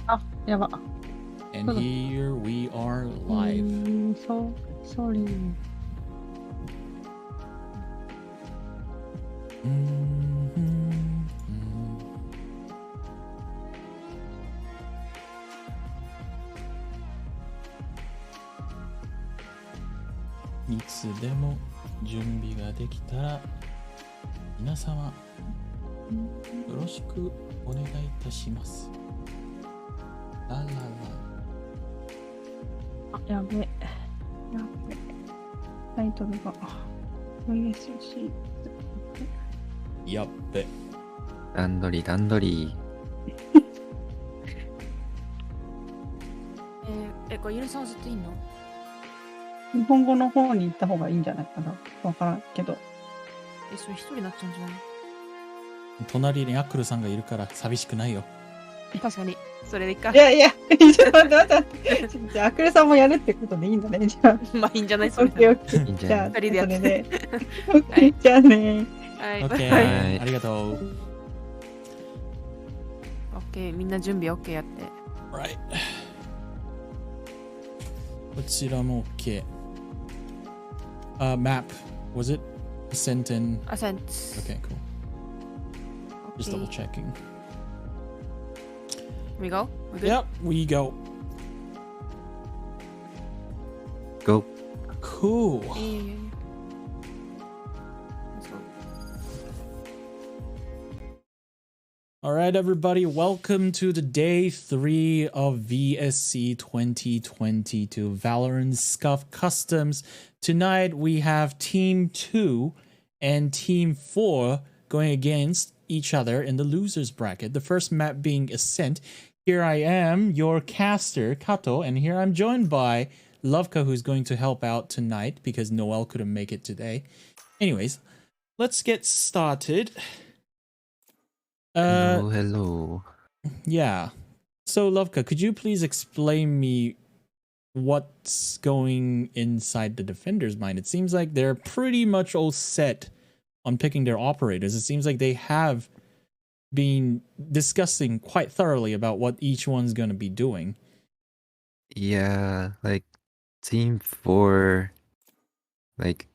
あ、やば。And here we are live. Sorry. いつでも準備ができたら皆様よろしくお願いいたします。ラララ。あ、やべ。タイトルが VSC。やっべ。段取り。これゆるさんはずっといいの？日本語の方に行った方がいいんじゃないかな。わからんけど。それ一人になっちゃうんじゃない？隣にアックルさんがいるから寂しくないよ。確かに。それでいいか。いや、ちょっと待って。じゃあ、アクレさんもやるってことでいいんだね。じゃあ。まあいいんじゃない？それオッケーオッケー。いいんじゃない？じゃあ、二人でやってそれで。オッケー、じゃあね。はい。オッケはい。ー。ありがとう。オッケー。みんな準備オッケーやって。Right. こちらも OK。map. Was it Ascent in? Ascent. Okay, cool. Just double checking. We go? We good? Yep, we go. Go. Cool. Yeah. Let's go. All right, everybody, welcome to the day 3 of VSC 2022 Valorant Scuff Customs. Tonight we have Team 2 and Team 4 going against each other in the losers bracket. The first map being Ascent. Here I am, your caster, Kato, and here I'm joined by Lovka, who's going to help out tonight because Noel couldn't make it today. Anyways, let's get started. Hello. Yeah. So, Lovka, could you please explain me what's going inside the defender's mind? It seems like they're pretty much all set on picking their operators. It seems like they have been discussing quite thoroughly about what each one's going to be doing. Yeah, like Team 4, like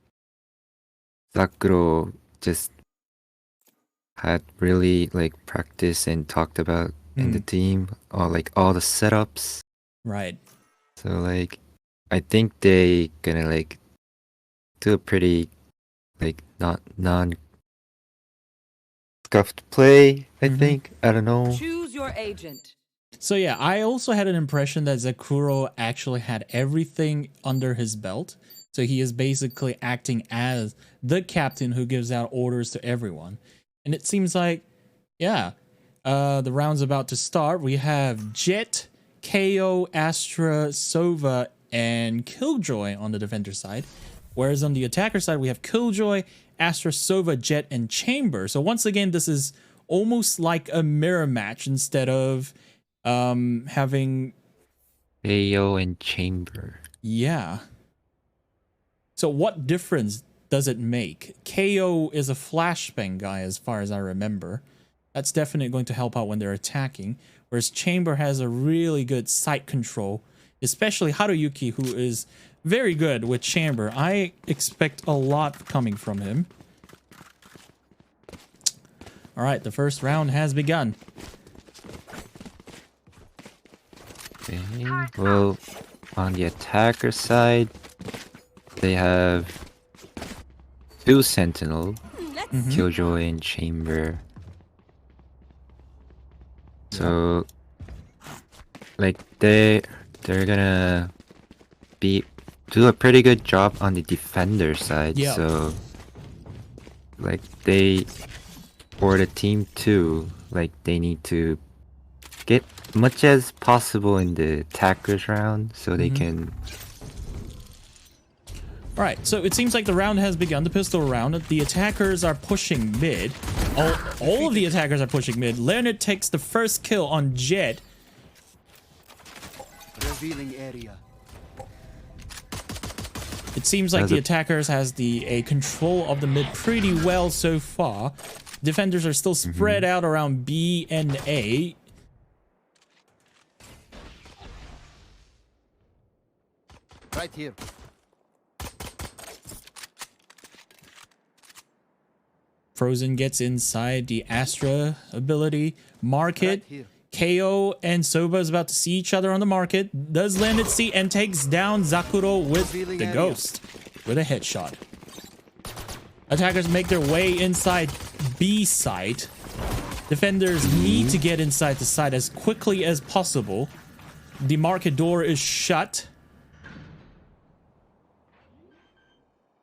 Sakuro just had really like practice and talked about in the team, or like all the setups. Right. So like, I think they gonna like do a pretty like not non-scuffed play. I think. I don't know. Choose your agent. So yeah, I also had an impression that Zakuro actually had everything under his belt. So he is basically acting as the captain who gives out orders to everyone. And it seems like, yeah, the round's about to start. We have Jet, KO, Astra, Sova, and Killjoy on the defender side. Whereas on the attacker side, we have Killjoy, Astra, Sova, Jet, and Chamber. So once again, this is almost like a mirror match instead of having KO and Chamber. Yeah. So what difference does it make? KO is a flashbang guy as far as I remember. That's definitely going to help out when they're attacking. Whereas Chamber has a really good sight control, especially Haruyuki, who is very good with Chamber. I expect a lot coming from him. All right, the first round has begun. Okay, well, on the attacker side, they have 2 Sentinel, Killjoy and Chamber. So, like they're gonna do a pretty good job on the defender side. Yeah. So, like for the team 2, like they need to get much as possible in the attackers round so they can. Alright, so it seems like the round has begun, the pistol round. The attackers are pushing mid. All of the attackers are pushing mid. Leonard takes the first kill on Jet. Revealing area. It seems like the attackers has a control of the mid pretty well so far. Defenders are still spread out around B and A. Right here. Frozen gets inside the Astra ability. Market. Right here. KO and Soba is about to see each other on the market. Does land at C and takes down Zakuro with Revealing the area. ghost with a headshot. Attackers make their way inside B site. Defenders need to get inside the site as quickly as possible. The market door is shut.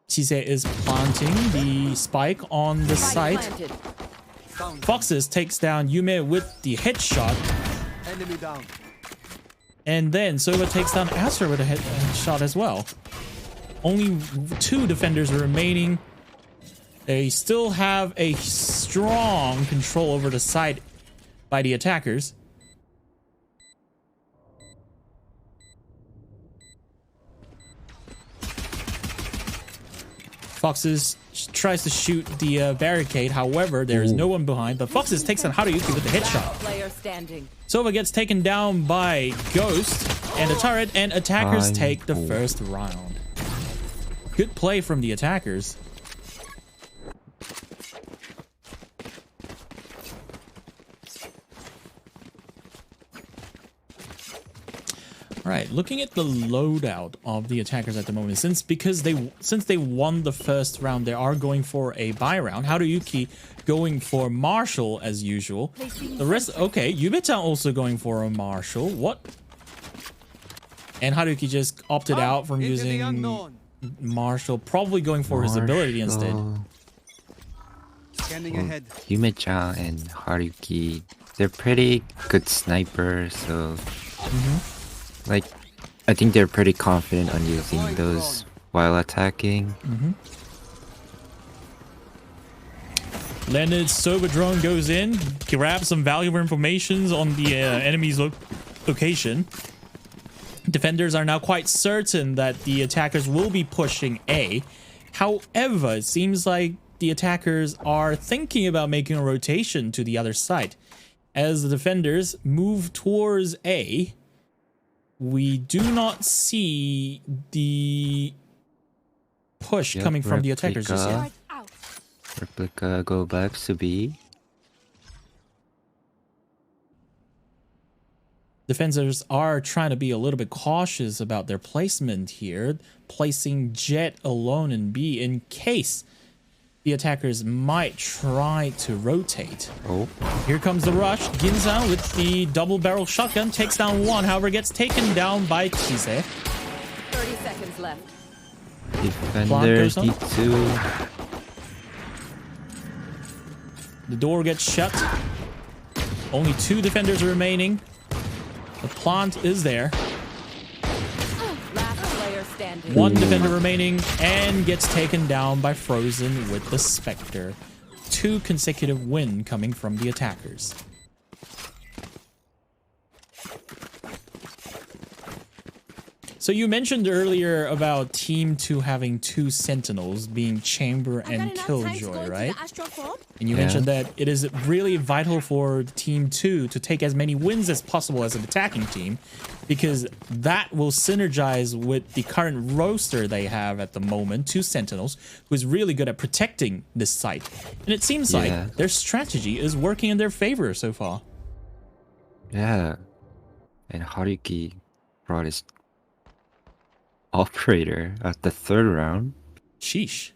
Chise is planting the spike on the site. Found him. Foxes takes down Yume with the headshot. Enemy down. And then Soba takes down Astra with a headshot as well. Only 2 defenders are remaining. They still have a strong control over the site by the attackers. Foxes tries to shoot the barricade. However, there is no one behind. But Foxes takes on Haruyuki with the headshot. Player standing. Sova gets taken down by Ghost and a turret, and attackers take the first round. Good play from the attackers. All right, looking at the loadout of the attackers at the moment, since they won the first round, they are going for a buy round. Haruyuki going for Marshall as usual. The rest, okay, Yubita also going for a Marshall. What? And Haruki just opted out from using Marshall, probably going for his ability instead. Scanning ahead. Yume-chan and Haruki, they're pretty good snipers, so like I think they're pretty confident on using those while attacking. Leonard's Soba drone goes in, grabs some valuable information on the enemy's location. Defenders are now quite certain that the attackers will be pushing A. However, it seems like the attackers are thinking about making a rotation to the other side. As the defenders move towards A, we do not see the push coming from the attackers just yet. Replica go back to B. Defenders are trying to be a little bit cautious about their placement here, placing Jet alone in B in case the attackers might try to rotate. Oh, Here comes the rush. Ginza with the double barrel shotgun takes down one, however gets taken down by Chise. 30 seconds left. defenders on. need to. The door gets shut. Only 2 defenders are remaining. The plant is there. Last player standing. 1 defender remaining and gets taken down by Frozen with the Spectre. 2 consecutive win coming from the attackers. So you mentioned earlier about Team 2 having 2 Sentinels, being Chamber and Killjoy, right? And you mentioned that it is really vital for Team 2 to take as many wins as possible as an attacking team, because that will synergize with the current roster they have at the moment, 2 Sentinels, who is really good at protecting this site. And it seems like their strategy is working in their favor so far. Yeah, and Haruki brought his operator at the 3rd round. Sheesh.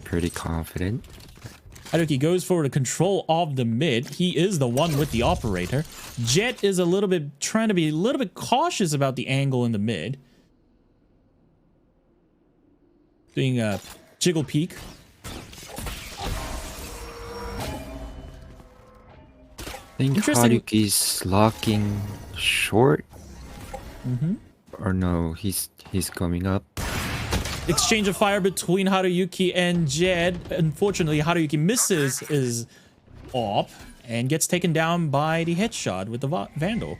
Pretty confident. Haruki goes for the control of the mid. He is the one with the operator. Jet is a little bit trying to be a little bit cautious about the angle in the mid. Doing a jiggle peek. I think Interesting. Haruki's locking short. Or no, he's coming up. Exchange of fire between Haruyuki and Jed. Unfortunately, Haruyuki misses his op and gets taken down by the headshot with the Vandal.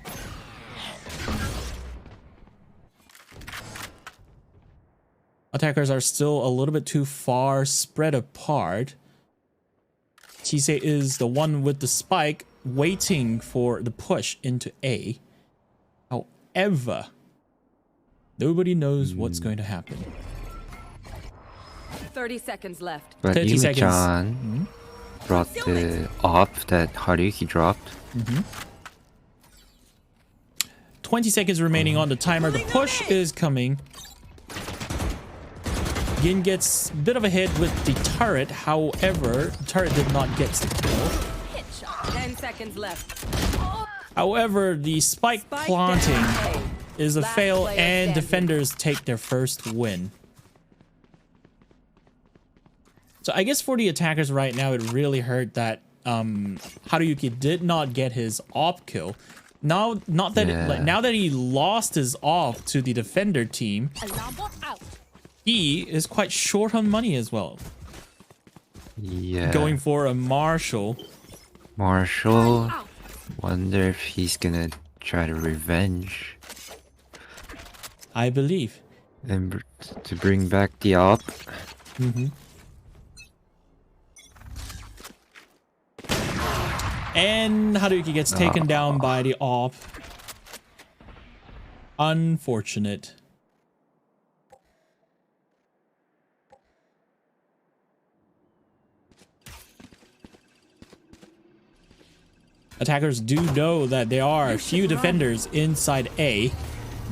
Attackers are still a little bit too far spread apart. Chise is the one with the spike waiting for the push into A. However, Nobody knows what's going to happen. 30 seconds left. But 30 seconds. Yumi-chan brought the op that Haruki dropped. 20 seconds remaining on the timer. The push is coming. Yin gets a bit of a hit with the turret. However, the turret did not get the kill. 10 seconds left. However, the spike planting down A. is a Last fail player and standing. defenders take their first win. So I guess for the attackers right now, it really hurt that Haruyuki did not get his op kill. Now, not that now that he lost his op to the defender team, he is quite short on money as well. Yeah. Going for a Marshall. Marshall. Wonder if he's gonna try to revenge I believe. and to bring back the op. And Haruki gets taken down by the op. Unfortunate. Attackers do know that there are a few defenders inside A.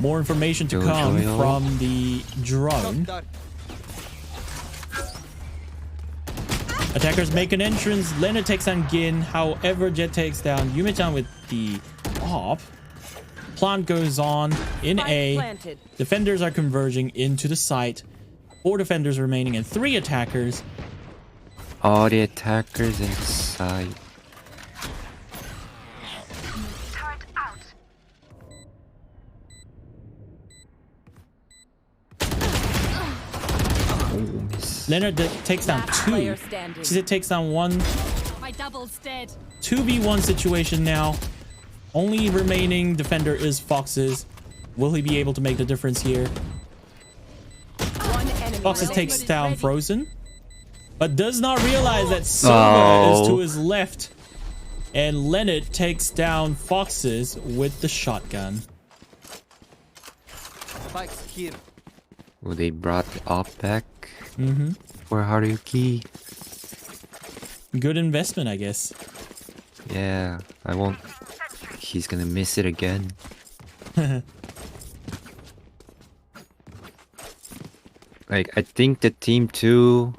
More information to come Jojo. from the drone. Attackers make an entrance. Leonard takes down Gin. However, Jet takes down Yumi-chan with the op. Plant goes on in Spike A. planted. Defenders are converging into the site. 4 defenders remaining and 3 attackers. All the attackers inside. Oh, miss. Leonard takes down Last 2. player standing. Shizit takes down 1. My double's dead. 2v1 situation now. Only remaining defender is Foxes. Will he be able to make the difference here? One enemy Foxes remaining. takes down Frozen, but does not realize that Soma is to his left. And Leonard takes down Foxes with the shotgun. Oh, they brought the op back for Haruki. Good investment, I guess. Yeah, I won't. He's gonna miss it again. Like, I think the team 2,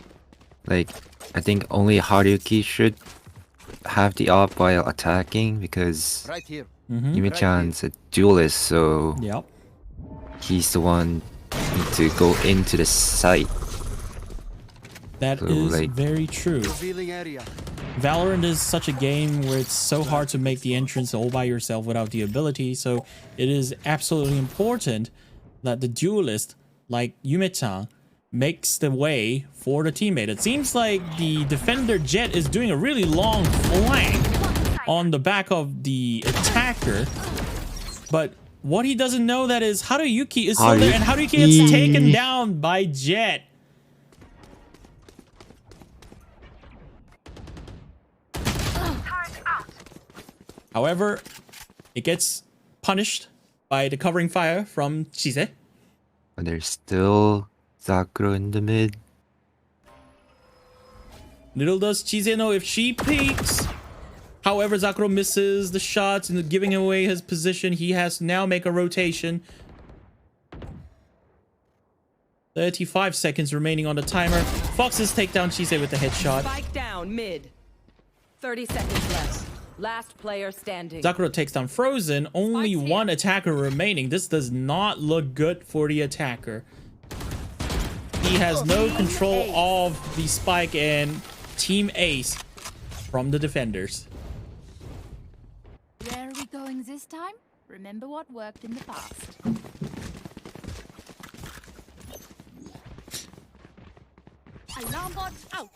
like, I think only Haruki should have the op while attacking because Yumi-chan's a duelist, so Yep. he's the one need to go into the site. That So, is like- very true. Valorant is such a game where it's so hard to make the entrance all by yourself without the ability, so it is absolutely important that the duelist, like Yumi-chan, makes the way for the teammate. It seems like the defender Jet is doing a really long flank on the back of the attacker, but what he doesn't know that is Haruyuki is still there, and Haruyuki gets taken down by Jet. However, it gets punished by the covering fire from Chise. But there's still Zakuro in the mid. Little does Chise know if she peeks. However, Zakuro misses the shots and giving away his position. He has to now make a rotation. 35 seconds remaining on the timer. Foxes take down Chise with the headshot. Spike down mid. 30 seconds left. Last player standing. Zakuro takes down Frozen. Only Spike's one here. attacker remaining. This does not look good for the attacker. He has no control of the spike and Team Ace from the defenders. Where are we going this time? Remember what worked in the past. Alarm bot out.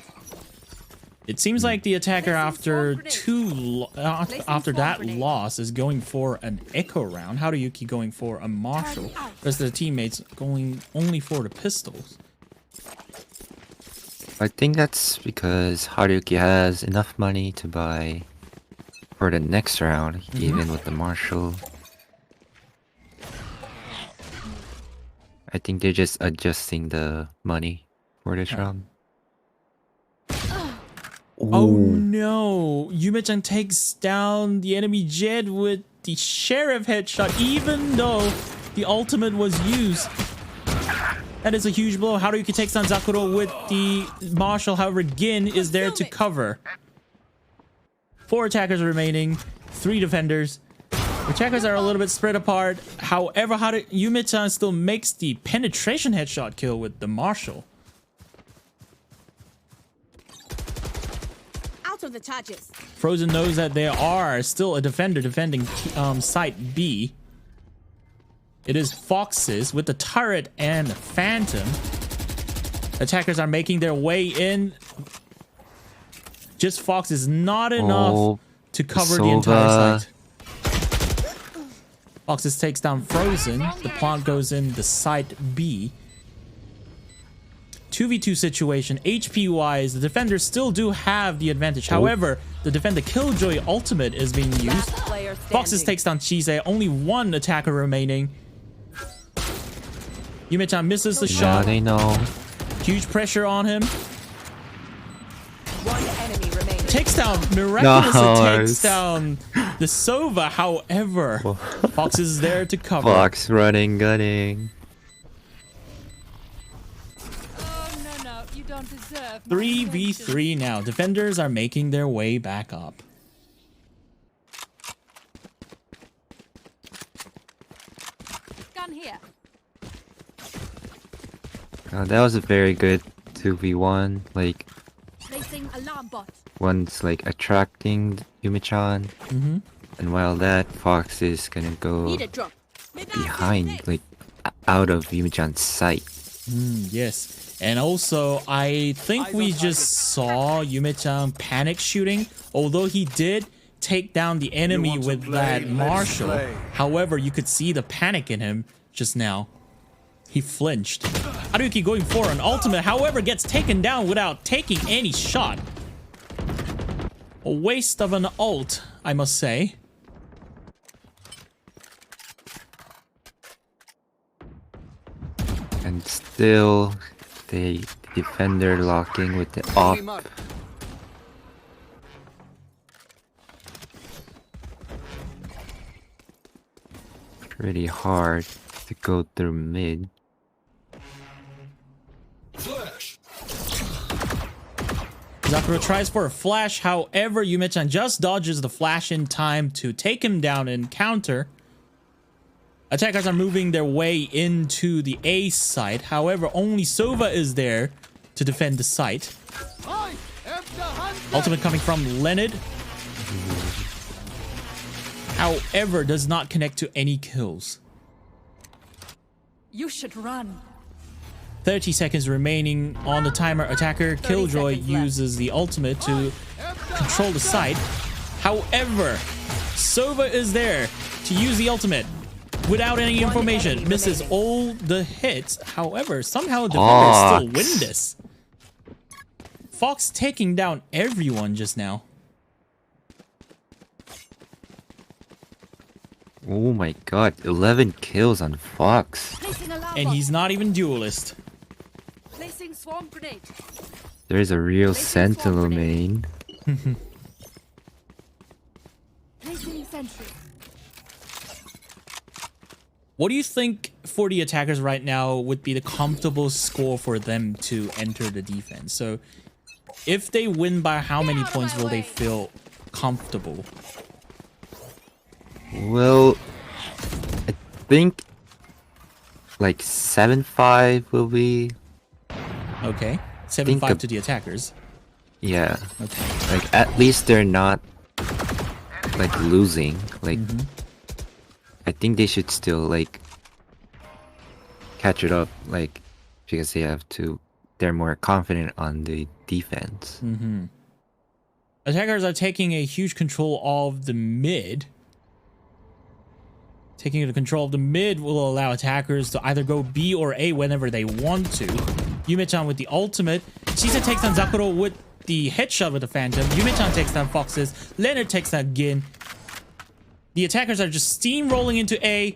It seems like the attacker after Placing after that swarm grenade. loss is going for an echo round. Haruyuki going for a Marshall. Rest of the teammates going only for the pistols. I think that's because Haruki has enough money to buy for the next round, even with the Marshall. I think they're just adjusting the money for this round. Oh Ooh. no! Yume-chan takes down the enemy Jed with the sheriff headshot, even though the ultimate was used. That is a huge blow. Haruki takes down Zakuro with the Marshal. However, Gin is there to cover. 4 attackers remaining, 3 defenders. Attackers are a little bit spread apart. However, Yume-chan still makes the penetration headshot kill with the Marshal. Out of the charges. Frozen knows that there are still a defender defending site B. It is Foxes with the turret and Phantom. Attackers are making their way in. Just Fox is not enough to cover the entire site. Foxes takes down Frozen. The plant goes in the site B. 2v2 situation. HP wise, the defenders still do have the advantage. However, the defender Killjoy ultimate is being used. Foxes takes down Chise. Only 1 attacker remaining. Yume-chan misses the shot. They know. Huge pressure on him. 1 enemy remaining. Takes down, miraculously Nice. takes down the Sova. However, Fox is there to cover. Fox running, gunning. Oh, no, you don't deserve 3v3 now. Defenders are making their way back up. Gun here. That was a very good 2v1. Like, Placing alarm bot. one's like attracting Yume-chan. And while that, Fox is gonna go Need a drop. behind, like, out of Yume-chan's sight. Yes. And also, I think we just saw Yume-chan panic shooting. Although he did take down the enemy with that Marshal. However, you could see the panic in him just now. He flinched. Haruki going for an ultimate, however, gets taken down without taking any shot. A waste of an ult, I must say. And still, the defender locking with the off. Pretty hard to go through mid. Zakuro tries for a flash, however, Yume-chan just dodges the flash in time to take him down and counter. Attackers are moving their way into the A site, however, only Sova is there to defend the site. Ultimate coming from Leonard. However, does not connect to any kills. You should run. 30 seconds remaining on the timer. Attacker Killjoy uses the ultimate to control the site. However, Sova is there to use the ultimate without any information. Misses all the hits. However, somehow the defenders still win this. Fox taking down everyone just now. Oh my god, 11 kills on Fox. Placing alarm And bot. he's not even duelist. Placing swarm grenade. There's a real sentinel main. Placing sentry. What do you think for the attackers right now would be the comfortable score for them to enter the defense? So if they win by how many points will they feel comfortable? Well, I think like 7-5 will be. Okay. 7-5 to the attackers. Yeah. Okay. Like at least they're not like losing. Like I think they should still like catch it up, like because they're more confident on the defense. Attackers are taking a huge control of the mid. Taking the control of the mid will allow attackers to either go B or A whenever they want to. Yume-chan with the ultimate. Chise takes down Zakuro with the headshot with the Phantom. Yume-chan takes down Foxes. Leonard takes down Gin. The attackers are just steamrolling into A.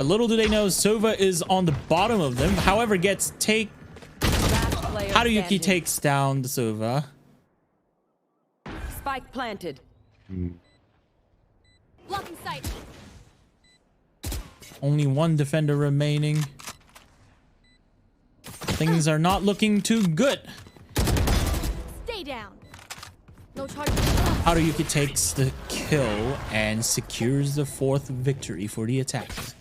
But little do they know, Sova is on the bottom of them. However, gets take. Last player Haruyuki standing. takes down the Sova. Spike planted. Blocking sight. Only one defender remaining. Things are not looking too good. Stay down. No charge. Haruyuki takes the kill and secures the 4th victory for the attackers.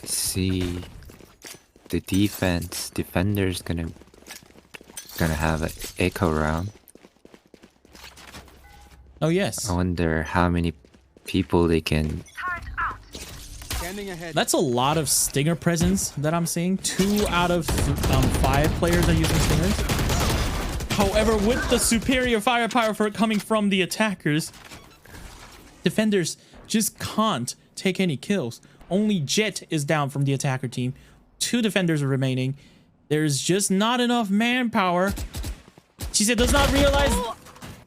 I see the defender's gonna have an echo round. Oh yes, I wonder how many people they can. that's a lot of Stinger presence that I'm seeing. 2 out of 5 players are using Stingers. However, with the superior firepower for coming from the attackers, defenders just can't take any kills. Only Jet is down from the attacker team. 2 defenders are remaining. There's just not enough manpower. She said does not realize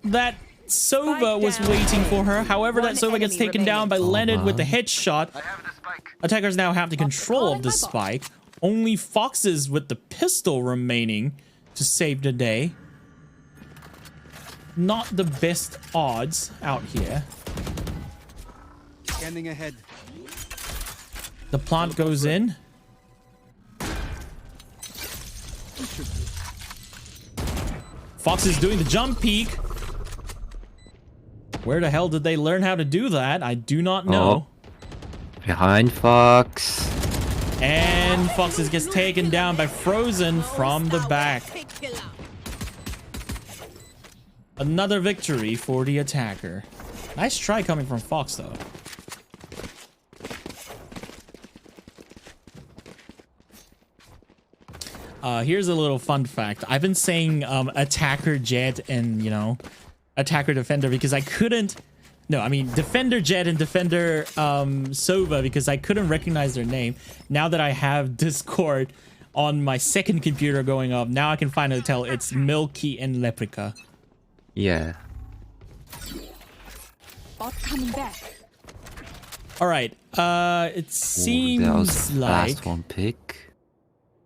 that Sova was waiting for her. However, that Sova gets taken down by Leonard with the headshot. Attackers now have the control of the spike. Only Foxes with the pistol remaining to save the day. Not the best odds out here. Scanning ahead. The plant goes in. Fox is doing the jump peek. Where the hell did they learn how to do that? I do not know. Behind Fox. And Foxes gets taken down by Frozen from the back. Another victory for the attacker. Nice try coming from Fox though. Here's a little fun fact. I've been saying attacker Jet and, you know, attacker defender because I couldn't. No, I mean defender Jet and defender Sova because I couldn't recognize their name. Now that I have Discord on my second computer going up, now I can finally tell it's Milky and Leprica. Yeah. Bot coming back. All right. It That was seems the like last one pick.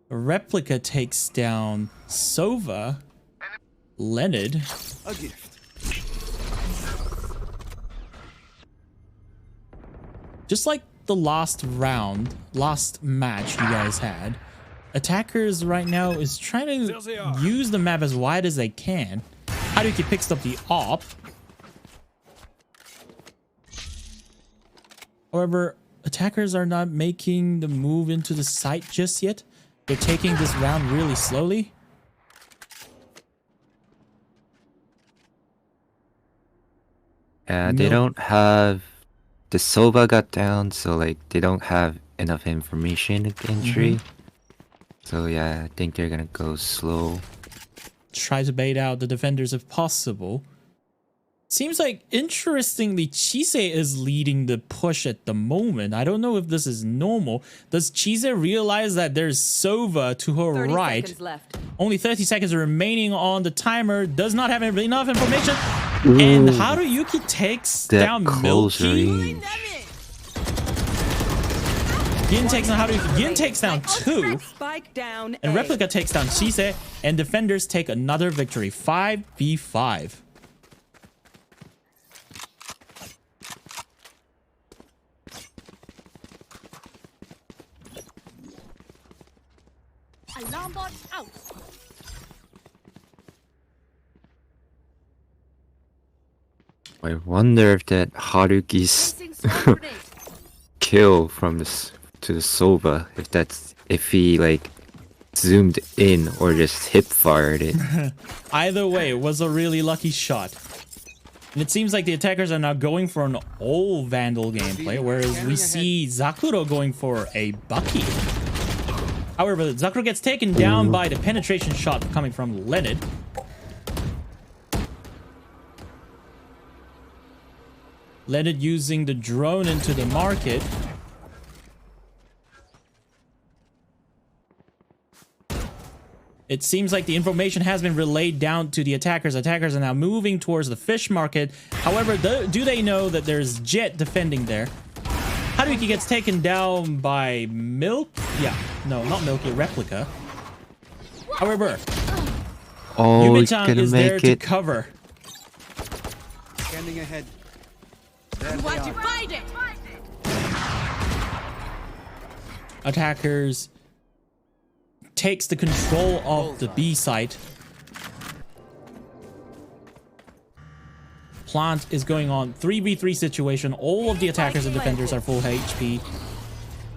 Replica takes down Sova, Leonard. A gift. Just like the last match you guys had, attackers right now is trying to use the map as wide as they can. Haruki picks up the op. However, attackers are not making the move into the site just yet. They're taking this round really slowly. They don't have the Sova got down, so like they don't have enough information at the entry. So yeah, I think they're gonna go slow. Try to bait out the defenders if possible. Seems like, interestingly, Chise is leading the push at the moment. I don't know if this is normal. Does Chise realize that there's Sova to her 30 right? seconds left. Only 30 seconds remaining on the timer. Does not have enough information. And Haruyuki takes That down close Milky. range. Gin takes down Haruyuki. Gin takes down 2. Spike down. And A. Replica takes down Chise. And defenders take another victory. 5v5. Alarm bot out. I wonder if that Haruki's Placing swarm grenade. kill from to the Sova, if he like zoomed in or just hip fired it. Either way, it was a really lucky shot. And it seems like the attackers are now going for an old Vandal gameplay, whereas we see Zakuro going for a Bucky. However, Zakuro gets taken down by the penetration shot coming from Leonard. Leonard using the drone into the market. It seems like the information has been relayed down to the attackers. Attackers are now moving towards the fish market. However, do they know that there's Jet defending there? Haruki gets taken down by Milk. Yeah, no, not Milky, Replica. However, Oh, he's Yume-chan gonna is there make to it. cover. Scanning ahead. Attackers takes the control of the B site. Plant is going on 3v3 situation. All of the attackers and defenders are full HP.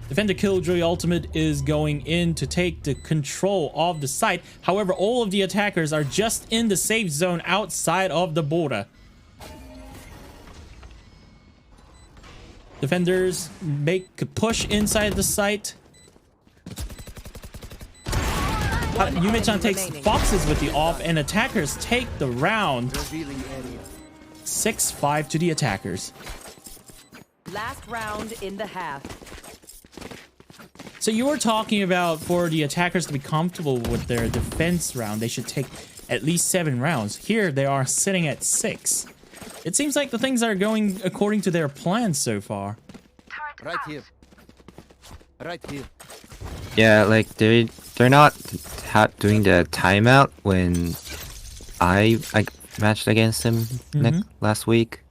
Defender Killjoy Ultimate is going in to take the control of the site. However, all of the attackers are just in the safe zone outside of the border. Defenders make a push inside the site. Yume-chan takes foxes with the off, and attackers take the round. 6-5 to the attackers. Last round in the half. So you were talking about for the attackers to be comfortable with their defense round, they should take at least 7 rounds. Here they are sitting at 6. It seems like the things are going according to their plans so far. Right here. Right here. Yeah, like they're not doing the timeout when I matched against them last week.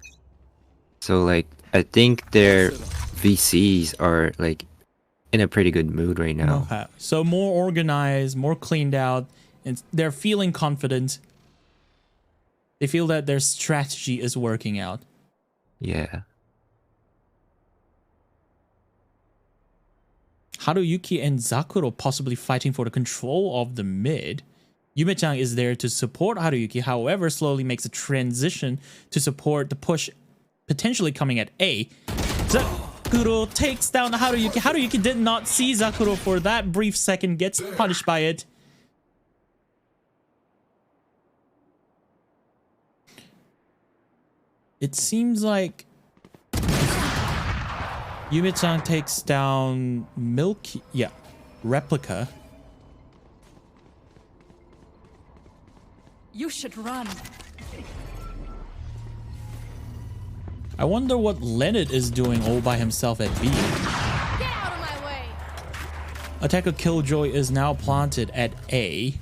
So like I think their VCs are like in a pretty good mood right now. Okay. So more organized, more cleaned out, and they're feeling confident. They feel that their strategy is working out. Yeah. Haruyuki and Zakuro possibly fighting for the control of the mid. Yume-chan is there to support Haruyuki, however, slowly makes a transition to support the push potentially coming at A. Zakuro takes down Haruyuki. Haruyuki did not see Zakuro for that brief second, gets punished by it. It seems like Yume-chan takes down Milky, yeah, Replica. You should run. I wonder what Leonard is doing all by himself at B. Get out of my way. Attacker Killjoy is now planted at A.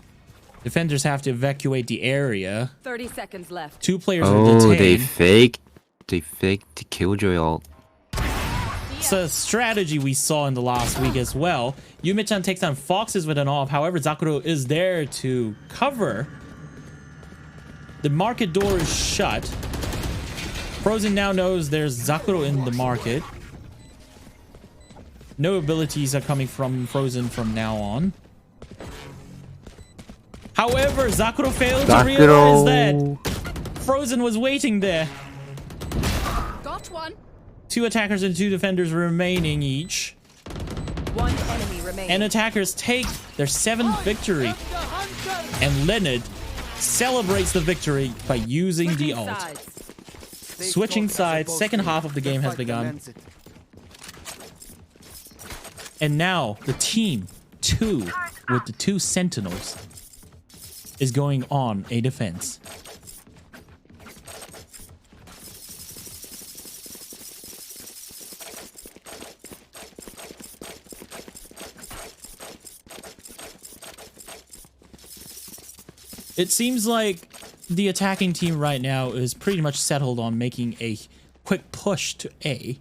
Defenders have to evacuate the area. 30 seconds left. 2 players are Oh, they detained. faked the Killjoy ult. It's a strategy we saw in the last week as well. Yume-chan takes down Foxes with an off. However, Zakuro is there to cover. The market door is shut. Frozen now knows there's Zakuro in the market. No abilities are coming from Frozen from now on. However, Zakuro failed to realize that Frozen was waiting there. Got one. 2 attackers and 2 defenders remaining each. One enemy remaining. And attackers take their 7th victory. And Leonard celebrates the victory by using the ult. Switching sides, second half of the game has begun. And now the team 2 with the 2 sentinels is going on a defense. It seems like the attacking team right now is pretty much settled on making a quick push to A.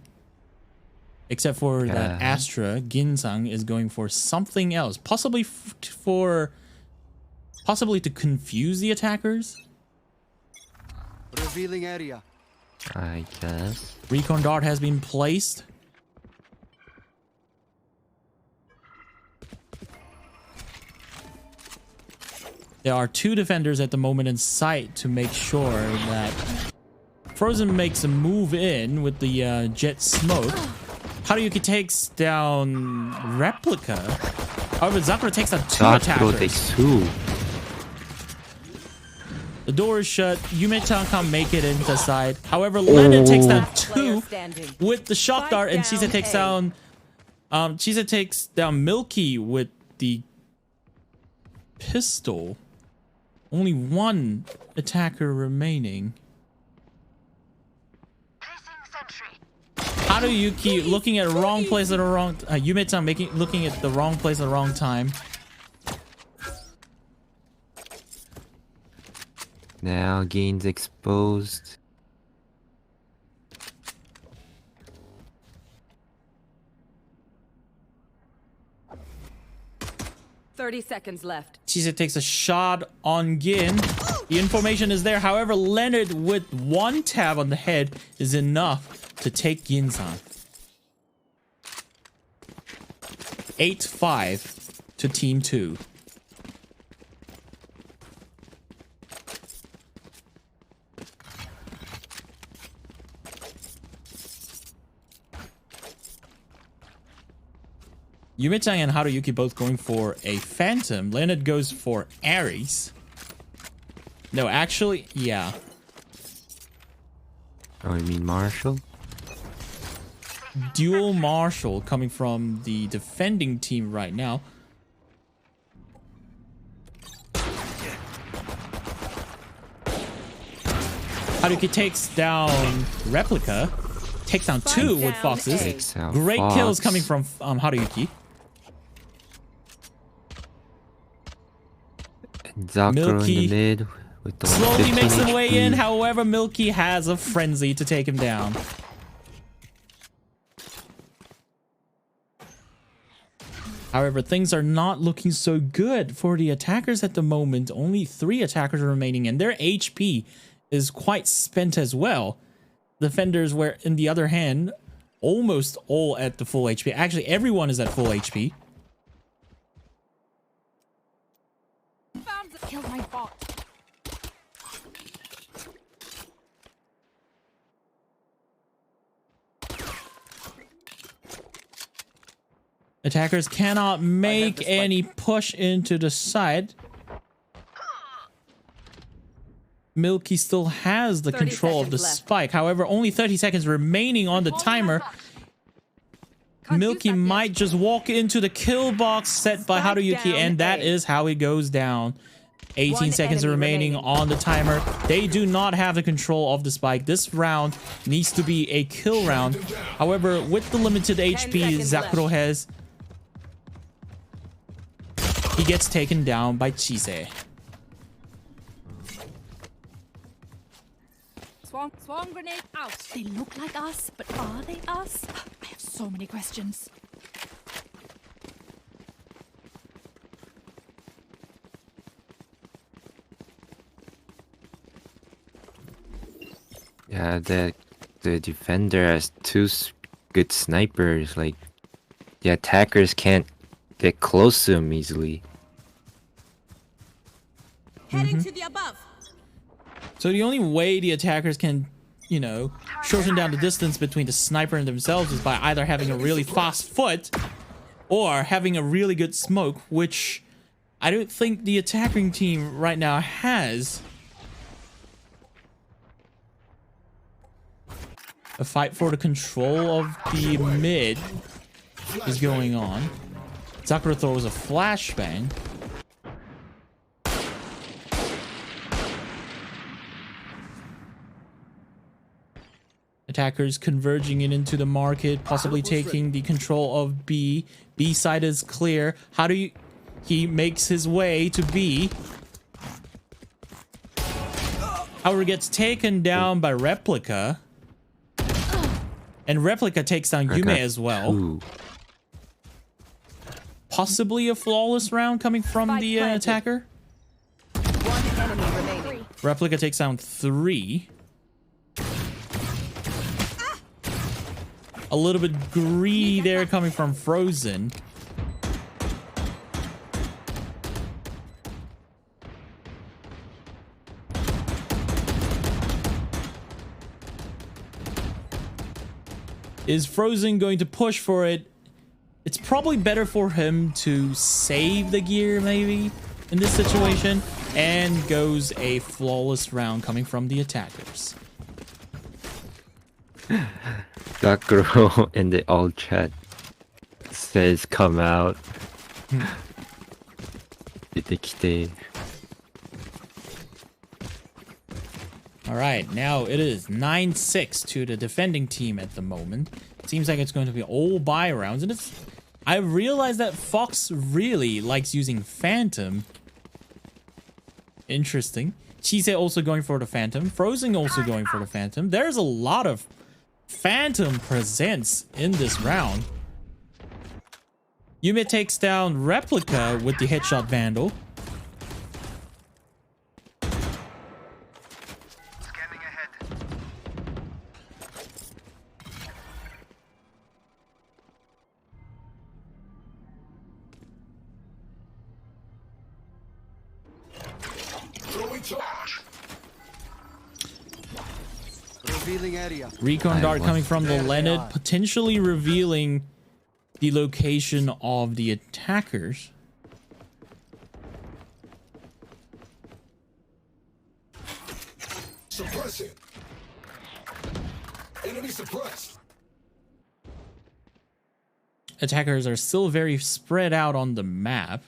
Except for that Astra, Ginsang is going for something else. Possibly to confuse the attackers? Revealing area. I guess. Recon dart has been placed. There are 2 defenders at the moment in sight to make sure that Frozen makes a move in with the jet smoke. Haruyuki takes down Replica. However, Zakuro takes down 2 attackers. Takes 2. The door is shut. Yume-chan can't make it into the side. However, Leonard takes down Player 2 standing. with the shock Spike dart, and Chisa down takes A. down Chisa takes down Milky with the pistol. Only one attacker remaining. Haruyuki looking at the wrong place at the wrong Yume-chan looking at the wrong place at the wrong time. Now Gein's exposed. Thirty seconds left. Chisa takes a shot on Gin. The information is there. However, Leonard with one tab on the head is enough to take Gin's on. 8-5 to Team 2. Yume-chan and Haruyuki both going for a Phantom. Leonard goes for Ares. No, actually, yeah. Oh, you mean Marshall? Dual Marshall coming from the defending team right now. Haruki takes down Replica. Takes down 2 with Foxes. Takes out Great Fox. kills coming from Haruyuki. And Zakuro Milky in the mid with the Slowly 15 makes his way in. HP. However, Milky has a frenzy to take him down. However, things are not looking so good for the attackers at the moment. Only 3 attackers are remaining, and their HP is quite spent as well. Defenders were, in the other hand, almost all at the full HP. Actually, everyone is at full HP. Kill my bot. Attackers cannot make any push into the side. Milky still has the 30 control of the seconds left. spike. However, only 30 seconds remaining on the timer. Milky might just walk into the kill box set by Spike Haruyuki, down and that A. is how it goes down. 18 One seconds enemy remaining remaining. on the timer. They do not have the control of the spike. This round needs to be a kill round. However, with the limited HP seconds left. Zakuro has, he gets taken down by Chise. Swarm grenade out. They look like us, but are they us? I have so many questions. Yeah, the defender has 2 good snipers. Like, the attackers can't get close to him easily. Heading to the above. So the only way the attackers can, you know, shorten down the distance between the sniper and themselves is by either having a really fast foot or having a really good smoke, which I don't think the attacking team right now has. A fight for the control of the mid is going on. Zakuro throws a flashbang. Attackers converging it into the market, possibly taking the control of B. B side is clear. How do you... He makes his way to B. However, gets taken down by Replica. And Replica takes down Yume as well. Ooh. Possibly a flawless round coming from Spike the planted. attacker. One enemy remaining. Replica takes down 3. A little bit greedy there coming from Frozen. Is Frozen going to push for it? It's probably better for him to save the gear, maybe, in this situation. And goes a flawless round coming from the attackers. That girl in the alt chat says come out. 出てきて. All right, now it is 9-6 to the defending team at the moment. Seems like it's going to be all buy rounds, and I realized that Fox really likes using Phantom. Interesting. Chise also going for the Phantom. Frozen also going for the Phantom. There's a lot of Phantom presents in this round. Yume takes down Replica with the Headshot Vandal. Scanning ahead. Throwing charge. Revealing area. Recon Dart coming from the Leonard, potentially revealing the location of the attackers. Suppressing. Enemy suppressed. Attackers are still very spread out on the map.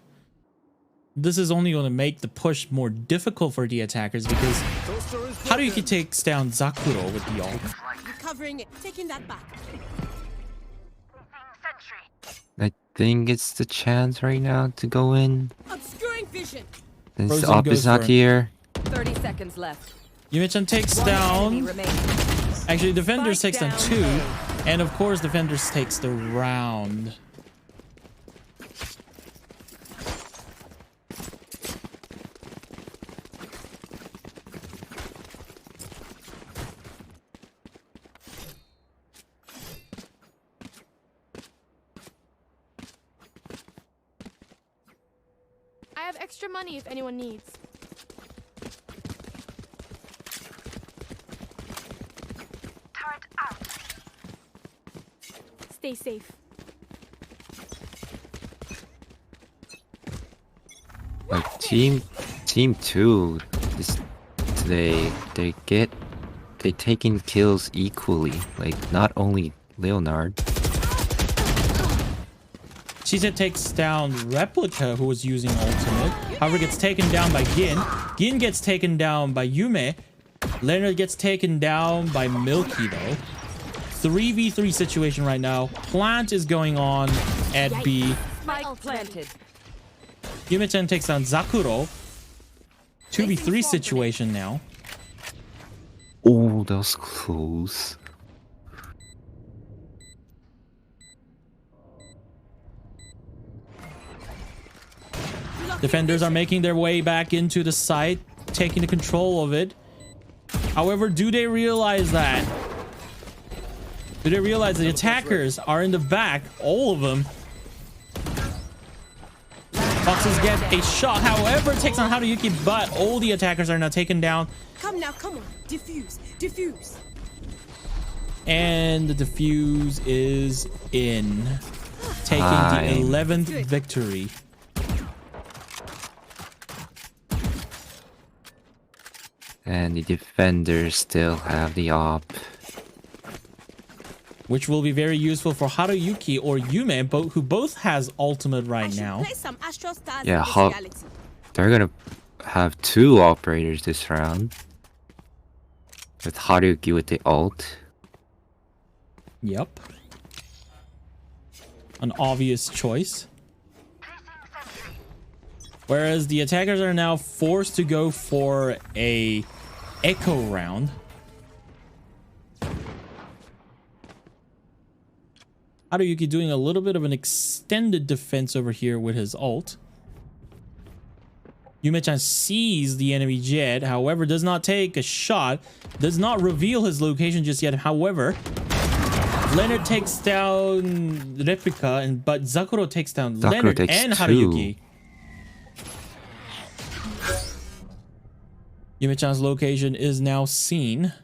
This is only going to make the push more difficult for the attackers because Haruki takes down Zakuro with the ult. Recovering it. Taking that back. I think it's the chance right now to go in. Obscuring vision. Since Frozen Op goes is not for- here. 30 seconds left. Yume-chan takes One enemy down... remaining. Actually, Defenders Spike takes down down. 2. And of course, Defenders takes the round. I have extra money if anyone needs. Turret out. Stay safe. Like team 2 today, they taking kills equally. Like not only Leonard. Chise takes down Replica, who was using ultimate. However, gets taken down by Gin. Gin gets taken down by Yume. Leonard gets taken down by Milky, though. 3v3 situation right now. Plant is going on at B. Spike planted. Yume-chan takes down Zakuro. 2v3 situation now. Oh, that was close. Defenders are making their way back into the site, taking the control of it. However, do they realize that? Do they realize the attackers are in the back? All of them. Foxes get a shot. However, it takes on Haruyuki, but all the attackers are now taken down. Come now, come on. Diffuse. Diffuse. And the defuse is in. Taking Fine. the 11th victory. And the defenders still have the op. Which will be very useful for Haruyuki or Yume, who both has ultimate right now. Play some Astral Stars Yeah, in this how- reality. They're gonna have 2 operators this round. With Haruki with the ult. Yep. An obvious choice. Whereas the attackers are now forced to go for a echo round. Haruyuki doing a little bit of an extended defense over here with his ult. Yume-chan sees the enemy jet, however, does not take a shot, does not reveal his location just yet. However, Leonard takes down Replica, but Zakuro takes down Zakuro Leonard takes and 2. Haruyuki. Yume-chan's location is now seen.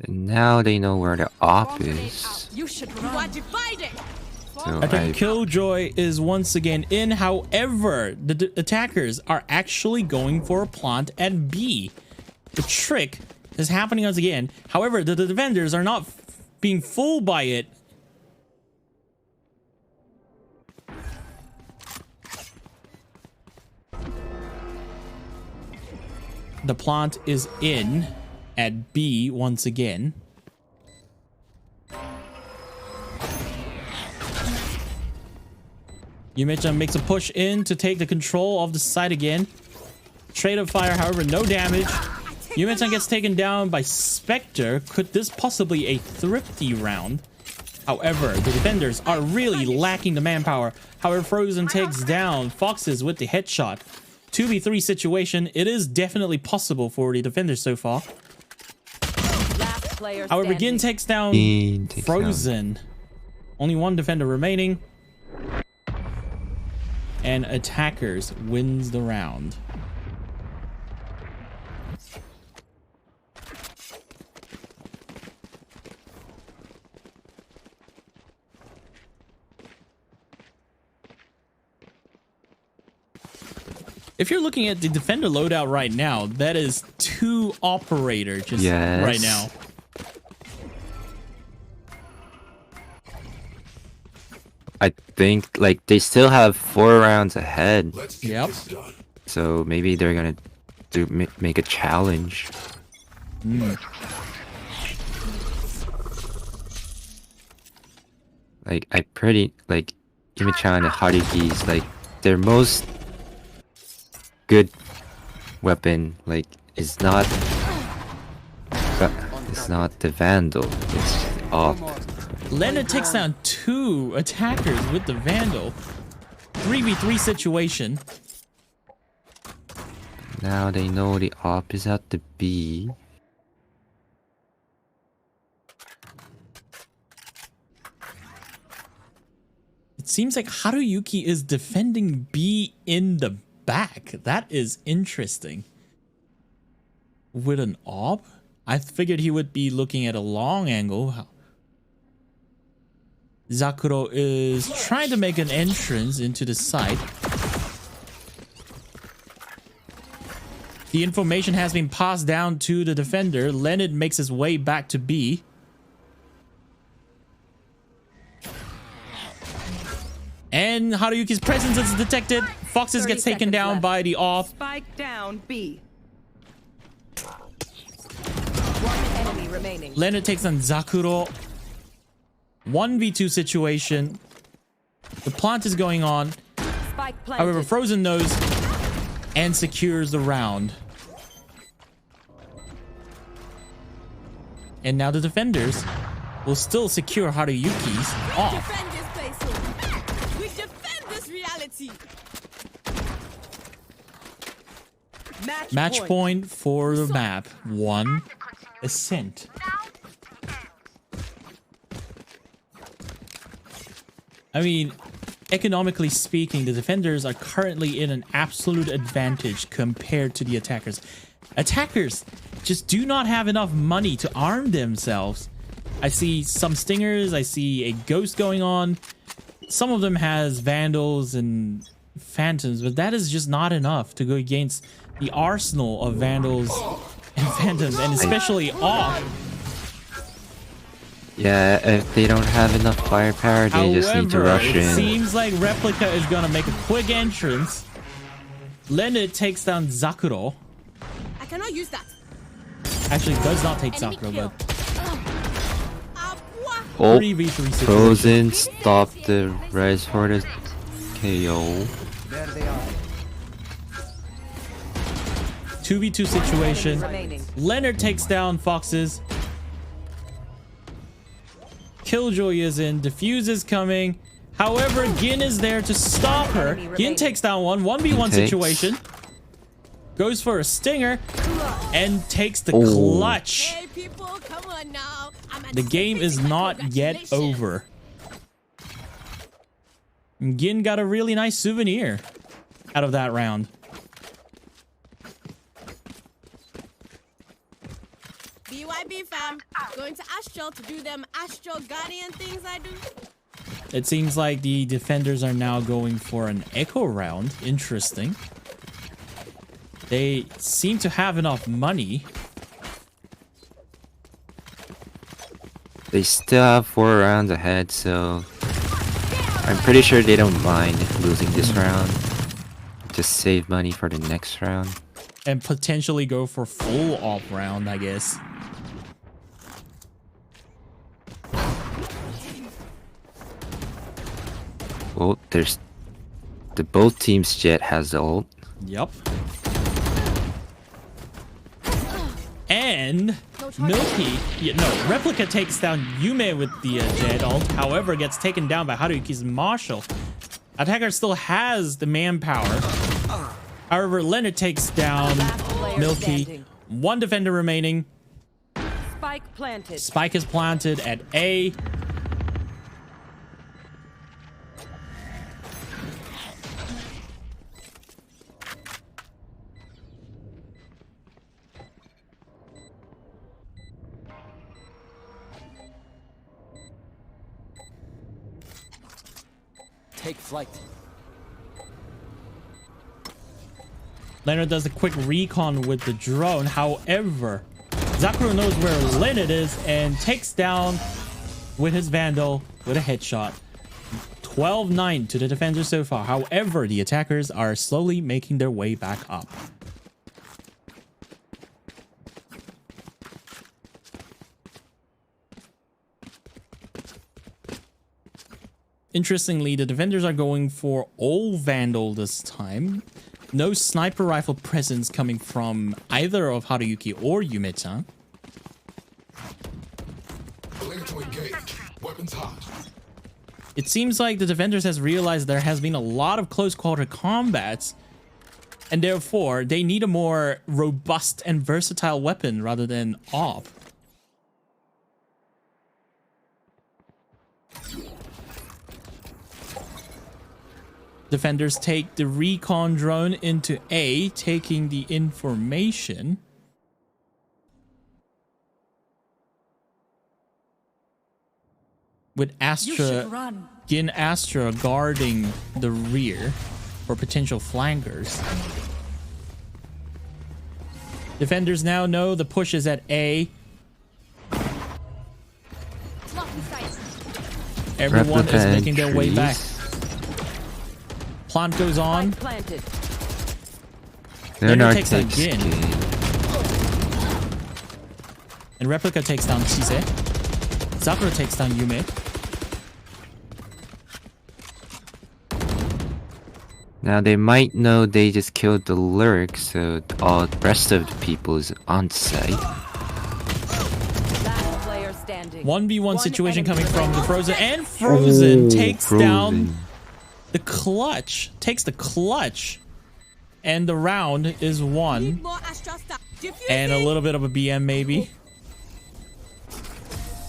And now they know where the op is. You should run. You are divided. So I think Killjoy is once again in. However, the attackers are actually going for a plant at B. The trick is happening once again. However, the defenders are not being fooled by it. The plant is in at B once again. Yume-chan makes a push in to take the control of the site again. Trade of fire, however, no damage. Yume-chan gets taken down by Spectre. Could this possibly a thrifty round? However, the defenders are really lacking the manpower. However, Frozen takes down Foxes with the headshot. 2v3 situation. It is definitely possible for the defenders so far. Last player However, standing. Gin takes down Gin takes Frozen. Only one defender remaining. And Attackers wins the round. If you're looking at the defender loadout right now, that is 2 operator just right now. I think like they still have 4 rounds ahead. Let's get Yep. this done. So maybe they're gonna make a challenge. Like I pretty like Yume-chan and Haruki's like their most good weapon like is not the Vandal, it's the Op. Leonard takes down 2 attackers with the Vandal. 3v3 situation. Now they know the Op is at the B. It seems like Haruyuki is defending B in the back. That is interesting. With an AWP? I figured he would be looking at a long angle. Zakuro is trying to make an entrance into the site. The information has been passed down to the defender. Leonard makes his way back to B. And Haruyuki's presence is detected. Foxes 30 gets taken seconds down left. by the off. Spike down B. One enemy remaining. Leonard takes on Zakuro. 1v2 situation. The plant is going on. Spike planted. However, Frozen knows and secures the round. And now the defenders will still secure Haruyuki's off. Defend this place, home. We defend this reality. Match point for the map. 1 Ascent. I mean, economically speaking, the defenders are currently in an absolute advantage compared to the attackers. Attackers just do not have enough money to arm themselves. I see some stingers, I see a ghost going on. Some of them has vandals and phantoms, but that is just not enough to go against the arsenal of vandals and phantoms, and especially off. Yeah, if they don't have enough firepower, they just need to rush it in. seems like Replica is gonna make a quick entrance. Leonard takes down Zakuro. I cannot use that. Actually, does not take Enemy Zakuro, kill. but Oh, 3v3 situation. Frozen stopped the res for the KO. There they are. 2v2 situation. remaining. Leonard takes down Foxes. Killjoy is in. Diffuse is coming. However, Gin is there to stop her. Gin takes down one. 1v1 situation. Goes for a stinger. And takes the clutch. Hey people, come on now. I'm The game is not yet Congratulations. over. Gin got a really nice souvenir out of that round. BYB fam, going to Astral to do them Astral Guardian things I do. It seems like the defenders are now going for an echo round. Interesting. They seem to have enough money. They still have 4 rounds ahead, so I'm pretty sure they don't mind losing this round. Just save money for the next round. And potentially go for full off round, I guess. Well, there's both teams' jet has the ult. Yep. And Milky, Replica takes down Yume with the jet ult, however gets taken down by Haruyuki's Marshall. Attacker still has the manpower. However, Leonard takes down Milky. Standing. 1 defender remaining. Spike planted. Spike is planted at A. Take flight. Leonard does a quick recon with the drone. However, Zakuro knows where Leonard is and takes down with his Vandal with a headshot. 12-9 to the defenders so far. However, the attackers are slowly making their way back up. Interestingly, the defenders are going for all Vandal this time. No sniper rifle presence coming from either of Haruyuki or Yume-chan. Blink to engage. Weapons hot. It seems like the defenders has realized there has been a lot of close quarter combats, and therefore they need a more robust and versatile weapon rather than AWP. Defenders take the recon drone into A, taking the information. With Astra, Gin Astra guarding the rear for potential flankers. Defenders now know the push is at A. Everyone is making their way back. Plant goes on. Planted. Leonard takes down Gin. And Replica takes down Chise. Zakuro takes down Yume. Now they might know they just killed the lurk, so all the rest of the people is on site. Last player standing. 1v1 situation coming from the Frozen. And Frozen takes down the clutch. Takes the clutch. And the round is won. And a little bit of a BM maybe.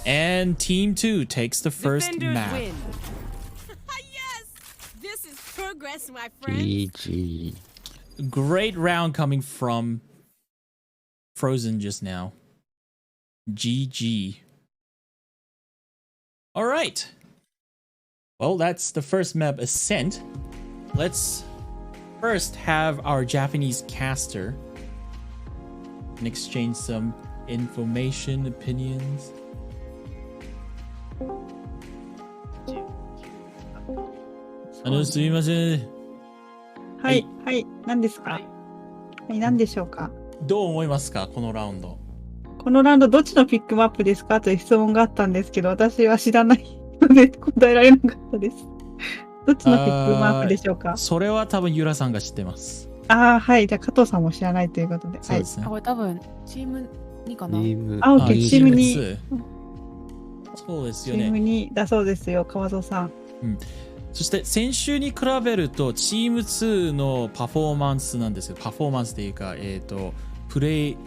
And Team 2 takes the first Defenders map. win. This is progress, my friend. GG. Great round coming from Frozen just now. GG. All right. Well, that's the first map, Ascent. Let's first have our Japanese caster and exchange some information, opinions. Hello, すみません。はい、はい、何ですか。はい、何でしょうか。どう思いますか、このラウンド。このラウンドどっちのピックマップですかという質問があったんですけど、私は知らないので答えられなかったです。どっちのピックマップでしょうか。それは多分ユラさんが知ってます。ああ、はい。じゃあ加藤さんも知らないということで。そうですね。あ、これ多分チーム2かな。チームあ、オッケー、チームに。そうですチームよね。にだそうですよ、川戸さん。そして先週に比べるとチーム2のパフォーマンスなんですよ。パフォーマンスというか、プレイ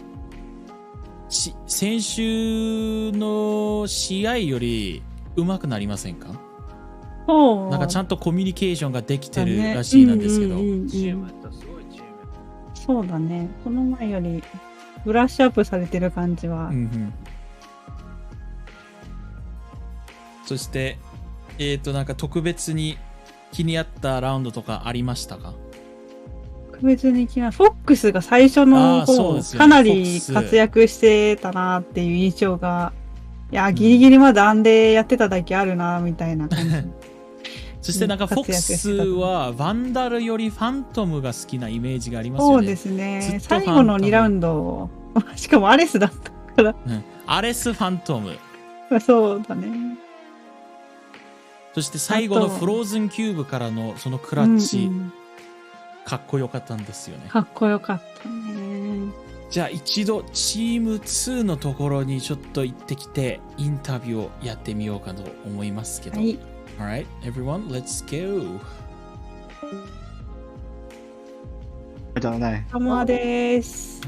先週の試合より上手くなりませんか？なんかちゃんとコミュニケーションができてるらしいなんですけど。そうだね。この前よりブラッシュアップされてる感じは。そしてなんか特別に気にあったラウンドとかありましたか？特別にフォックスが最初の方、そうですよねかなり活躍してたなっていう印象が、いや、ギリギリまでアンデやってただけあるな、みたいな感じ。そしてなんかフォックスはヴァンダルよりファントムが好きなイメージがありますよね。そうですずっね。と最後の2ラウンド、しかもアレスだったから。アレスファントム。そうだね。そして最後のフローズンキューブからのそのクラッチ、かっこよかったんですよね。かっこよかったね。じゃあ一度チーム2のところにちょっと行ってきてインタビューをやってみようかと思いますけど。はい。Alright, everyone, let's go. じゃない。お疲れ様です。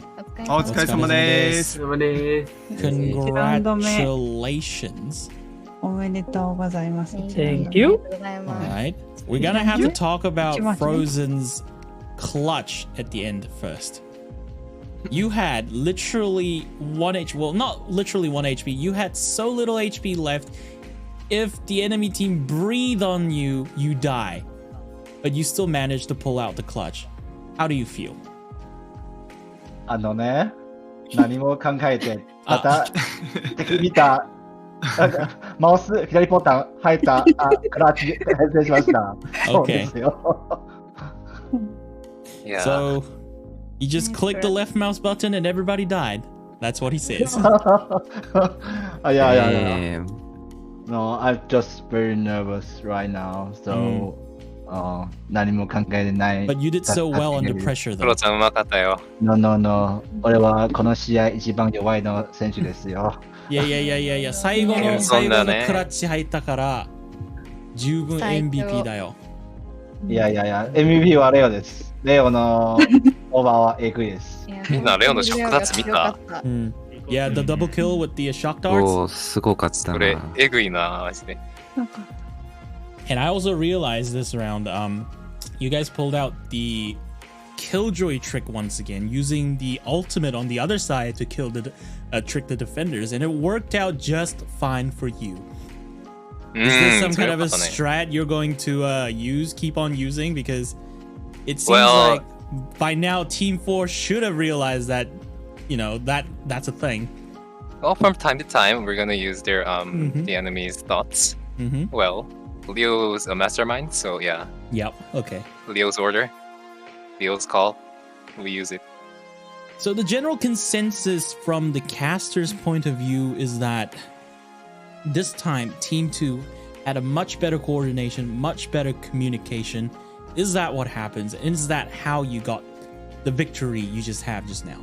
お疲れ様です。Congratulations. おめでとうございます。Thank you. Alright, we're gonna have to talk about Frozen's clutch at the end first. You had literally 1 HP, well, not literally 1 HP. You had so little HP left. If the enemy team breathe on you, you die. But you still managed to pull out the clutch. How do you feel? 何も考えて、ただ、敵見た、マウス、左ボタン入った、クラッチ、変成しました。そうですよ。So, you just clicked the left mouse button and everybody died. That's what he says. Yeah. No, I'm just very nervous right now, so 何も考えてない。But you did so well under pressure, クロ though. ちゃんうまかったよ。No. 俺はこの試合一番弱いの選手ですよ。いや。最後のクラッチ入ったから、十分 MVP だよ。いや、MVP はレオです。レオのオーバーはエグいです。みんなレオのショックダーツ見た？Yeah, the double kill with the shock darts. おー、すごかったそれな。エグいな、マジで。And I also realized this round, you guys pulled out the Killjoy trick once again, using the ultimate on the other side to trick the defenders, and it worked out just fine for you. Is this some kind of a strat you're going to keep on using? Because it seems like by now Team 4 should have realized that, that's a thing. Well, from time to time, we're gonna use their the enemy's thoughts. Well, Leo's a mastermind, so yeah. Yep. Okay. Leo's order, Leo's call, we use it. So the general consensus from the caster's point of view is that this time Team 2 had a much better coordination, much better communication. Is that what happens? And is that how you got the victory you just have just now?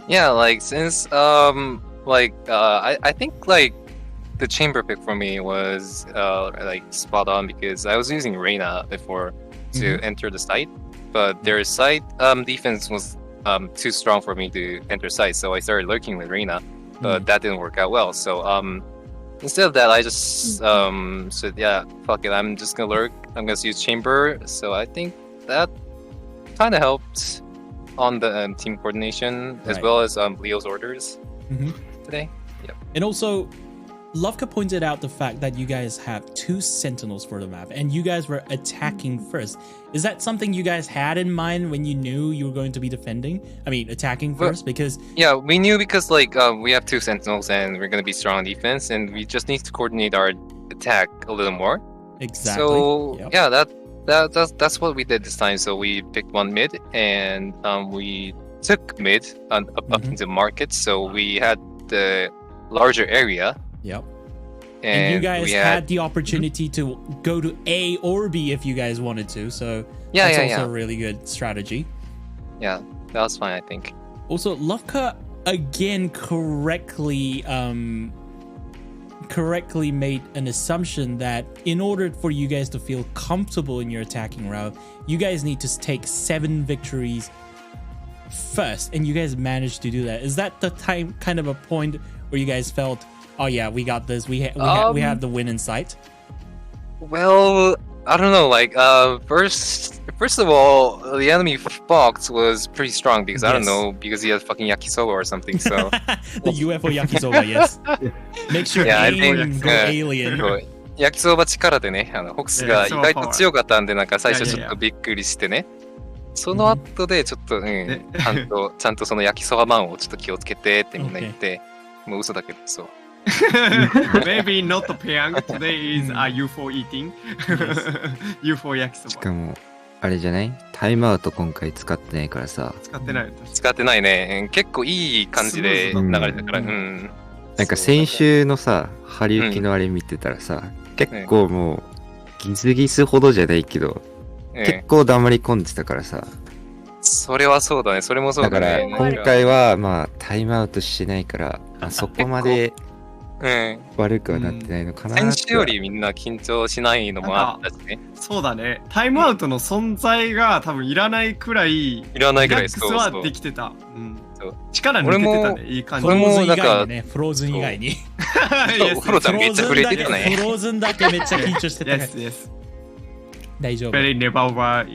Yeah, since I think the chamber pick for me was spot on because I was using Reyna before to enter the site, but their site defense was too strong for me to enter site, so I started lurking with Reyna, but that didn't work out well. So instead of that, I just said, yeah, fuck it, I'm just gonna lurk. I'm gonna use chamber. So I think that kind of helped on the team coordination as well as Leo's orders today. Yep. And also, Lovka pointed out the fact that you guys have 2 sentinels for the map, and you guys were attacking first. Is that something you guys had in mind when you knew you were going to be defending? I mean, attacking first, because... Yeah, we knew because, we have 2 sentinels and we're going to be strong on defense, and we just need to coordinate our attack a little more. Exactly. So, yeah, that's what we did this time. So we picked one mid, and we took mid up into market, so we had the larger area. Yep. And you guys had the opportunity to go to A or B if you guys wanted to. So that's also a really good strategy. Yeah, that was fine, I think. Also, Lovka again correctly made an assumption that in order for you guys to feel comfortable in your attacking route, you guys need to take 7 victories first, and you guys managed to do that. Is that the kind of a point where you guys felt, oh yeah, we got this, we have the win in sight? Well, I don't know, first of all, the enemy Fox was pretty strong because I don't know, because he has fucking yakisoba or something, so... The UFO yakisoba, yes. Make sure I alien think, go alien. 焼きそば力でね、ホックスが意外と強かったんで、なんか最初ちょっとびっくりしてね。その後でちょっと、ちゃんとその焼きそばマンをちょっと気をつけてってみんな言って、もう嘘だけど、そう。Maybe not Pyang. Today is UFO eating. UFO 焼きそば。しかも、あれじゃない？タイムアウト今回使ってないからさ。使ってない。使ってないね。結構いい感じで流れたから。なんか先週のさ、ハリウキのあれ見てたらさ、結構もう、ギスギスほどじゃないけど、結構黙り込んでたからさ。それはそうだね。それもそうだね。だから今回はまあタイムアウトしてないから、そこまで悪くはなってないのかな。先週よりみんな緊張しないのもあったしね。そうだね。タイムアウトの存在が多分いらないくらい、リラックスはできてた。力抜けてたね。いい感じ。フローズン以外にね。フローズン以外に。フローズンめっちゃ触れてたね。フローズンだけめっちゃ緊張してた。大丈夫。Very never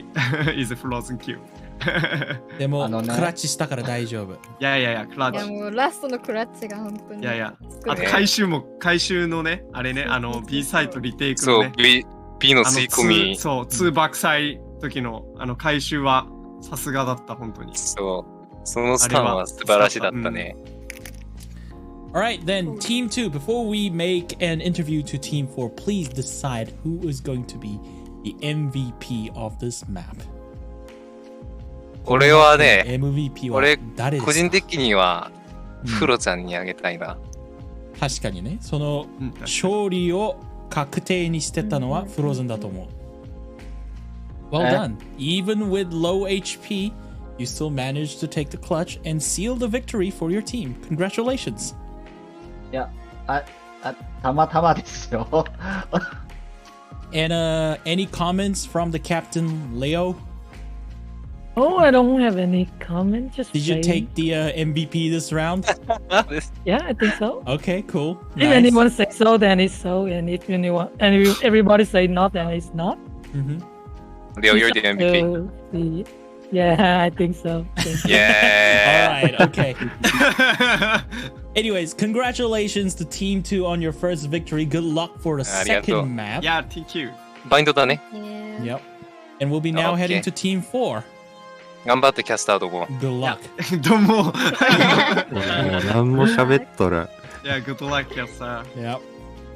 is a frozen cube. でも、クラッチしたから大丈夫。いや、クラッチ。いやもうラストのクラッチが本当に。いや、あと回収のね、あれね、B サイトリテイクのね。そう、B の吸い込み。そう、2バックサイ時の回収はさすがだった、本当に。そう、そのスタンは素晴らしだったね。Alright, then Team 2, before we make an interview to Team 4, please decide who is going to be the MVP of this map. これはね、MVP は俺誰ですか？個人的にはフロちゃんにあげたいな。確かにね、その勝利を確定にしてたのはフローズンだと思う。Well done. Even with low HP, you still managed to take the clutch and seal the victory for your team. Congratulations. いや、たまたまですよ。And any comments from the captain, Leo? Oh, I don't have any comment. Just Did you take the MVP this round? Yeah, I think so. Okay, cool. If anyone says so, then it's so, and if everybody say not, then it's not. Leo, you're the MVP. Yeah, I think so. Yeah. All right. Okay. Anyways, congratulations to Team 2 on your first victory. Good luck for the second map. Yeah, thank you. バインドだね。Yep. And we'll be now heading to Team 4. 頑張ってキャスターどこ。Good luck. どうも。何も喋っとら。Yeah, good luck, Kessa. Yep.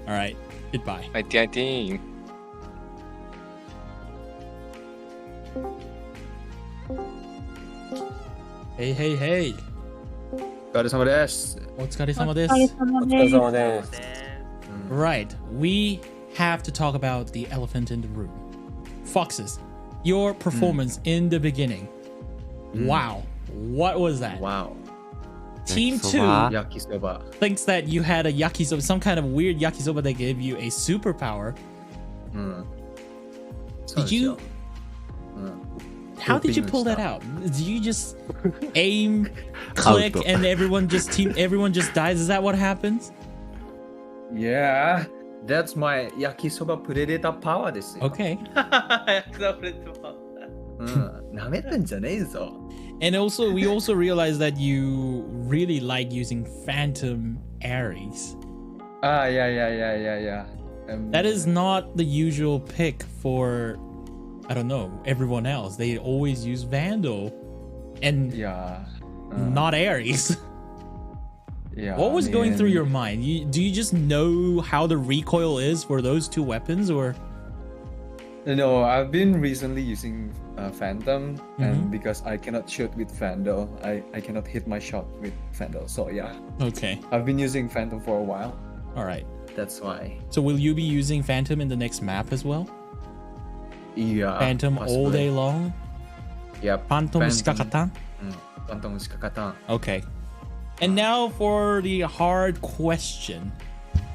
All right. Goodbye. はい、ティアティーン。Hey, hey, hey. お疲れ様です。お疲れ様です。お疲れ様です。Right. We have to talk about the elephant in the room. Foxes, your performance in the beginning. Wow. What was that? Wow. Team 2 thinks that you had a yakisoba, some kind of weird yakisoba that gave you a superpower. Did you? How did you pull that out? Did you just aim, click, and everyone just dies? Is that what happens? Yeah, that's my yakisoba predator power ですよ。Okay. なめるんじゃねえぞ。And also, we also realized that you really like using Phantom Ares. Yeah. That is not the usual pick for, I don't know, everyone else. They always use Vandal and not Ares. Yeah. What was going through your mind? Do you just know how the recoil is for those two weapons, or? No, I've been recently using Phantom, and because I cannot shoot with Vandal, I cannot hit my shot with Vandal. So yeah. Okay. I've been using Phantom for a while. All right. That's why. So will you be using Phantom in the next map as well? Yeah. Phantom possibly. all day long? Yep. Phantom Shikakatan? Phantom Shikakatan. Okay. And now for the hard question.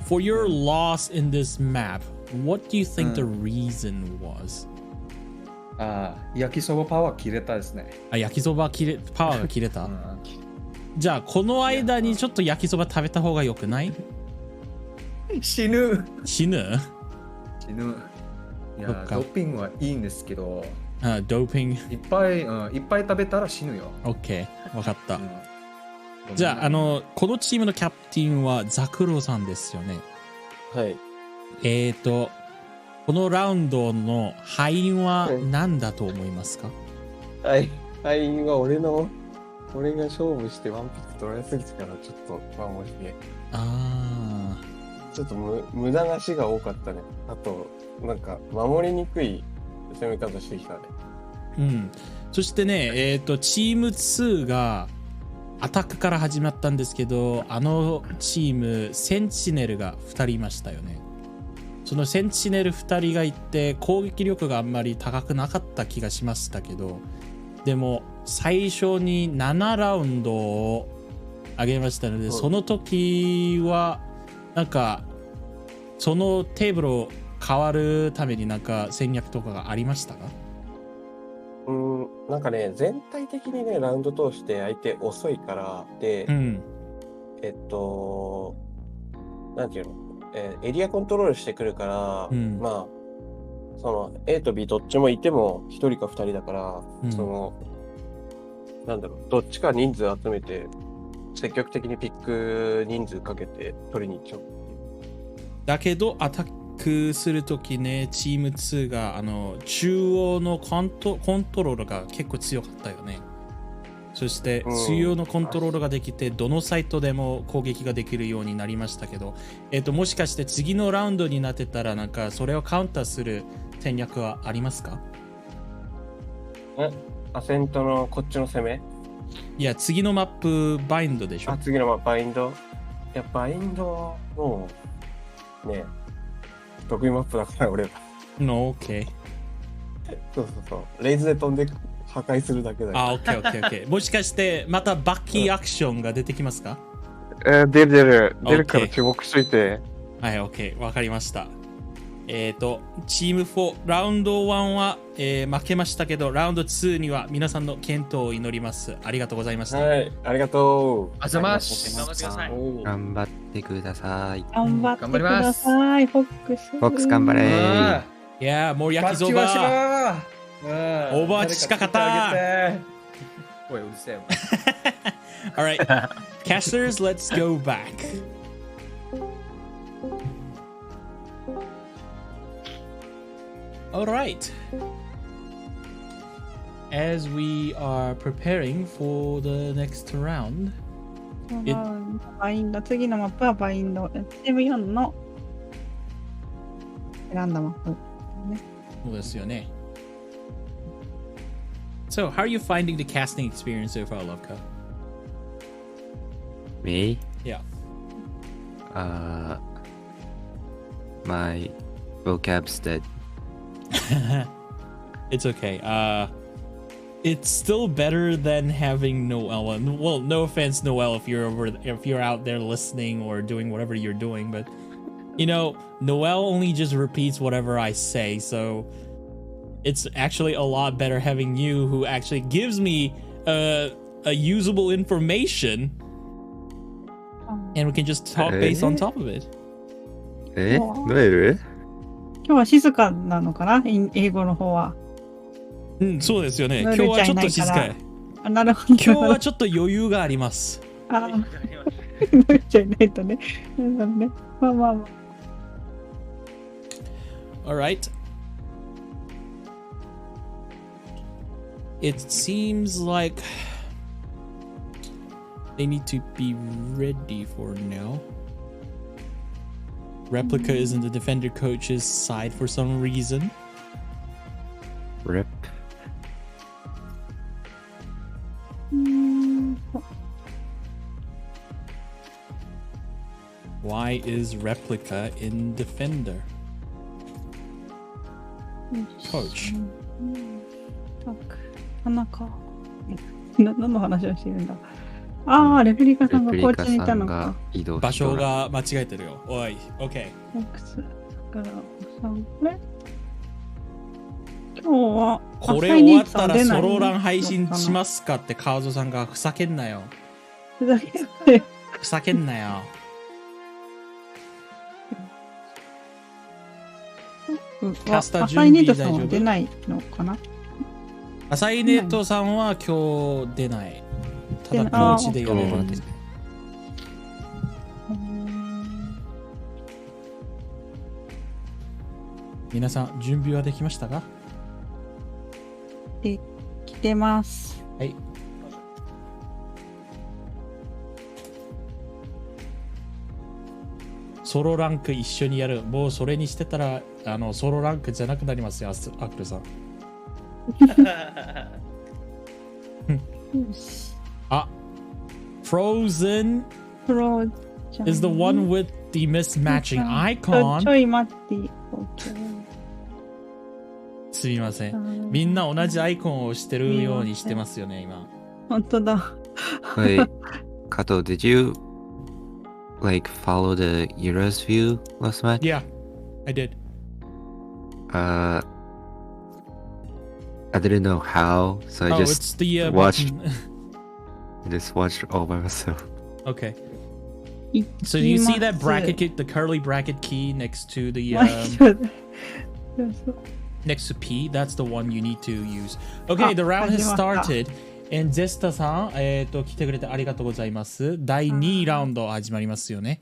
For your loss in this map, what do you think the reason was? 焼きそばパワー切れたですね。焼きそばパワーが切れた。じゃあこの間にちょっと焼きそば食べた方が良くない？死ぬ。死ぬ？いや、ドーピングはいいんですけど。ドーピング。いっぱい食べたら死ぬよ。OK、わかった。じゃあこのチームのキャプテンはザクロさんですよね。はい。このラウンドの敗因は何だと思いますか？敗因は俺が勝負してワンピック取られすぎてからちょっとマジで。ちょっと無駄な死が多かったね。あと、なんか守りにくい攻め方してきたね。うん。そしてね、チーム2がアタックから始まったんですけど、あのチーム、センチネルが2人いましたよね。そのセンチネル2人がいて、攻撃力があんまり高くなかった気がしましたけど、でも、最初に7ラウンドを上げましたので、その時は、なんか、そのテーブルを変わるためになんか戦略とかがありましたか？なんかね、全体的にね、ラウンド通して相手遅いから、で、なんていうの、エリアコントロールしてくるから、まあ、その A と B どっちもいても1人か2人だから、その、なんだろう、どっちか人数集めて、積極的にピック人数かけて取りに行っちゃう。だけど、アタックするときね、チーム2が中央のコントロールが結構強かったよね。そして中央のコントロールができて、どのサイトでも攻撃ができるようになりましたけど、もしかして次のラウンドになってたら、なんかそれをカウンターする戦略はありますか？アセントのこっちの攻め？いや、次のマップバインドでしょ。次のマップバインド？いや、バインドもね、得意マップだから俺は。No, OK。そう。レイズで飛んで破壊するだけだから。OK。もしかしてまたバッキーアクションが出てきますか？出るから注目しといて。はい、OK。わかりました。チーム4、ラウンド1は、負けましたけど、ラウンド2には皆さんの健闘を祈ります。ありがとうございました。はい、ありがとう。あざます。頑張ってください。頑張ってください、フォックス。フォックス頑張れ。いやもう焼きそば。オーバーチ近かった。おい、うるせえよ。Alright, casters, let's go back. Alright. As we are preparing for the next round, バインド、次のマップはバインド。チーム4の選んだマップ。そうですよね。So, how are you finding the casting experience so far, Lovka? Me? Yeah. My vocab's dead. It's okay. It's still better than having Noel. Well, no offense, Noel, if you're out there listening or doing whatever you're doing, but you know, Noel only just repeats whatever I say, so it's actually a lot better having you who actually gives me a usable information, and we can just talk based on top of it. ノエル？今日は静かなのかな、英語の方は。そうですよね。今日はちょっと静かい。なるほど。今日はちょっと余裕があります。ノエちゃいないとね。まあ。Alright. It seems like they need to be ready for now. Replica is in the defender coach's side for some reason. Rip. Why is Replica in defender? Coach. 花か。何の話をしてるんだ。レプリカさんがこっちにいたのか。場所が間違えてるよ。おい、OK。今日はこれ終わったらソロラン配信しますかってカーゾさんがふざけんなよ。ふざけんなよ。アサイネートさんは出ないのかな。アサイネートさんは今日出ない。ただコーチでやれるんです。皆さん準備はできましたか？できてます。はい。ソロランク一緒にやる。もうそれにしてたらソロランクじゃなくなりますよ、アクルさん。あ、Frozen is the one with the mismatching icon. ちょい待って。すみません。みんな同じアイコンをしてるようにしてますよね、今。本当だ。Wait, Kato, did you like follow the Euros view last match? Yeah, I did. I didn't know how, so I just it's the watched. button. I just watched all by myself. Okay. So do you see that bracket key, the curly bracket key next to the next to P? That's the one you need to use. Okay, the round has started. And Zesta さん、来てくれてありがとうございます。第2ラウンド始まりますよね。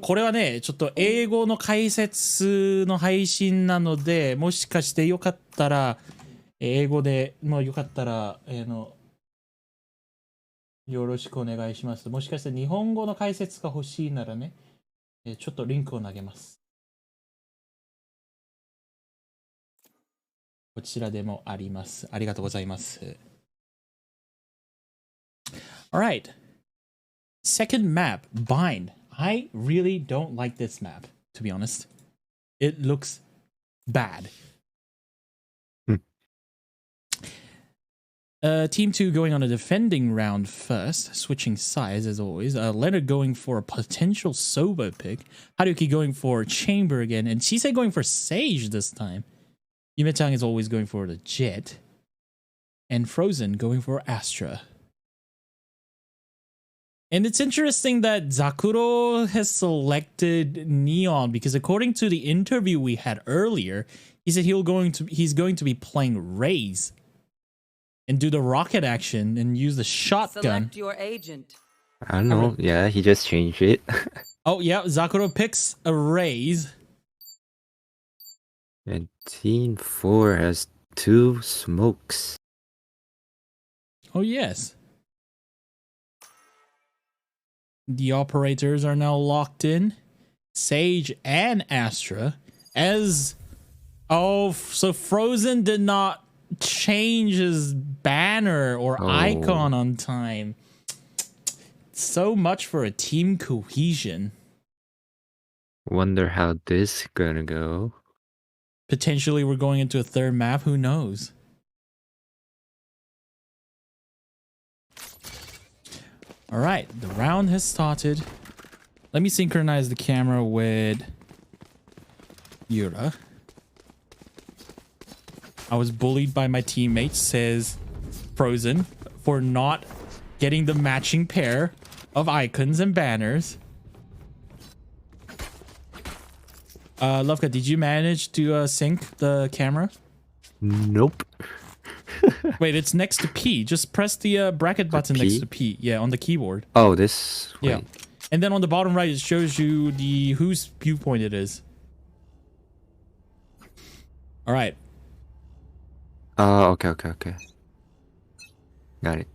これはね、ちょっと英語の解説の配信なので、もしかしてよかったら、英語で、もうよかったら、よろしくお願いします。もしかして日本語の解説が欲しいならね、ちょっとリンクを投げます。こちらでもあります。ありがとうございます。Alright. Second map, Bind. I really don't like this map, to be honest. It looks bad. Team 2 going on a defending round first, switching sides as always. Leonard going for a potential Soba pick. Haruki going for Chamber again, and Chise going for Sage this time. Yume-chan is always going for the Jet. And Frozen going for Astra. And it's interesting that Zakuro has selected Neon because according to the interview we had earlier, he said he's going to be playing Raze and do the rocket action and use the shotgun. Select your agent. I don't know. Yeah, he just changed it. Oh yeah, Zakuro picks a Raze. And Team 4 has 2 smokes. Oh yes. The operators are now locked in. Sage and Astra. So Frozen did not change his banner or icon on time. So much for a team cohesion. Wonder how this gonna go. Potentially we're going into a third map, who knows? Alright, the round has started. Let me synchronize the camera with Yura. I was bullied by my teammates, says Frozen, for not getting the matching pair of icons and banners. Lovka, did you manage to sync the camera? Nope. Wait, it's next to P. Just press the bracket button next to P. Yeah, on the keyboard. Oh, this. Wait. Yeah. And then on the bottom right, it shows you the whose viewpoint it is. All right. Oh, okay. Got it.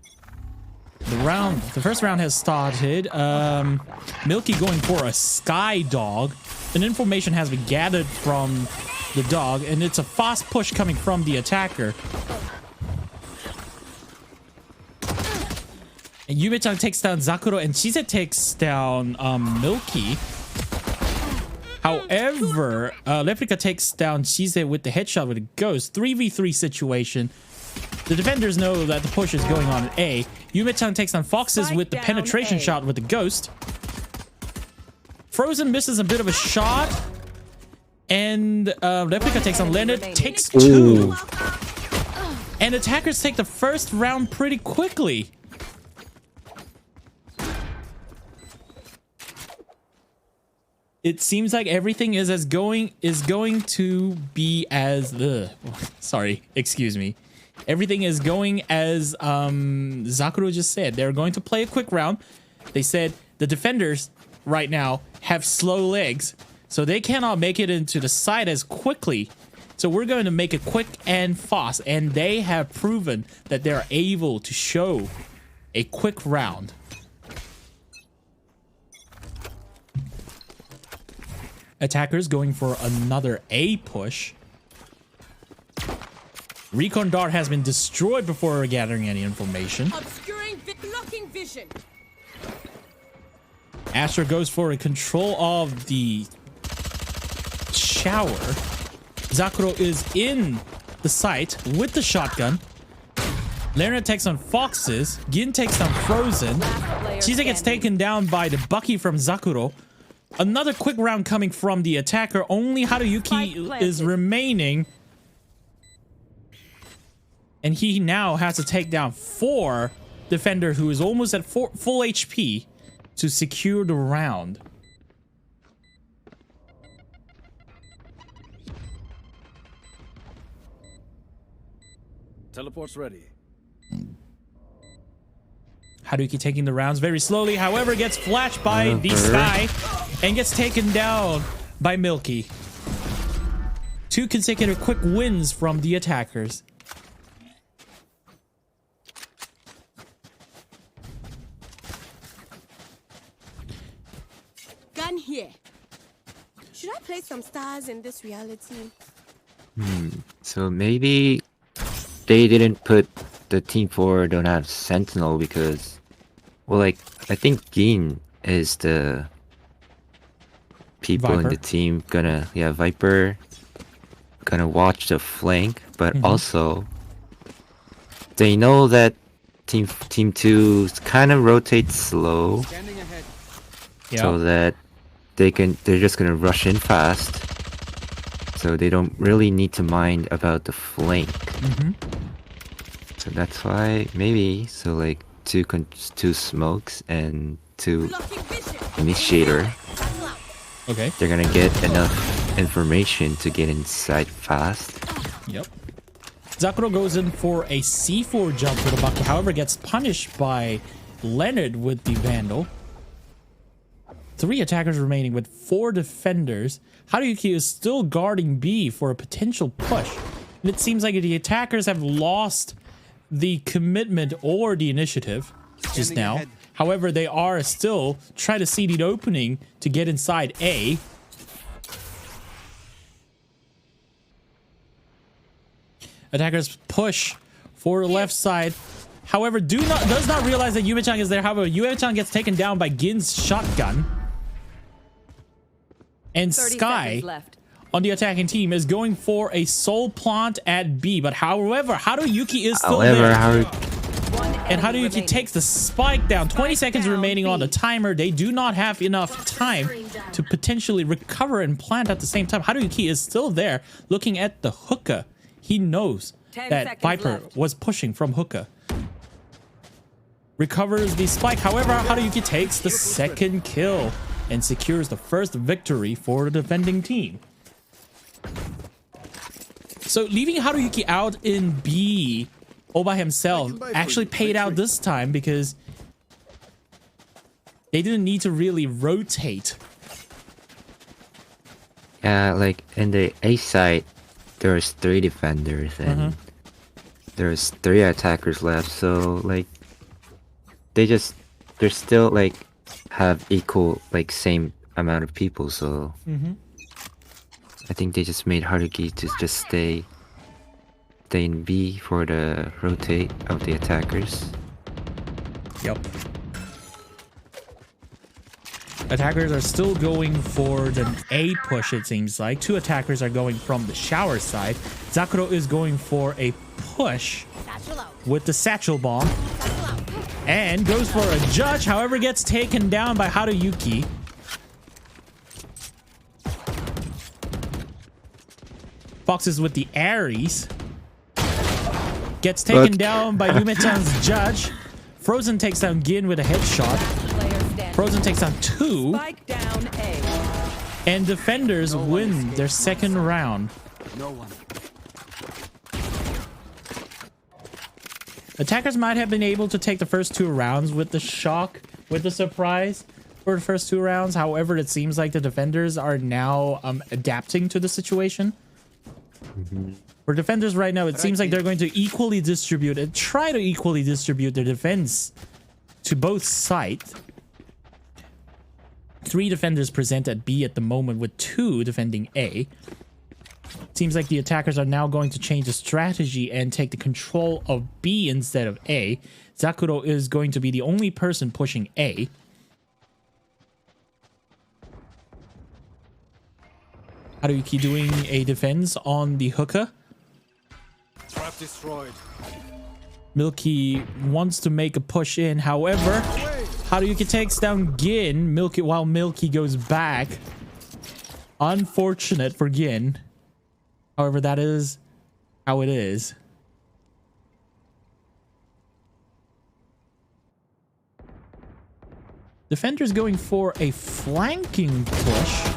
The first round has started. Milky going for a Sky Dog. An information has been gathered from the dog, and it's a fast push coming from the attacker. And Yume-chan takes down Zakuro, and Chise takes down Milky. However, Leprika takes down Chise with the headshot with a ghost. 3v3 situation. The defenders know that the push is going on at A. Yume-chan takes down Foxes with the penetration shot with the ghost. Frozen misses a bit of a shot. And Replica takes on Leonard, takes 2. And attackers take the first round pretty quickly. It seems like everything is going to be as sorry, excuse me. Everything is going as Zakuro just said. They're going to play a quick round. They said the defenders right now have slow legs. So they cannot make it into the site as quickly. So we're going to make it quick and fast. And they have proven that they're able to show a quick round. Attackers going for another A push. Recon Dart has been destroyed before gathering any information. Obscuring blocking vision. Asher goes for a control of the shower. Zakuro is in the site with the shotgun. Lerner takes on Foxes. Gin takes down Frozen. Chise gets taken down by the Bucky from Zakuro. Another quick round coming from the attacker. Only Haruyuki is remaining. And he now has to take down 4 defender who is almost at full HP to secure the round. Teleport's ready. Haruki taking the rounds very slowly, however, gets flashed by the Sky and gets taken down by Milky. 2 consecutive quick wins from the attackers. Gun here. Should I play some stars in this reality? So maybe they didn't put the team 4 don't have Sentinel because, well, like, I think Gin is the people in the team gonna, Viper gonna watch the flank, but also they know that team 2 kind of rotates slow, so that they're just gonna rush in fast, so they don't really need to mind about the flank. So that's why maybe like two smokes and 2 initiator. Okay. They're gonna get enough information to get inside fast. Yep. Zakuro goes in for a C4 jump for the Bucky, however gets punished by Leonard with the Vandal. 3 attackers remaining with 4 defenders. Haruyuki is still guarding B for a potential push. And it seems like the attackers have lost the commitment or the initiative just now. However, they are still trying to see the opening to get inside A. Attackers push for the left side. However, does not realize that Yume-chan is there. However, Yume-chan gets taken down by Gin's shotgun. And Sky on the attacking team is going for a soul plant at B. But however, Haruyuki is still there. And Haruyuki takes the spike down. 20 seconds remaining on the timer. They do not have enough time to potentially recover and plant at the same time. Haruyuki is still there looking at the hookah. He knows that Viper was pushing from hookah. Recovers the spike. However, Haruyuki takes the second kill and secures the first victory for the defending team. So leaving Haruyuki out in B all by himself actually paid out this time because they didn't need to really rotate. Yeah, like in the A side, there's 3 defenders and there's 3 attackers left. So like they're still like have equal, like same amount of people. So I think they just made Haruki to just stay in B for the rotate of the attackers. Yep. Attackers are still going for the A push, it seems like. 2 attackers are going from the shower side. Zakuro is going for a push with the satchel bomb. And goes for a judge, however gets taken down by Haruyuki. Foxes with the Aries. Gets taken down by Yume-chan's judge. Frozen takes down Gin with a headshot. Frozen takes down 2. And defenders win their second round. Attackers might have been able to take the first 2 rounds with the shock, with the surprise. for the first 2 rounds. However, it seems like the defenders are now adapting to the situation. For defenders right now, it seems like they're going to equally distribute and try to equally distribute their defense to both sides. 3 defenders present at B at the moment, with 2 defending A. Seems like the attackers are now going to change the strategy and take the control of B instead of A. Zakuro is going to be the only person pushing A. Haruki doing a defense on the hookah. Trap destroyed. Milky wants to make a push in. However, Haruki takes down Gin while Milky goes back. Unfortunate for Gin. However, that is how it is. Defender's going for a flanking push.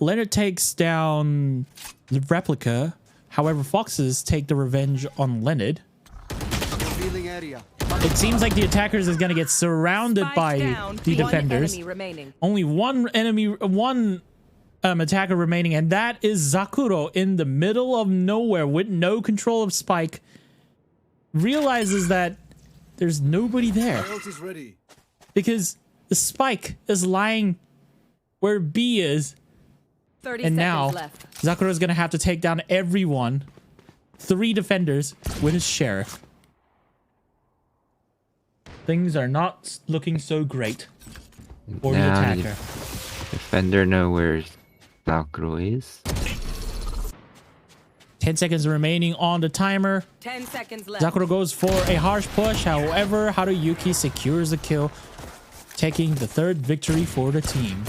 Leonard takes down the replica. However, Foxes take the revenge on Leonard. It seems like the attackers is going to get surrounded by the defenders. Only one attacker remaining, and that is Zakuro in the middle of nowhere with no control of Spike. Realizes that there's nobody there because the Spike is lying where B is. And now Zakuro is going to have to take down everyone. 3 defenders with his sheriff. Things are not looking so great for the attacker. Defender know where Zakuro is. 10 seconds remaining on the timer. 10 seconds left. Zakuro goes for a harsh push. However, Haruyuki secures the kill, taking the 3rd victory for the team.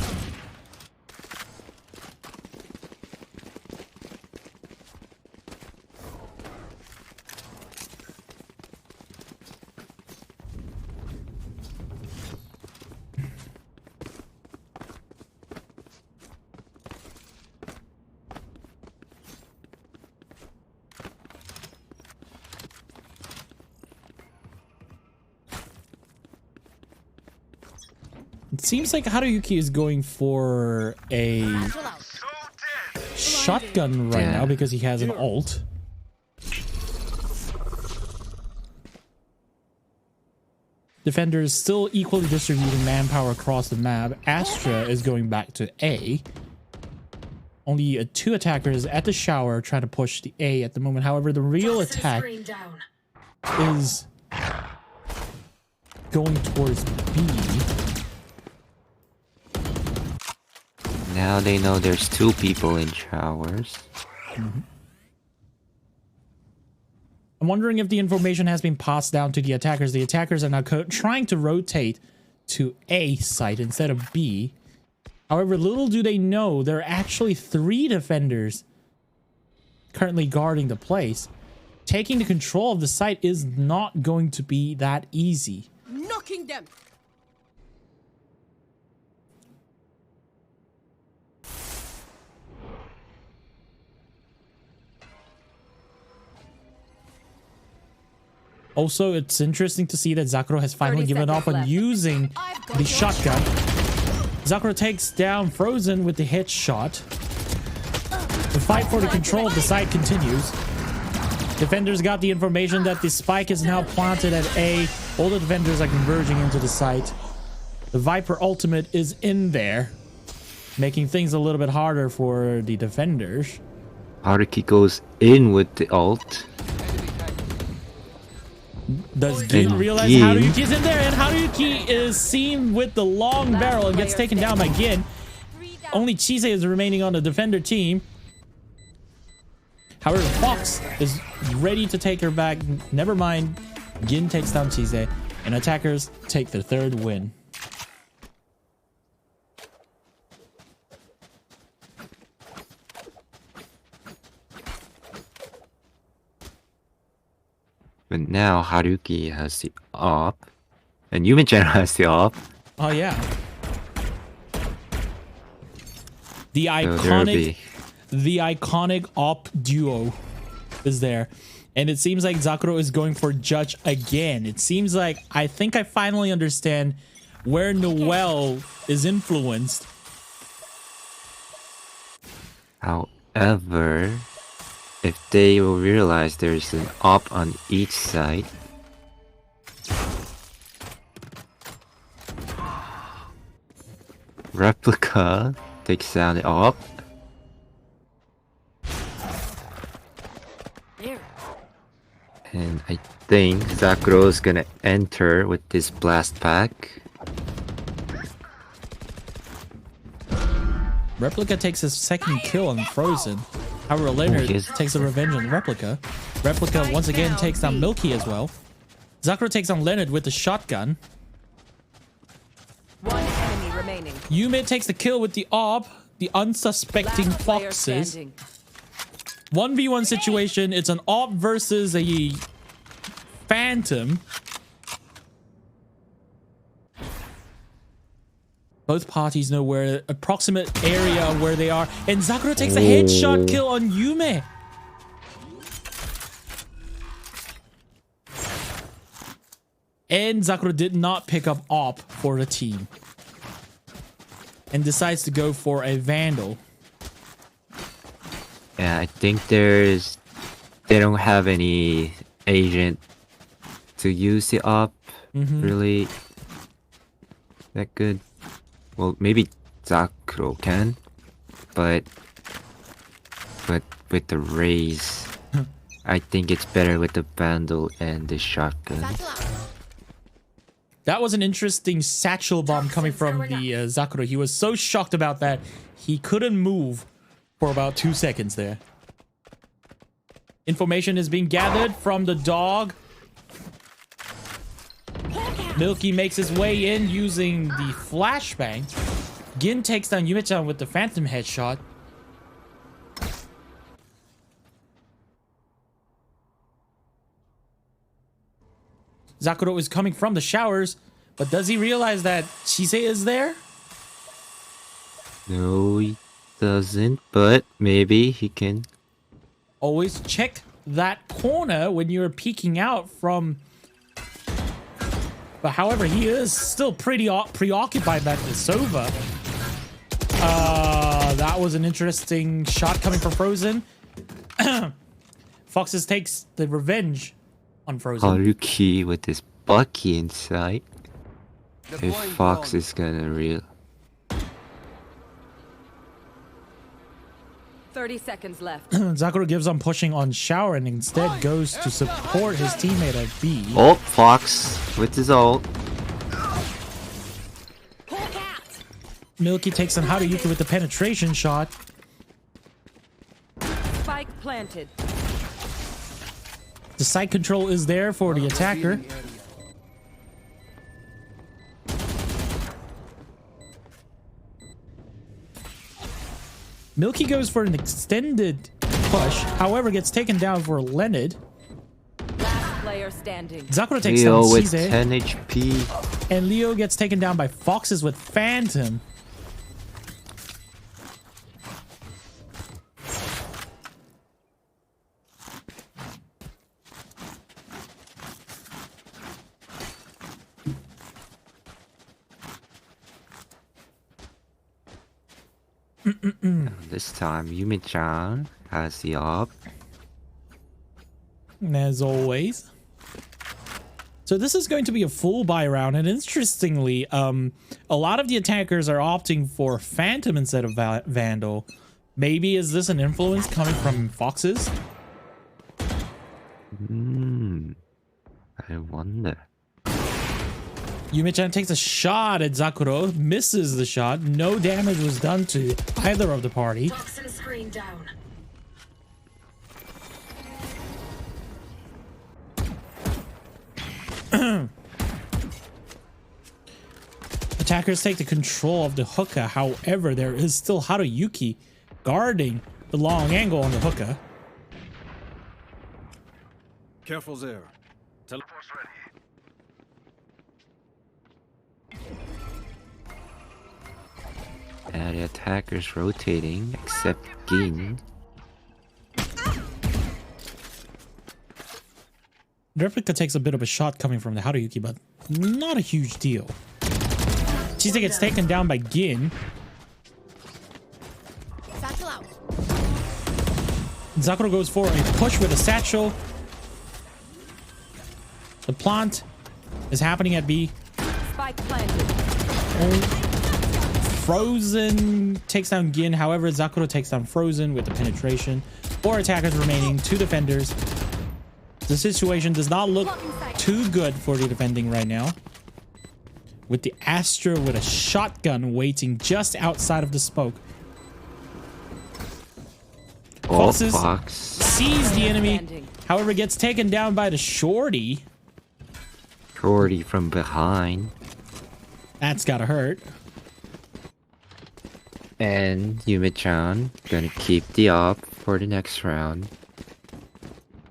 It seems like Haruyuki is going for a shotgun right now because he has an ult. Defenders still equally distributing manpower across the map. Astra is going back to A. Only 2 attackers at the shower trying to push the A at the moment. However, the real attack is going towards B. Now they know there's 2 people in showers. I'm wondering if the information has been passed down to the attackers. The attackers are now trying to rotate to A site instead of B. However, little do they know, there are actually 3 defenders currently guarding the place. Taking the control of the site is not going to be that easy. Knocking them. Also, it's interesting to see that Zakuro has finally given up on using the shotgun. Zakuro takes down Frozen with the hit shot. The fight for the control of the site continues. Defenders got the information that the spike is now planted at A. All the defenders are converging into the site. The Viper ultimate is in there, making things a little bit harder for the defenders. Haruki goes in with the ult. Does Gin realize Haruki is in there, and Haruki is seen with the long barrel and gets taken down by Gin. Only Chise is remaining on the defender team. However, Fox is ready to take her back. Never mind. Gin takes down Chise, and attackers take their 3rd win. But now Haruki has the op, and Yumin-chan has the op. Oh yeah. The iconic op duo is there. And it seems like Zakuro is going for Judge again. It seems like, I think I finally understand where Noel is influenced. However, if they will realize there's an op on each side, Replica takes down the op. And I think Zakro's gonna enter with this blast pack. Replica takes his second kill on Frozen. However, Leonard takes a revenge on Replica. Replica once again takes down Milky as well. Zakro takes on Leonard with the shotgun. One enemy remaining. Yume takes the kill with the AWP, the unsuspecting foxes. 1v1 situation. It's an AWP versus a Phantom. Both parties know where approximate area where they are, and Zakro takes a headshot kill on Yume. And Zakro did not pick up AWP for the team, and decides to go for a Vandal. Yeah, I think they don't have any agent to use the op really that good. Well, maybe Zakro can, but with the Raze, I think it's better with the Vandal and the shotgun. That was an interesting satchel bomb coming from the Zakro. He was so shocked about that, he couldn't move for about 2 seconds there. Information is being gathered from the dog. Milky makes his way in using the flashbang. Gin takes down Yume-chan with the Phantom headshot. Zakuro is coming from the showers, but does he realize that Chise is there? No, he doesn't, but maybe he can. Always check that corner when you're peeking out from... But however, he is still pretty preoccupied that it's over. That was an interesting shot coming from Frozen. Foxes takes the revenge on Frozen. Haruki with his Bucky inside. If Fox is gonna real. 30 seconds left. Zakuro gives on pushing on shower and instead goes to support his teammate at B. Oh, Fox with his ult. Milky takes on Haruyuki with the penetration shot. Spike planted. The side control is there for the attacker. Milky goes for an extended push, however gets taken down for Leonard. Last player standing. Zakuro takes Leo down with Cise, 10 HP. and Leo gets taken down by Foxes with Phantom. This time, Yumi-chan has the op. As always. So this is going to be a full buy round, and interestingly, a lot of the attackers are opting for Phantom instead of Vandal. Maybe is this an influence coming from Foxes? I wonder. Yume-chan takes a shot at Zakuro, misses the shot. No damage was done to either of the party. Toxin screen down. Attackers take the control of the hookah. However, there is still Haruyuki guarding the long angle on the hookah. Careful there. Teleport's ready. And the attackers rotating, except Gin. Replica takes a bit of a shot coming from the Haruyuki, but not a huge deal. Chise gets taken down by Gin. Satchel out. Zakuro goes for a push with a satchel. The plant is happening at B. Spike planted. Frozen takes down Gin. However, Zakuro takes down Frozen with the penetration. 4 attackers remaining, 2 defenders. The situation does not look too good for the defending right now. With the Astra with a shotgun waiting just outside of the smoke. Foxes sees the enemy. However, gets taken down by the Shorty. Shorty from behind. That's gotta hurt. And Yume-chan gonna keep the op for the next round.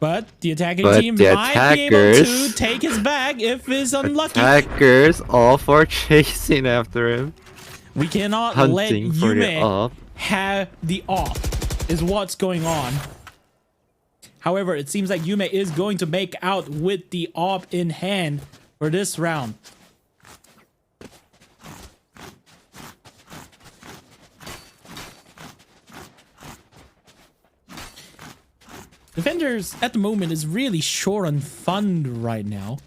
But the attacking team might be able to take his bag if it's unlucky. Attackers all for chasing after him. We cannot let Yume have the op, is what's going on. However, it seems like Yume is going to make out with the op in hand for this round. Defenders at the moment is really short on fund right now.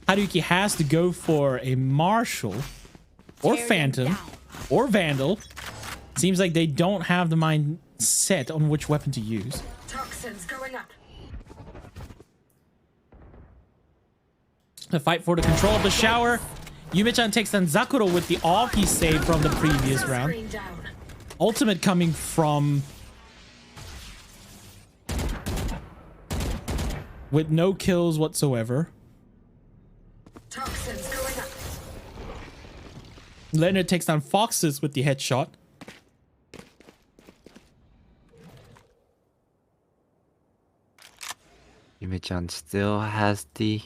Haruki has to go for a Marshall or Phantom or Vandal. Seems like they don't have the mind set on which weapon to use. Toxins going up. The fight for the control of the shower. Yume-chan takes down Zakuro with the off he saved from the previous round. Ultimate coming from... with no kills whatsoever. Toxins going up. Leonard takes down Foxes with the headshot. Yume-chan still has the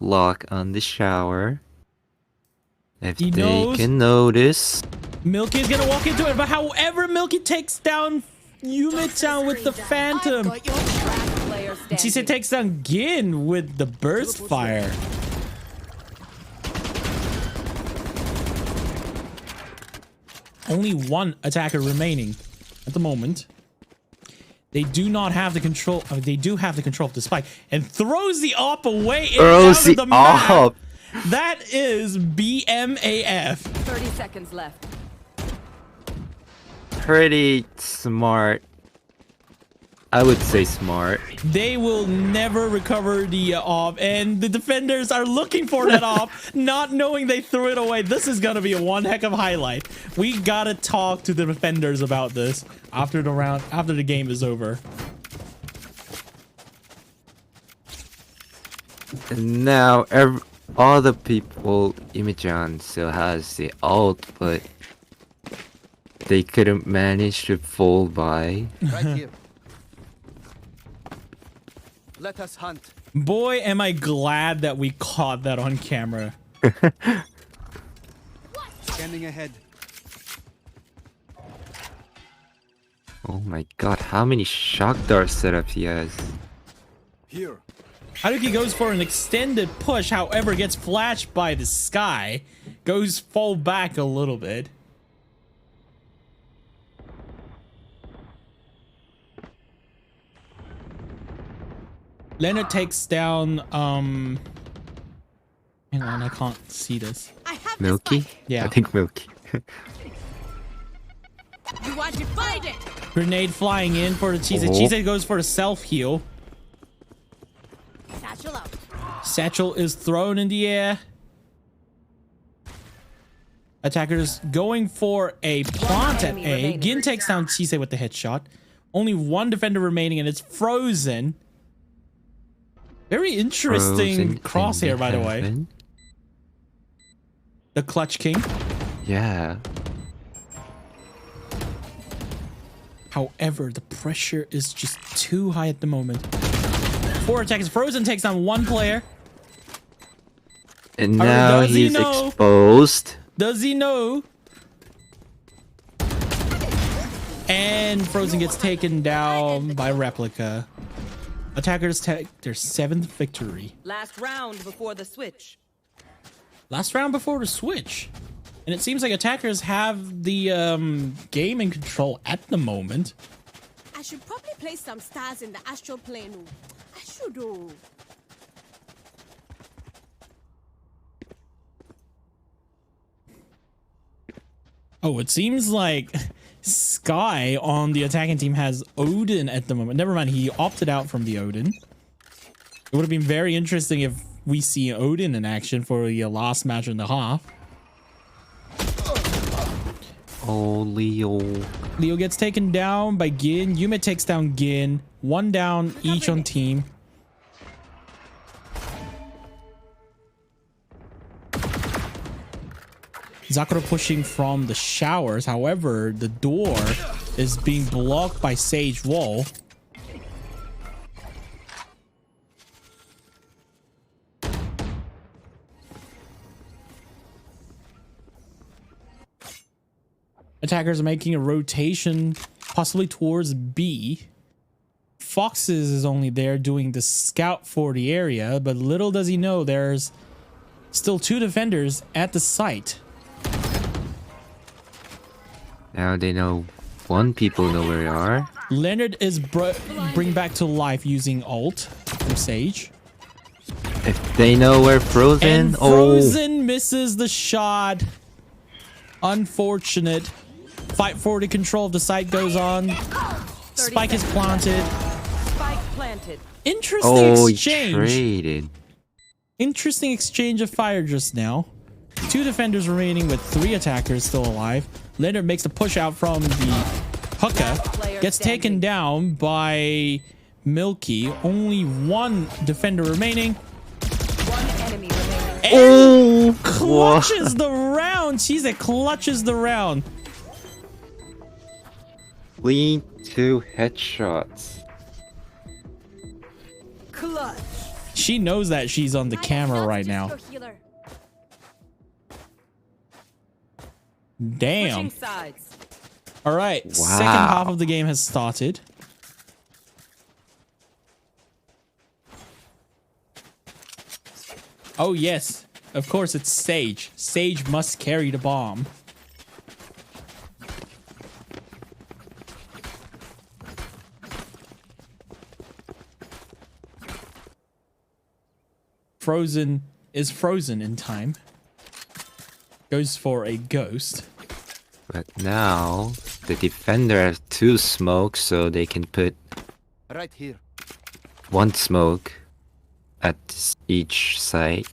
lock on the shower. If He they knows can notice. Milky is gonna walk into it, but however, Milky takes down Yume-chan with the Phantom. Chise takes down Gin with the burst fire. Only 1 attacker remaining at the moment. They do not have the control. They do have the control of the spike and throws the op away and out of the map. That is BMAF. 30 seconds left. Pretty smart. I would say smart. They will never recover the op, and the defenders are looking for that op, not knowing they threw it away. This is gonna be a one heck of highlight. We gotta talk to the defenders about this after the round, after the game is over. And now all the people, Yume-chan still has the ult, but they couldn't manage to fall by. Right here. Let us hunt. Boy, am I glad that we caught that on camera. Scanning ahead. Oh my god, how many shock dart setups he has. Here. Haruki goes for an extended push, however gets flashed by the sky. Goes fall back a little bit. Leonard takes down, hang on, I can't see this. Milky? Yeah. I think Milky. You want to find it? Grenade flying in for the Chise. Chise goes for a self-heal. Satchel out. Satchel is thrown in the air. Attackers going for a plant at A. Gin takes down Chise with the headshot. Only 1 defender remaining, and it's Frozen. Very interesting crosshair, by the way. The Clutch King. Yeah. However, the pressure is just too high at the moment. 4 attackers. Frozen takes down 1 player. And now he's exposed. Does he know? And Frozen gets taken down by Replica. Attackers take their 7th victory. Last round before the switch. Last round before the switch. And it seems like attackers have the game in control at the moment. I should probably place some stars in the astral plane. I should. Oh, it seems like Sky on the attacking team has Odin at the moment. Never mind, he opted out from the Odin. It would have been very interesting if we see Odin in action for the last match and a half. Oh, Leo. Leo gets taken down by Gin. Yume takes down Gin. One down each on team. Zakuro pushing from the showers. However, the door is being blocked by Sage Wall. Attackers are making a rotation, possibly towards B. Foxes is only there doing the scout for the area, but little does he know there's still 2 defenders at the site. Now they know 1 people know where they are. Leonard is bring back to life using ult from Sage. If they know where Frozen... And Frozen misses the shot. Unfortunate. Fight for the control of the site goes on. Spike is planted. Spike planted. Interesting exchange. Traded. Interesting exchange of fire just now. 2 defenders remaining with 3 attackers still alive. Leonard makes a push out from the hookah. Gets taken down by Milky. Only 1 defender remaining. 1 enemy remaining. And clutches the round. She's clutches the round. Clean 2 headshots. Clutch. She knows that she's on the camera right now. Damn. All right. Wow. Second half of the game has started. Oh, yes. Of course, it's Sage. Sage must carry the bomb. Frozen is frozen in time. Goes for a ghost. But now the defender has 2 smokes, so they can put right here 1 smoke at each site.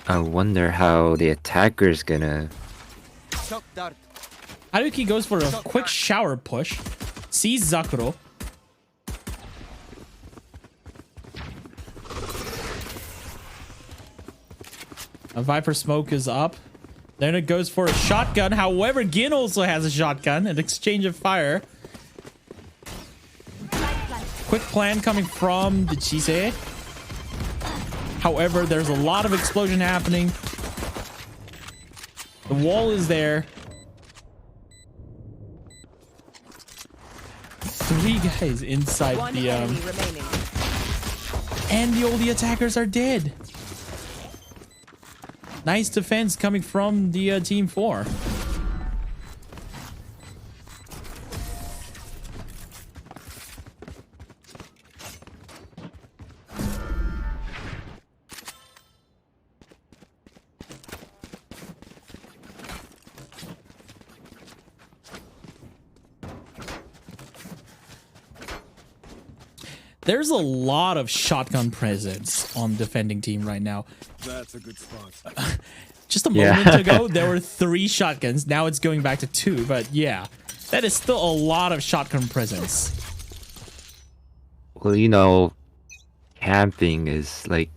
I wonder how the attacker's gonna... Haruki goes for a quick shower push. Sees Zakuro. A Viper smoke is up. Then it goes for a shotgun. However, Gin also has a shotgun. An exchange of fire. Quick plan coming from the Chise. However, there's a lot of explosion happening. The wall is there. 3 guys inside the and all the attackers are dead. Nice defense coming from the team 4. There's a lot of shotgun presence on defending team right now. That's a good spot. Just a moment ago, there were 3 shotguns. Now it's going back to 2, but yeah. That is still a lot of shotgun presence. Well, you know, camping is like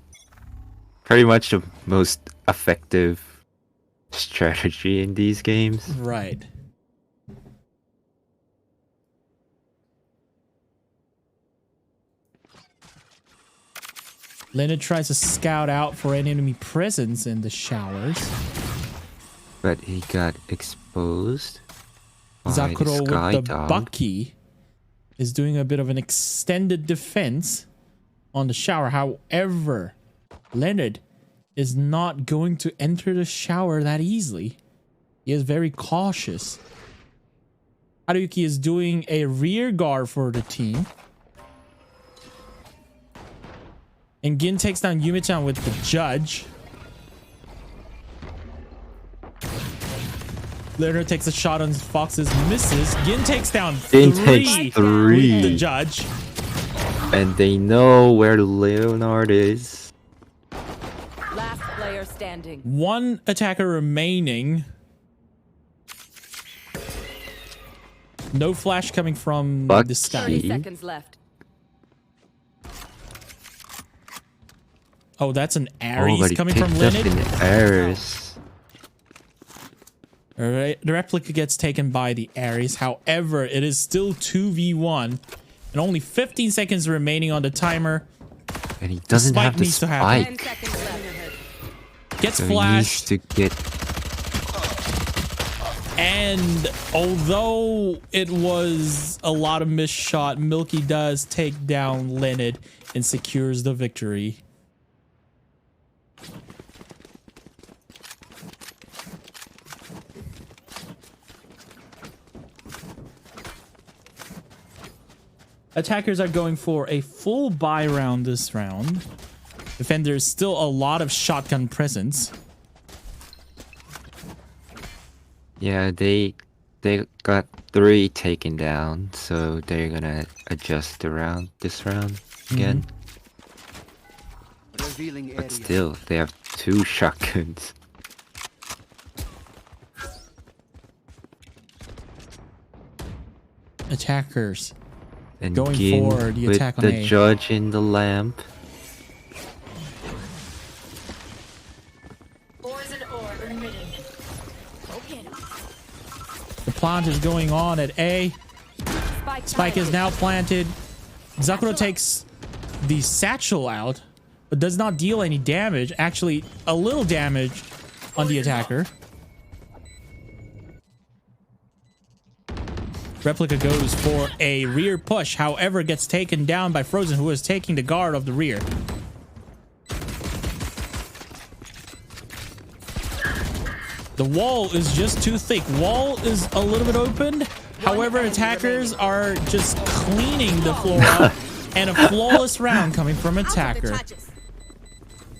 pretty much the most effective strategy in these games. Right. Leonard tries to scout out for an enemy presence in the showers. But he got exposed. Zakuro with the Bucky is doing a bit of an extended defense on the shower. However, Leonard is not going to enter the shower that easily. He is very cautious. Haruki is doing a rear guard for the team. And Gin takes down Yumi-chan with the judge. Leonard takes a shot on Fox's, misses. Gin takes down three with the judge. And they know where Leonard is. Last player standing. One attacker remaining. No flash coming from the sky. 30 seconds left. Oh, that's an Ares coming from Leonard. Alright, the replica gets taken by the Ares. However, it is still 2v1. And only 15 seconds remaining on the timer. And he doesn't have the spike. Gets so flashed. He needs to get... And although it was a lot of missed shot, Milky does take down Leonard and secures the victory. Attackers are going for a full buy round this round. Defenders still a lot of shotgun presence. Yeah, they got 3 taken down, so they're gonna adjust around this round again. But still, they have 2 shotguns. Attackers And going Gin for the with attack on the A. judge in the lamp. The plant is going on at A. Spike is now planted. Zakuro takes the satchel out, but does not deal any damage. Actually, a little damage on the attacker. Replica goes for a rear push, however gets taken down by Frozen, who is taking the guard of the rear. The wall is just too thick. Wall is a little bit opened. However, attackers are just cleaning the floor up. And a flawless round coming from attacker.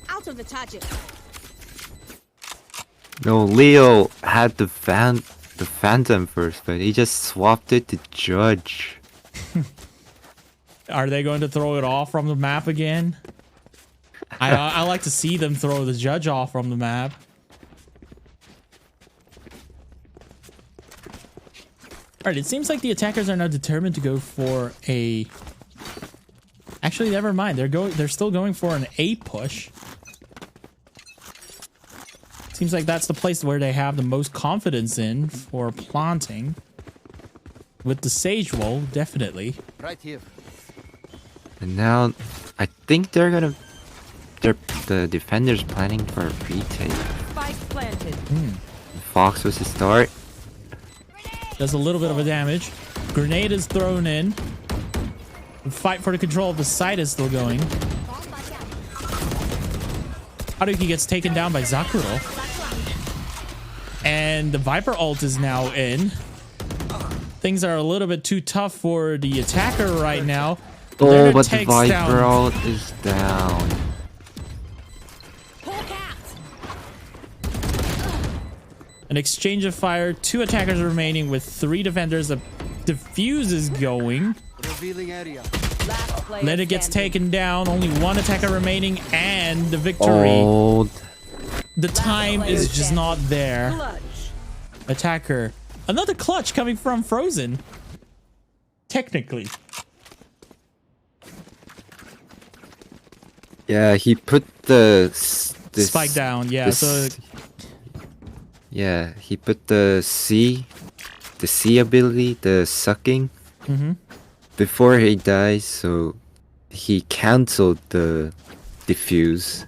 Out of the charges. No, Leo had the Phantom first, but he just swapped it to Judge. Are they going to throw it off from the map again? I like to see them throw the Judge off from the map. Alright, it seems like the attackers are now determined to go for a... Actually, never mind. They're still going for an A push. Seems like that's the place where they have the most confidence in for planting. With the Sage Wall, definitely. Right here. And now, I think the defenders planning for a retake. Spike planted. Fox was the start. Does a little bit of a damage. Grenade is thrown in. The fight for the control of the site is still going. Haruki gets taken down by Zakuro. And the Viper ult is now in. Things are a little bit too tough for the attacker right now. Oh, but the Viper ult is down. An exchange of fire. 2 attackers remaining with 3 defenders. A defuse is going. Revealing area. Then it gets taken down. Only 1 attacker remaining and the victory. Oh. The time is just not there. Attacker. Another clutch coming from Frozen. Technically. Yeah, he put the spike down. Yeah, yeah, he put the C ability, the sucking, before he dies, so he canceled the diffuse.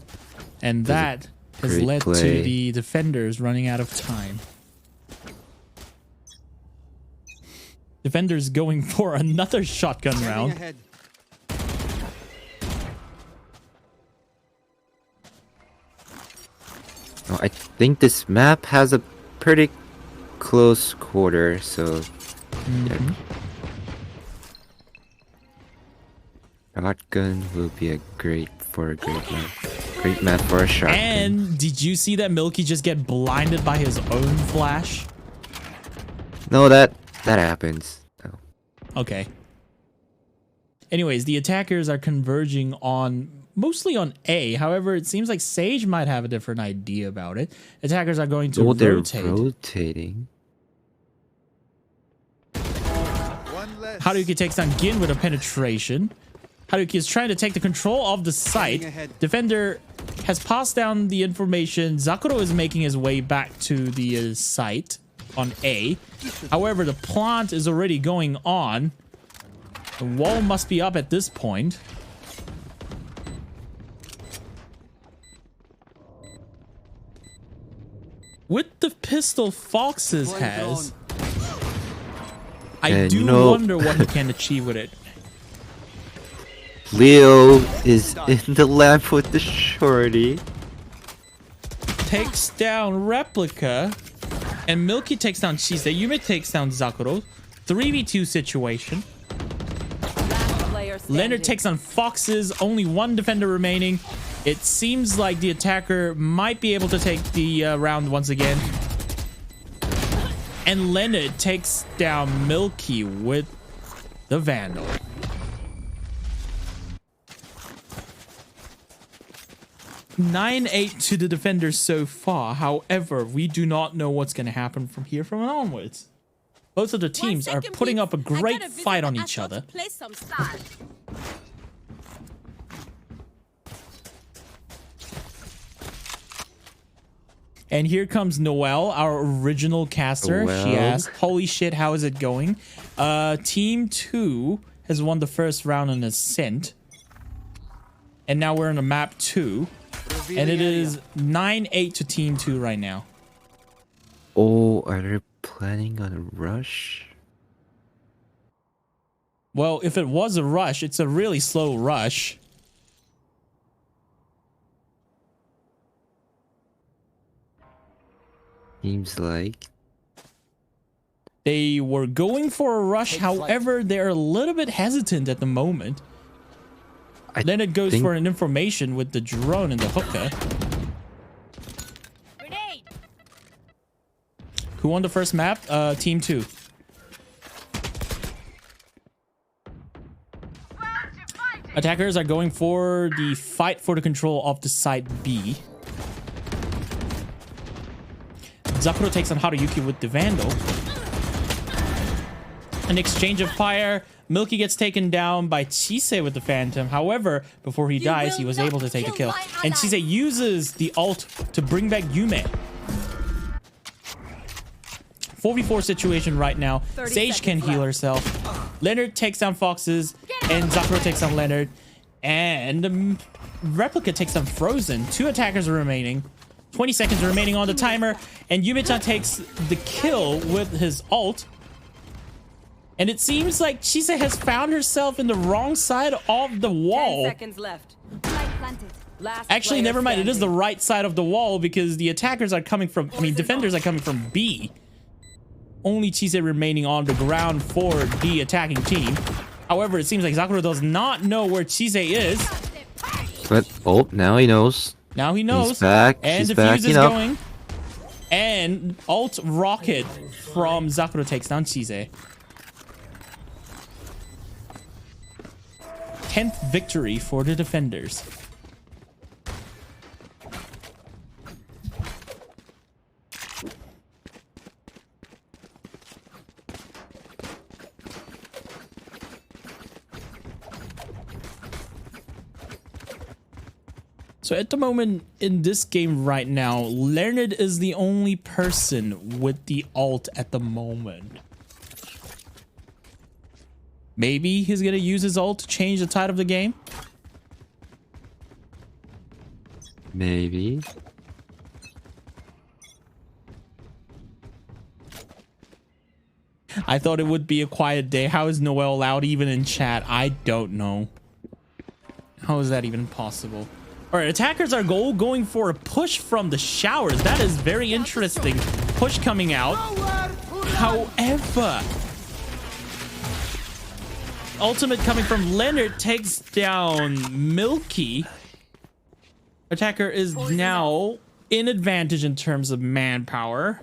And that has led to the defenders running out of time. Defenders going for another shotgun round. I think this map has a pretty close quarter, so yeah. Shotgun will be a great map. Great map for a shotgun. And did you see that Milky just get blinded by his own flash? No, that happens. Oh. Okay. Anyways, the attackers are converging mostly on A. However, it seems like Sage might have a different idea about it. Attackers are going to rotate. Rotating. Haruki takes down Gin with a penetration. Haruki is trying to take the control of the site. Defender has passed down the information. Zakuro is making his way back to the site on A. However, the plant is already going on. The wall must be up at this point. With the pistol Foxes has, I do wonder what he can achieve with it. Leo is in the lab with the shorty. Takes down Replica. And Milky takes down Chise. Yume takes down Zakuro. 3v2 situation. Leonard takes on Foxes. Only one defender remaining. It seems like the attacker might be able to take the round once again. And Leonard takes down Milky with the Vandal. (9-8) to the defenders so far. However, we do not know what's going to happen from here from onwards. Both of the teams are putting up a great fight on each other. And here comes Noelle, our original caster. She asked, holy shit, how is it going? Team 2 has won the first round in Ascent. And now we're in a map 2. And it is 9-8 to Team 2 right now. Oh, are they planning on a rush? Well, if it was a rush, it's a really slow rush. Seems like they were going for a rush. However, they're a little bit hesitant at the moment. Then it goes for an information with the drone and the hookah. Grenade. Who won the first map? Team 2. Attackers are going for the fight for the control of the site B. Zakuro takes on Haruyuki with the Vandal. An exchange of fire. Milky gets taken down by Chise with the Phantom. However, before he dies, he was able to take the kill. And Chise uses the ult to bring back Yume. 4v4 situation right now. Sage can heal herself. Leonard takes down Foxes. And Zakuro takes down Leonard. And Replica takes down Frozen. 2 attackers are remaining. 20 seconds remaining on the timer. And Yume-chan takes the kill with his ult. And it seems like Chise has found herself in the wrong side of the wall. 10 seconds left. Actually, never mind. It is the right side of the wall because the attackers are coming from, defenders are coming from B. Only Chise remaining on the ground for the attacking team. However, it seems like Zakuro does not know where Chise is. But, oh, now he knows. Now he knows. He's back. And She's Diffuse is backing up. going. And ult rocket from Zakuro takes down Chise. 10th victory for the defenders. So at the moment in this game right now, Leonard is the only person with the ult at the moment. Maybe he's going to use his ult to change the tide of the game. Maybe. I thought it would be a quiet day. How is Noelle allowed even in chat? I don't know. How is that even possible? All right, attackers are going for a push from the showers. That is very interesting. Push coming out. However, ultimate coming from Leonard takes down Milky. Attacker is now in advantage in terms of manpower.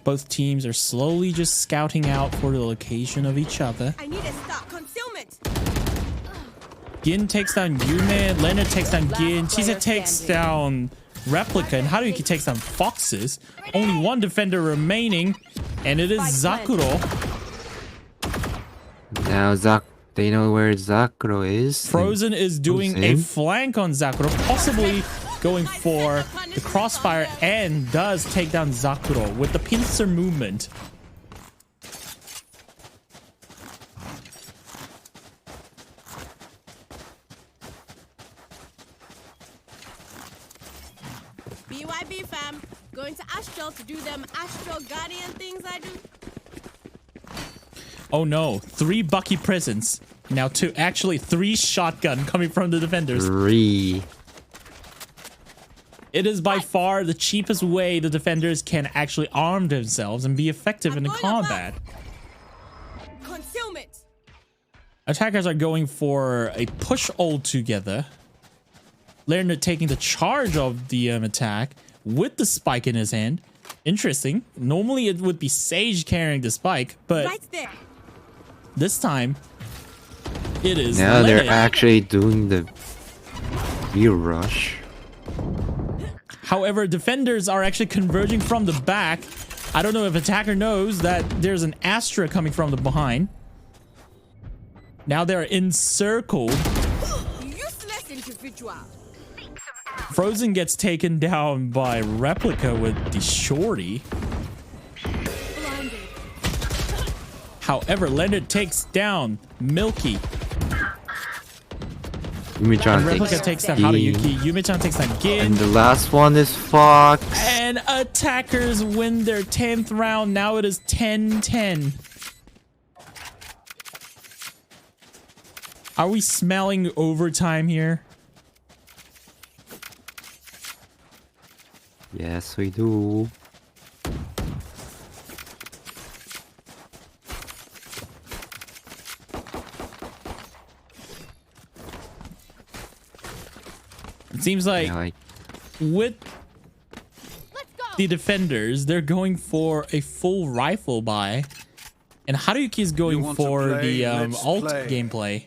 Both teams are slowly just scouting out for the location of each other. I need to stop concealment. Gin takes down Yume, Leonard takes down Gin, Chise takes down Replica, and Haruki takes down Foxes. Only one defender remaining, and it is Zakuro. Now they know where Zakuro is. Frozen is doing a flank on Zakuro, possibly going for the crossfire, and does take down Zakuro with the pincer movement. BYB fam, going to Astral to do them Astral Guardian things I do. Oh no, 3 Bucky presents. Now 2, actually 3 shotgun coming from the defenders. 3. It is by far the cheapest way the defenders can actually arm themselves and be effective in the combat. Concealment. Attackers are going for a push ult together. Leonard taking the charge of the attack with the spike in his hand. Interesting. Normally it would be Sage carrying the spike, but this time it is now Leonard. they're actually doing the real rush. However, defenders are actually converging from the back. I don't know if attacker knows that there's an Astra coming from the behind. Now they're encircled. Useless individual. Frozen gets taken down by Replica with the shorty. Blinded. However, Leonard takes down Milky. Yume-chan Replica takes down Haruyuki. Yume-chan takes down Gin. And the last one is Fox. And attackers win their 10th round. Now it is 10-10. Are we smelling overtime here? Yes, we do. It seems like with the defenders, they're going for a full rifle buy. And Haruki is going for the alt gameplay.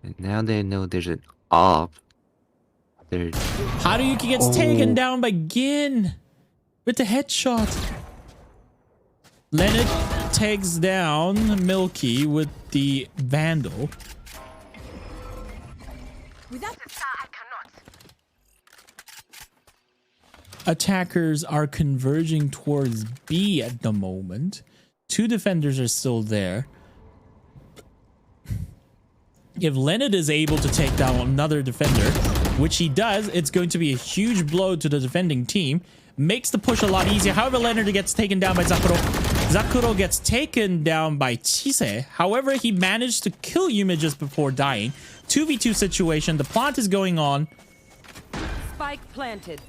And now they know there's an op. Haruki gets taken down by Gin with the headshot. Leonard takes down Milky with the Vandal. Without the star, I cannot. Attackers are converging towards B at the moment. 2 defenders are still there. If Leonard is able to take down another defender, which he does, it's going to be a huge blow to the defending team. Makes the push a lot easier. However, Leonard gets taken down by Zakuro. Zakuro gets taken down by Chise. However, he managed to kill Yume just before dying. 2v2 situation. The plant is going on. Spike planted.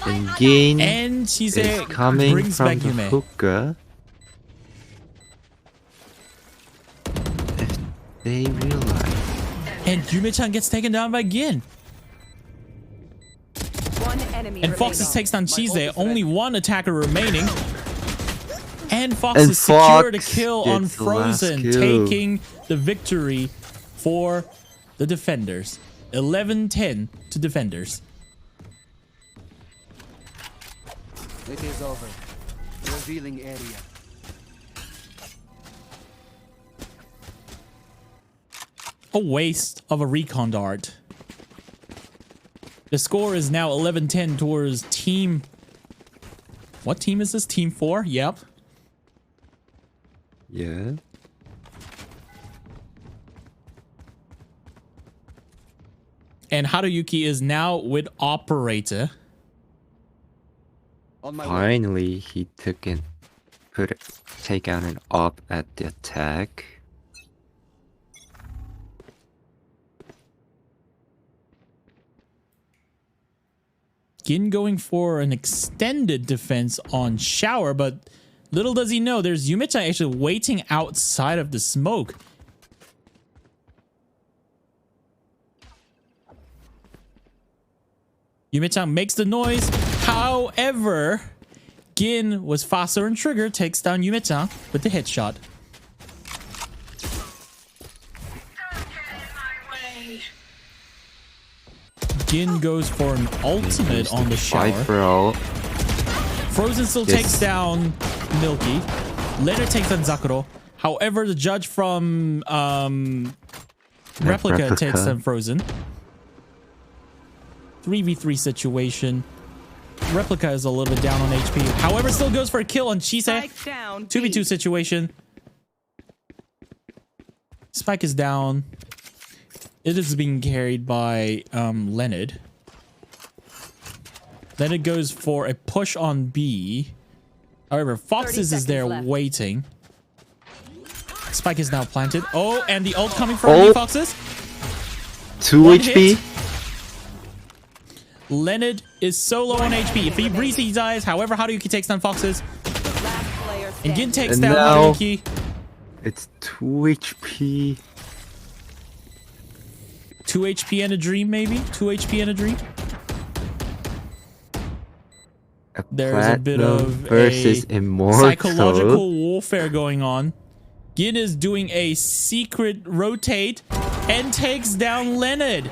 And Gin and Chise is coming brings from back the Yume. hookah. If they realize. And Yume-chan gets taken down by Gin. One enemy And Foxes takes down Chise. Only one attacker remaining. And Fox And is secured a Fox kill on gets the last Frozen, kill. taking the victory for the defenders. 11-10 to defenders. It is over. Revealing area. A waste of a recon dart. The score is now 11-10 towards Team What team is this? Team 4? Yep. Yeah. And Haruyuki is now with Operator. Finally, he take out an op at the attack. Gin going for an extended defense on Shower, but little does he know, there's Yume-chan actually waiting outside of the smoke. Yume-chan makes the noise. However, Gin was faster and Trigger takes down Yume-chan with the headshot. Gin goes for an ultimate on the Shower. Frozen still takes down Milky. Leonard takes down Zakuro. However, the judge from Replica takes down Frozen. 3v3 situation. Replica is a little bit down on HP. However, still goes for a kill on Chise. 2v2 situation. Spike is down. It is being carried by Leonard. Then it goes for a push on B. However, Foxes is there waiting. Spike is now planted. Oh, and the ult coming from B Foxes. 2 HP. Leonard is so low on HP. If he breathes, he dies. However, Haruyuki takes down Foxes. And Gin takes down Haruyuki. It's 2 HP. 2 HP and a dream, maybe? 2 HP and a dream? There's a bit of a psychological warfare going on. Gin is doing a secret rotate and takes down Leonard.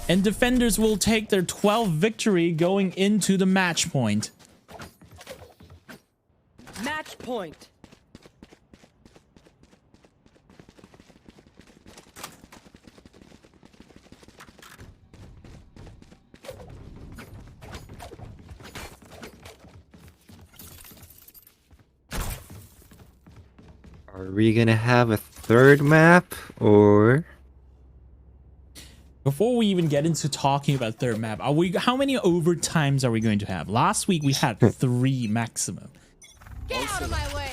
And defenders will take their 12th victory going into the match point. Match point. Are we gonna have a third map or? Before we even get into talking about third map, how many overtimes are we going to have? Last week we had 3 maximum. Get out of my way.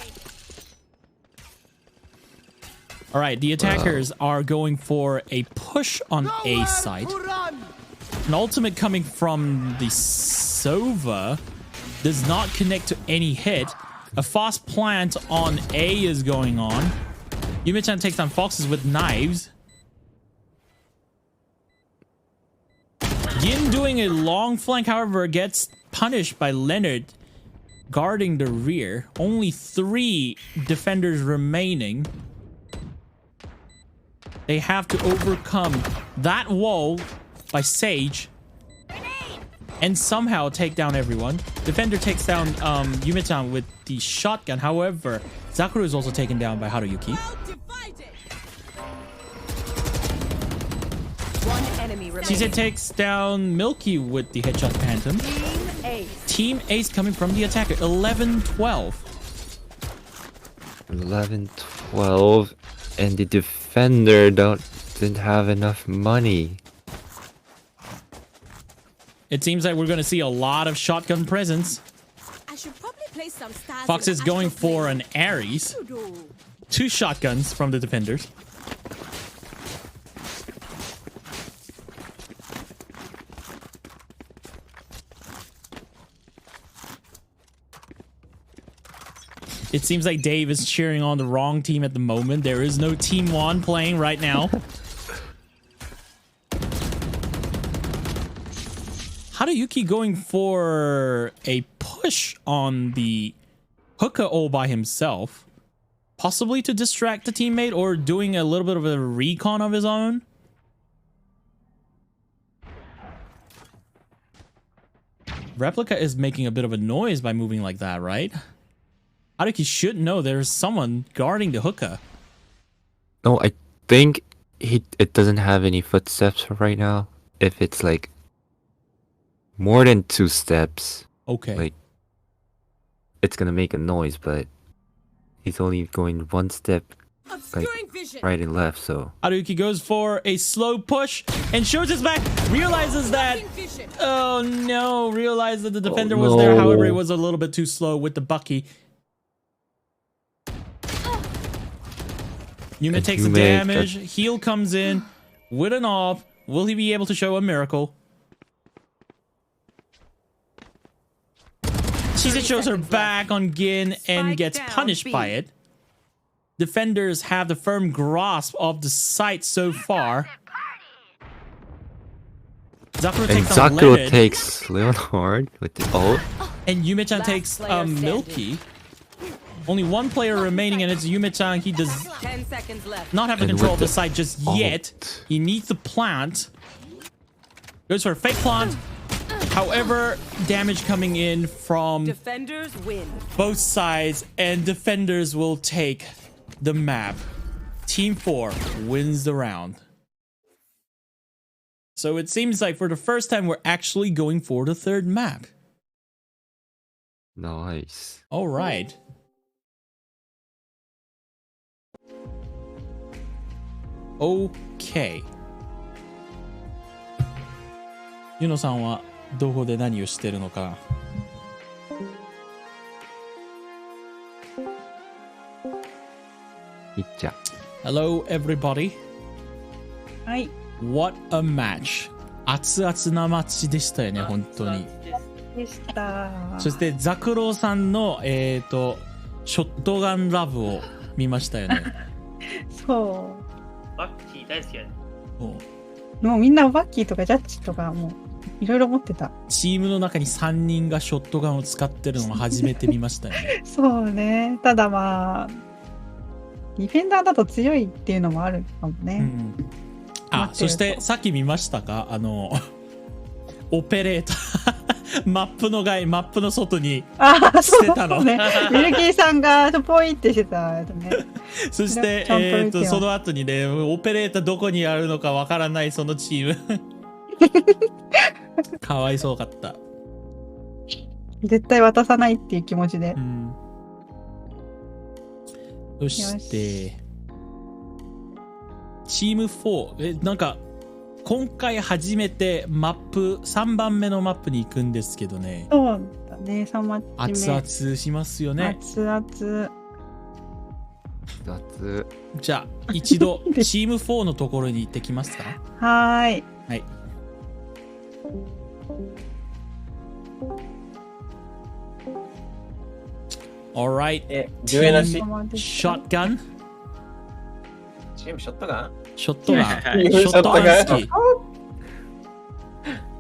All right, the attackers are going for a push on A side. An ultimate coming from the Sova does not connect to any hit. A fast plant on A is going on. Yume-chan takes down Foxes with knives. Yin doing a long flank, however, gets punished by Leonard guarding the rear. Only 3 defenders remaining. They have to overcome that wall by Sage and somehow take down everyone. Defender takes down Yume-chan with the shotgun. However, Zakuro is also taken down by Haruyuki. One enemy remaining. Chise takes down Milky with the headshot phantom. Team Ace coming from the attacker. 11-12. 11-12, and the defender didn't have enough money. It seems like we're going to see a lot of shotgun presence. I should probably place some stars. Fox is going for an Ares. 2 shotguns from the defenders. It seems like Dave is cheering on the wrong team at the moment. There is no Team 1 playing right now. Haruyuki going for a push on the hookah all by himself. Possibly to distract the teammate or doing a little bit of a recon of his own. Replica is making a bit of a noise by moving like that, right? Haruyuki should know there's someone guarding the hookah. No, I think it doesn't have any footsteps right now. If it's like more than 2 steps, Okay. like it's gonna make a noise, but he's only going 1 step like right and left, so Haruki goes for a slow push and shows his back, realizes that, oh no, realized that the defender was there. However, it was a little bit too slow with the Bucky. Yume takes the damage, heal comes in with an AWP. Will he be able to show a miracle? She shows her back on Gin and gets punished by it. Defenders have the firm grasp of the site so far. Zakuro takes Leonhard with the ult. And Yume-chan takes Milky. Only one player remaining, and it's Yume-chan. He does not have the control of the site just yet. He needs the plant. Goes for a fake plant. However, damage coming in from Defenders win. Both sides, and defenders will take the map. Team 4 wins the round. So it seems like for the first time, we're actually going for the 3rd map. Nice. All right. Okay. ユノさんはどこで何をしてるのか。Hello, everybody. はい。What a match. 熱々なマッチでしたよね、本当に。でした。そしてザクローさんのショットガンラブを見ましたよね。そう。バッキー大好きやね。もうみんなバッキーとかジャッジとかもういろいろ持ってた。チームの中に3人がショットガンを使ってるのを初めて見ましたよね。そうね。ただまあディフェンダーだと強いっていうのもあるかもね。あ、そしてさっき見ましたか？オペレーターマップの外に捨てたの。ね、ミルキーさんがポイってしてたやつね。そしてその後にね、オペレーターどこにあるのかわからないそのチーム。かわいそうかった。絶対渡さないっていう気持ちで。そしてチーム4、なんか今回初めてマップ3番目のマップに行くんですけどね。そうだね、3マッチ目。熱々しますよね。熱々。じゃあ一度チーム4のところに行ってきますか。はい。はい。Alright. 10円なし。ショットガン。チームショットガン？ショットガン。ショットガン好き。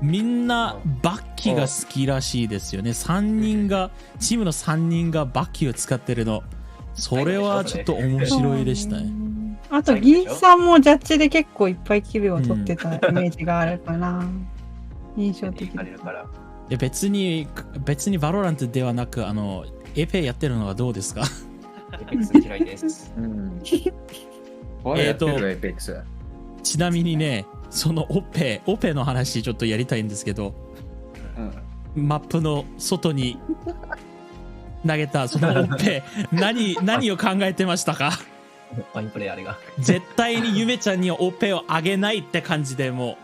みんなバッキが好きらしいですよね。チームの3人がバッキを使ってるの。それはちょっと面白いでしたね。あと銀さんもジャッジで結構いっぱいキルを取ってたイメージがあるかな。印象的だ。別にバロラントではなくエペやってるのはどうですか？エペックス嫌いです。ちなみにね、そのオペの話ちょっとやりたいんですけど、マップの外に投げたそのオペ何を考えてましたか？ファインプレーあれが絶対にゆめちゃんにオペをあげないって感じでも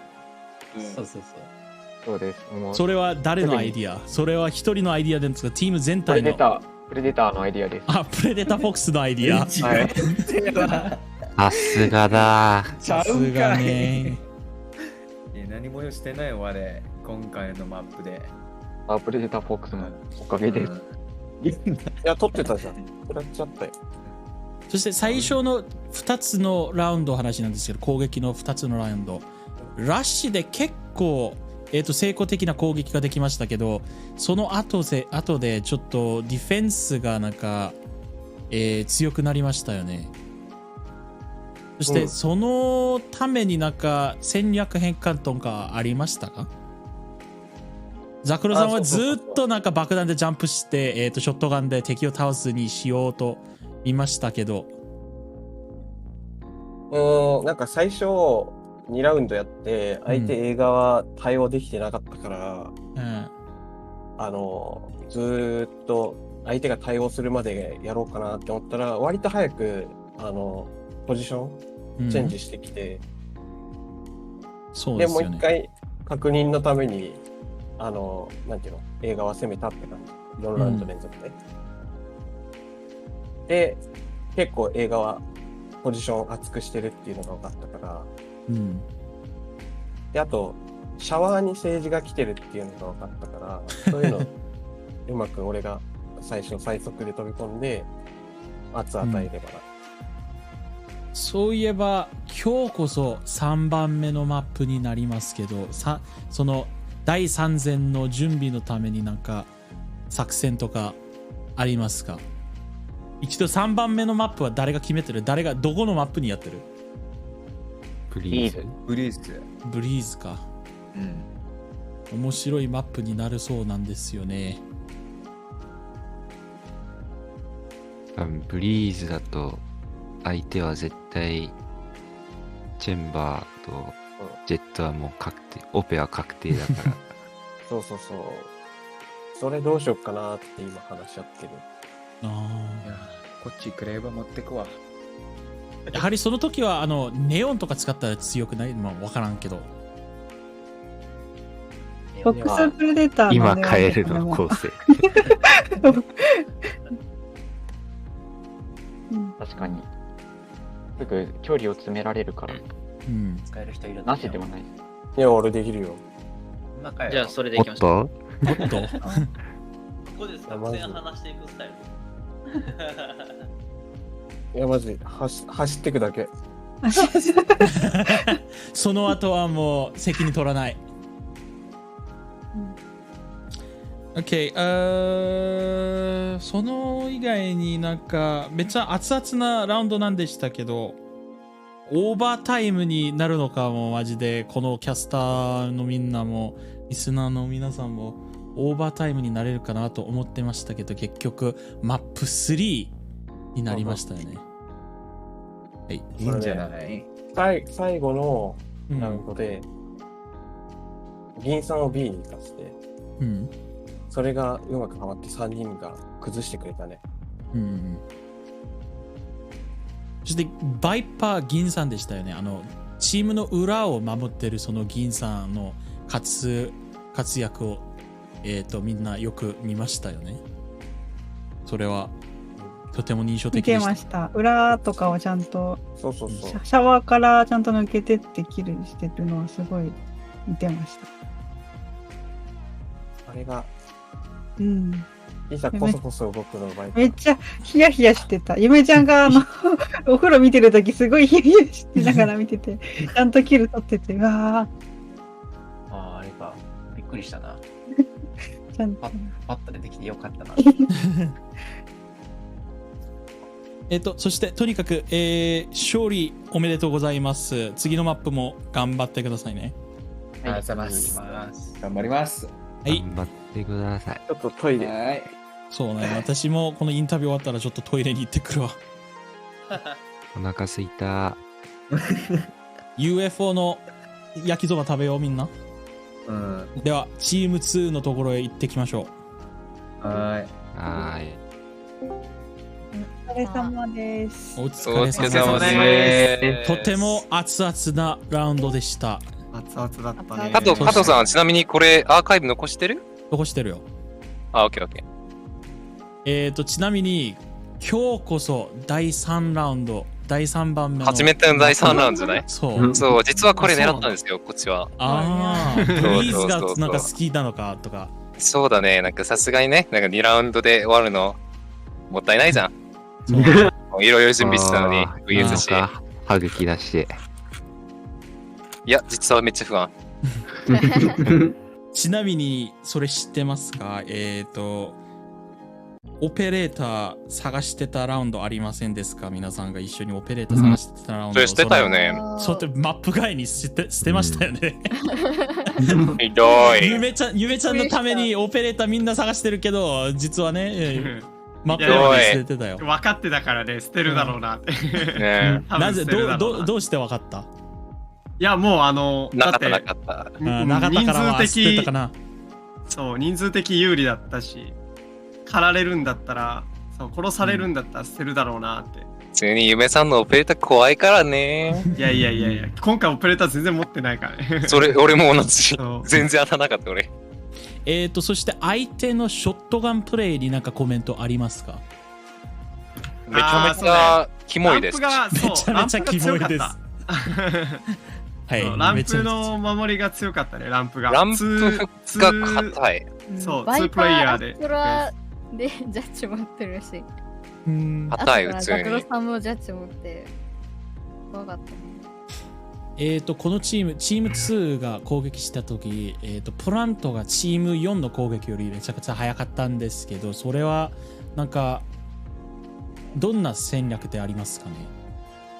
う、そうです。それは誰のアイディア？それは一人のアイディアですか？チーム全体のプレデターのアイディアです。あ、プレデターフォックスのアイディア。さすがだ。さすがね。何もしてないわね、今回のマップで。プレデターフォックスのおかげです。いや、取ってたじゃん。取られちゃったよ。そして最初の2つのラウンド話なんですけど、攻撃の2つのラウンド。ラッシュで結構、成功的な攻撃ができましたけど、その後でちょっとディフェンスがなんか、強くなりましたよね。そしてそのためになんか戦略変換とかありましたか？ザクロさんはずっとなんか爆弾でジャンプして、ショットガンで敵を倒すにしようと言いましたけど。なんか最初2ラウンドやって相手映画は対応できてなかったから、ずーっと相手が対応するまでやろうかなって思ったら割と早くポジションチェンジしてきて、でもう一回確認のためになんていうの、映画は攻めたって感じ。4ラウンド連続で。で、結構映画はポジション厚くしてるっていうのが分かったから、で、あと、シャワーに政治が来てるっていうのが分かったから、そういうのうまく俺が最初最速で飛び込んで、圧与えればな。そういえば、今日こそ3番目のマップになりますけど、その第3戦の準備のためになんか作戦とかありますか？一度3番目のマップは誰が決めてる？誰がどこのマップにやってる？ブリーズ。ブリーズ。ブリーズか。面白いマップになるそうなんですよね。ブリーズだと相手は絶対チェンバーとジェットはもう確定、オペは確定だから。そう。それどうしよっかなって今話し合ってる。いやこっちくれば持ってくわ。やはりその時はネオンとか使ったら強くない？まあ分からんけど。ボックスプレデター今変えるの構成。確かに。すぐ距離を詰められるから。使える人いるなしではない。いや、俺できるよ。じゃあそれでいきましょう。もっとここですか？線離していくスタイル。いや、マジ走ってくだけ。その後はもう責任取らない。OK、その以外になんかめっちゃ熱々なラウンドなんでしたけど、オーバータイムになるのかもマジで、このキャスターのみんなもリスナーの皆さんもオーバータイムになれるかなと思ってましたけど、結局マップ3になりましたよね。はい、いいんじゃない？最後のラウンドで、銀さんを B に行かせて、それがうまくはまって3人が崩してくれたね。そしてバイパー銀さんでしたよね。チームの裏を守ってるその銀さんの活躍をみんなよく見ましたよね。それはとても印象的でした。見てました。裏とかをちゃんとシャワーからちゃんと抜けてってキルしてるのはすごい見てました。あれがいざコソコソ動くのめっちゃヒヤヒヤしてた。ゆめちゃんがお風呂見てるときすごいヒヤヒヤしてながら見てて、ちゃんとキル取ってて、うわー。あれか、びっくりしたな。ちゃんとパッと出てきてよかったな。そしてとにかく、勝利おめでとうございます。次のマップも頑張ってくださいね。ありがとうございます。頑張ります。はい。頑張ってください。ちょっとトイレ。はい。そうね、私もこのインタビュー終わったらちょっとトイレに行ってくるわ。お腹すいた。UFO の焼きそば食べようみんな。ではチーム2のところへ行ってきましょう。はい。お疲れ様です。お疲れ様です。とても熱々なラウンドでした。熱々だったね。加藤さん、ちなみにこれアーカイブ残してる？残してるよ。オッケーオッケー。ちなみに今日こそ第3ラウンド、第3番目の初めての第3ラウンドじゃない？そう、実はこれ狙ったんですよ、こっちは。ブリーズがなんか好きなのかとか。そうだね、なんかさすがにね、なんか2ラウンドで終わるのもったいないじゃん。いろいろ準備してたのに、VSC。歯茎出して。いや、実はめっちゃ不安。ちなみに、それ知ってますか？オペレーター探してたラウンドありませんですか？皆さんが一緒にオペレーター探してたラウンド。それしてたよね。そうってマップ外に捨てましたよね。ひどい。ゆめちゃんのためにオペレーターみんな探してるけど、実はね、真っ暗に捨ててたよ。分かってたからね、捨てるだろうなって。なぜ、どうして分かった？いや、もうなかったなかった。なかったからは捨てたかな。そう、人数的有利だったし、狩られるんだったら、そう殺されるんだったら捨てるだろうなって。普通に夢さんのオペレーター怖いからね。いや、今回オペレーター全然持ってないからね。俺も同じ。全然当たらなかった俺。そして相手のショットガンプレイになんかコメントありますか？めちゃめちゃキモいです。めちゃめちゃキモいです。はい、ランプの守りが強かったね、ランプが。ランプが硬い。そう、2プレイヤーで。で、ジャッジ持ってるし。硬い、普通に。ザクロさんもジャッジ持って、怖かったね。このチーム2が攻撃したとき、プラントがチーム4の攻撃よりめちゃくちゃ早かったんですけど、それはなんか、どんな戦略でありますかね？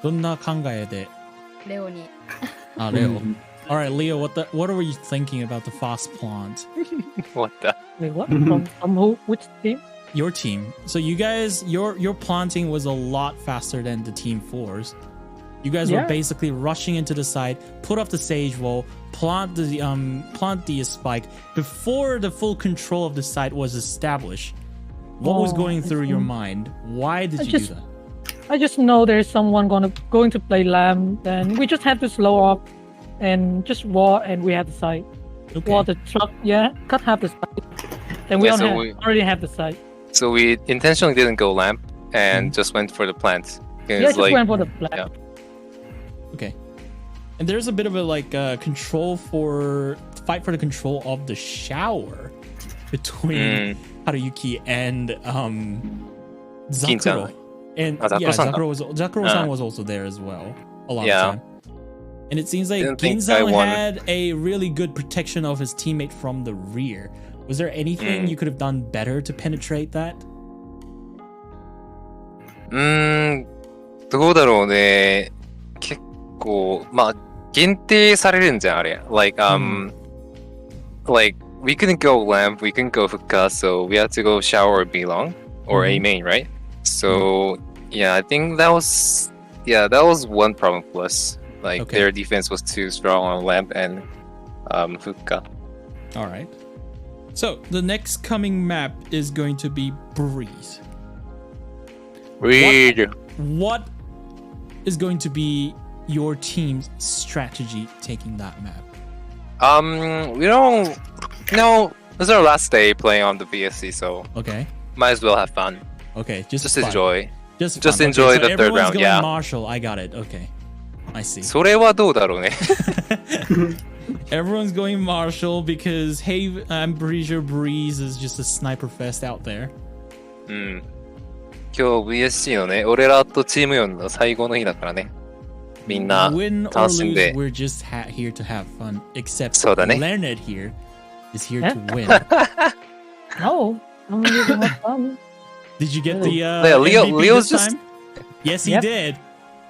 どんな考えで？レオに。Leo. All right, Leo, what were you thinking about the fast plant? What the? Wait, what? From who? Which team? Your team. So you guys, your planting was a lot faster than the team 4's. You guys were basically rushing into the side, put up the sage wall, plant the spike before the full control of the site was established. What was going through your mind? Why did you do that? I just know there's someone going to play lamb, then we just have to slow up and just wall, and we have the site. Okay. Wall the truck, cut half the site. Then we already have the site. So we intentionally didn't go lamp and just went for the plant. Just went for the plant. Yeah. Okay. And there's a bit of a fight for the control of the shower between Haruyuki and Zakuro. And Zakuro-san was also there as well a lot of time. And it seems like Ginzan had a really good protection of his teammate from the rear. Was there anything you could have done better to penetrate that? どうだろうね。結構、まあ、限定されるんじゃん、あれ。Like, we couldn't go lamp, we couldn't go hookah, so we had to go shower or B-long, or A main, right? So, yeah, I think that was one problem plus. Like, their defense was too strong on lamp and hookah. All right. So, the next coming map is going to be Breeze. What is going to be your team's strategy taking that map? We don't know. This is our last day playing on the VSC, so might as well have fun. Okay, just enjoy. Just enjoy the third round. Yeah. Marshall, I got it. Okay, I see. それはどうだろうね。Everyone's going Marshall because hey, I'm pretty sure Breeze is just a sniper fest out there. 今日 VSC のね、俺らとチーム4の最後の日だからね。みんな Win or 楽しん lose, で。we're just here to have fun. Except そうだね。Leonard here is here to win. No, I'm here to have fun. Did you get the Leo's this just time? Yes, he did.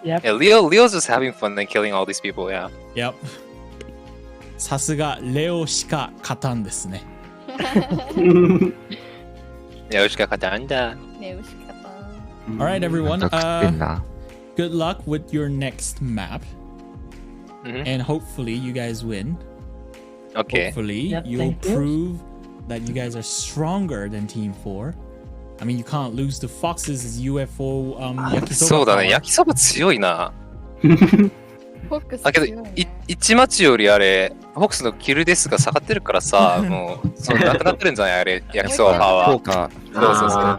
Yep. Yeah, Leo's just having fun and killing all these people. Yeah. Yep. さすがレオしか勝たんですね。レオしか勝たんだ。All right, everyone. Good luck with your next map, and hopefully you guys win. Okay. Hopefully you'll prove that you guys are stronger than Team 4. I mean, you can't lose to Fox's UFO yakisoba. そうだね、焼きそば強いな。だけど、1マッチよりあれ、フォックスのキルデスが下がってるからさ、もう、そうなくなってるんじゃないあれ、焼きそばパワー。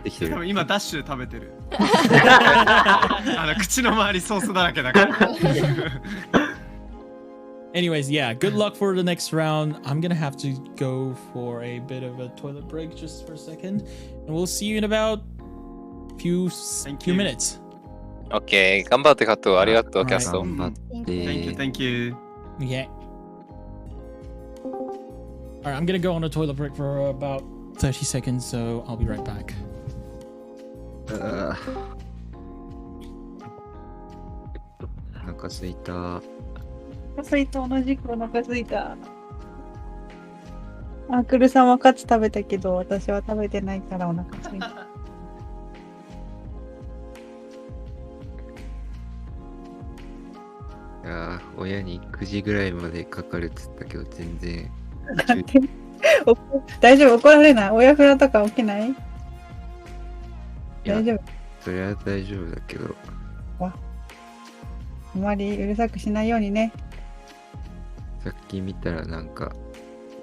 そう。今、ダッシュで食べてる。口の周りソースだらけだから。Anyways, yeah, good luck for the next round. I'm gonna have to go for a bit of a toilet break just for a second, and we'll see you in about few minutes. Okay, 頑張ってカット、ありがとう、キャスト。Thank you. Yeah. All right, I'm gonna go on a toilet break for about 30 seconds, so I'll be right back. お腹すいた。お腹すいた、同じくお腹すいた。アークルさんはカツ食べたけど、私は食べてないからお腹すいた。やー、親に9時ぐらいまでかかるっつったけど、全然。勝手に大丈夫、怒られない？親フラとか起きない？大丈夫？それは大丈夫だけど。わ、あまりうるさくしないようにね。さっき見たらなんか、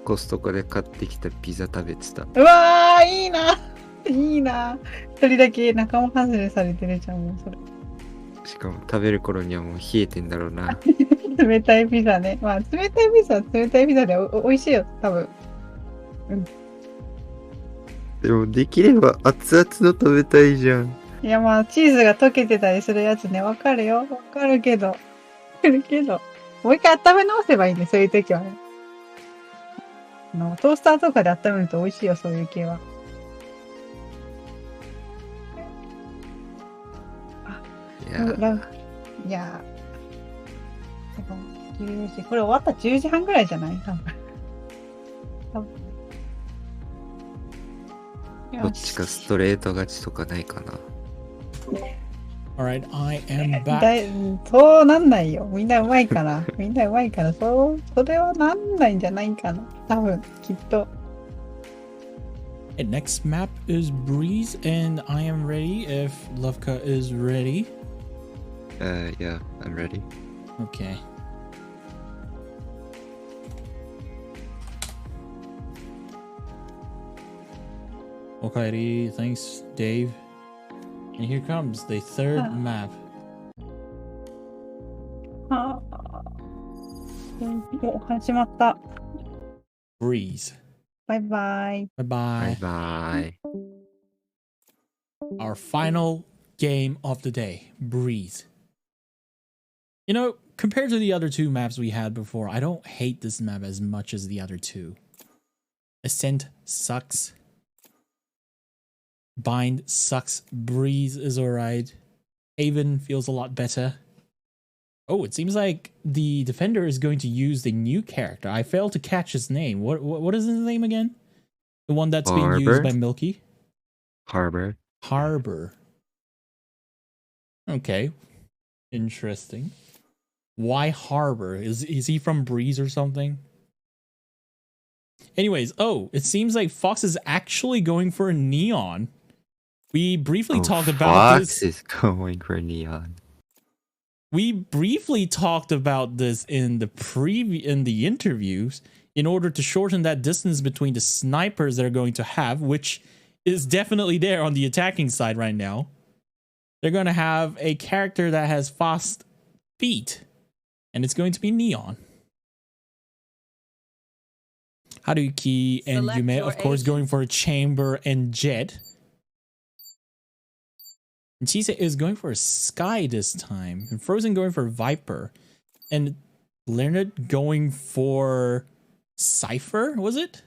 コストコで買ってきたピザ食べてた。うわー、いいな。いいな。一人だけ仲間外れされてるじゃん、もうそれ。しかも食べる頃にはもう冷えてんだろうな。冷たいピザね。まあ、冷たいピザは冷たいピザで美味しいよ、多分。うん。でもできれば熱々の食べたいじゃん。いや、まあ、チーズが溶けてたりするやつね、わかるよ。わかるけど。わかるけど。もう一回温め直せばいいね、そういう時はね。トースターとかで温めると美味しいよ、そういう系は。いやー、これ終わったら10時半ぐらいじゃない？多分。どっちかストレート勝ちとかないかな。Alright, I am back. そうなんないよ。みんなうまいから。みんなうまいから、それはなんないんじゃないかな。多分、きっと。And next map is Breeze, and I am ready if Lovka is ready. Yeah, I'm ready. Okay. Alrighty, thanks, Dave. And here comes the third map. もう始まった。Breeze. バイバイ。Bye bye. Bye bye. Our final game of the day, Breeze. You know, compared to the other two maps we had before, I don't hate this map as much as the other two. Ascent sucks. Bind sucks. Breeze is alright. Haven feels a lot better. Oh, it seems like the defender is going to use the new character. I failed to catch his name. What is his name again? The one that's being used by Milky? Harbor. Harbor. Okay. Interesting. Why Harbor? Is he from Breeze or something? Anyways, oh, it seems like Fox is actually going for a Neon. We briefly talked about this. Fox is going for Neon. We briefly talked about this in the interviews in order to shorten that distance between the snipers they're going to have, which is definitely there on the attacking side right now. They're going to have a character that has fast feet, and it's going to be Neon. Haruki and Yume, of course, going for a Chamber and Jet. And Chise is going for a Sky this time. And Frozen going for Viper. And Leonard going for Cypher, was it?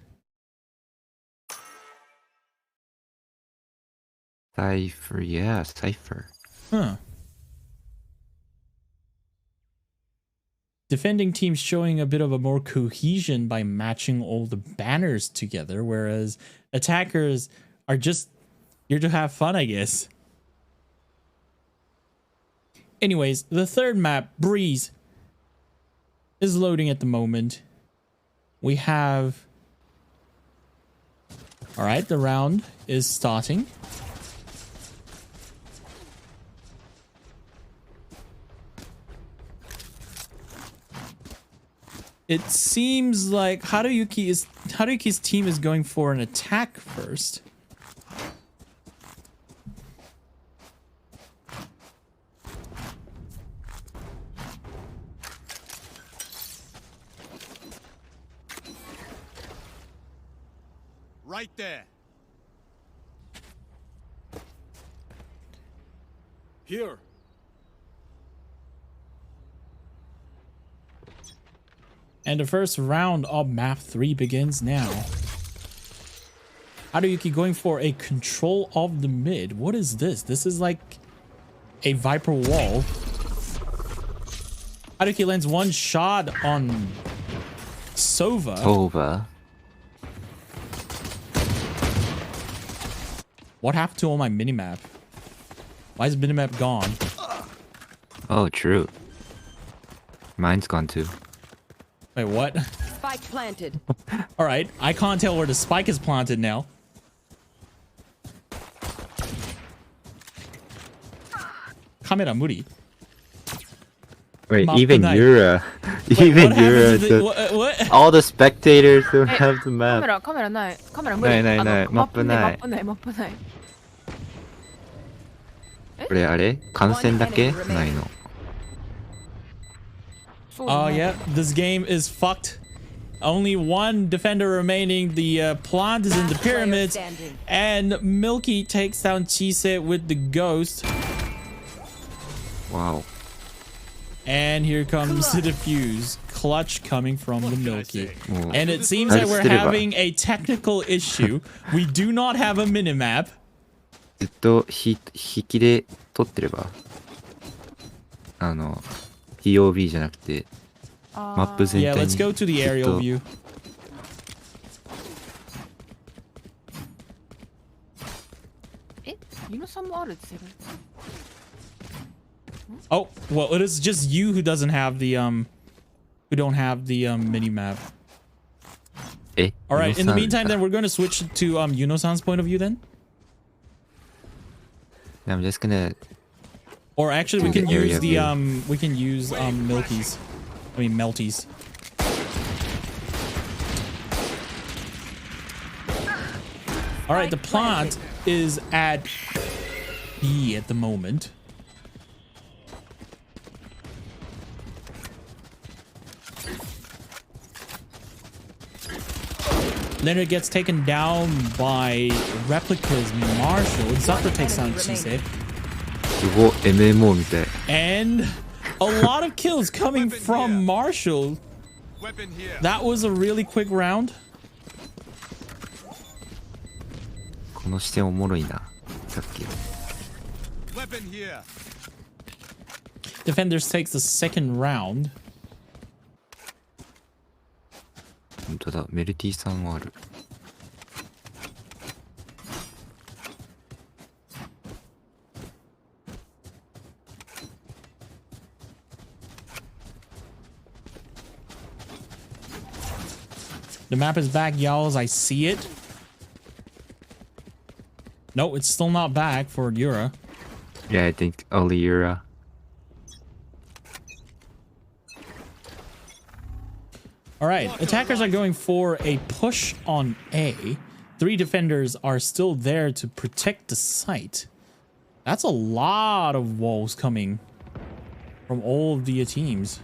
Cypher, yeah, Cypher. Huh. Defending teams showing a bit of a more cohesion by matching all the banners together, whereas attackers are just here to have fun, I guess. Anyways, the third map, Breeze, is loading at the moment. We have... Alright, the round is starting. It seems like Haruki's team is going for an attack first. Right there. Here. And the first round of map 3 begins now. Haruki going for a control of the mid. What is this? This is like a Viper wall. Haruki lands one shot on Sova. What happened to all my minimap? Why is minimap gone? Oh, true. Mine's gone too. Wait, what? Spike planted. All right, I can't tell where the spike is planted now. Camera muri. Wait, even Yura, even Yura, what? all the spectators don't have the map. カメラない。カメラ無理。ないないない。マップない。マップない。マップない。これあれ？観戦だけないの。Oh yeah, this game is fucked. Only one defender remaining. The plant is in the pyramids, and Milky takes down Chise with the ghost. Wow. And here comes the defuse. Clutch coming from the Milky. Oh. And it seems that we're having a technical issue. We do not have a minimap. ずっと引きで撮ってれば、POV じゃなくて、マップ全体に。Yeah, let's go to the aerial view. Oh, well, it is just you who doesn't have the who don't have the mini map. All right, in the meantime then we're going to switch to Yuno-san's point of view then. I'm just gonna. Or actually we can use the Milky's. I mean Melties. All right, the plant is at B at the moment. Leonard gets taken down by Replica's Marshall. Zucker takes down Chise. And a lot of kills coming from Marshall. That was a really quick round. この視点おもろいな。さっき。Defenders takes the second round. 本当だ、メルティさんはある。The map is back, y'all, I see it. No, it's still not back for Yura. Yeah, I think only Yura. All right, attackers are going for a push on A. 3 defenders are still there to protect the site. That's a lot of walls coming from all of the teams.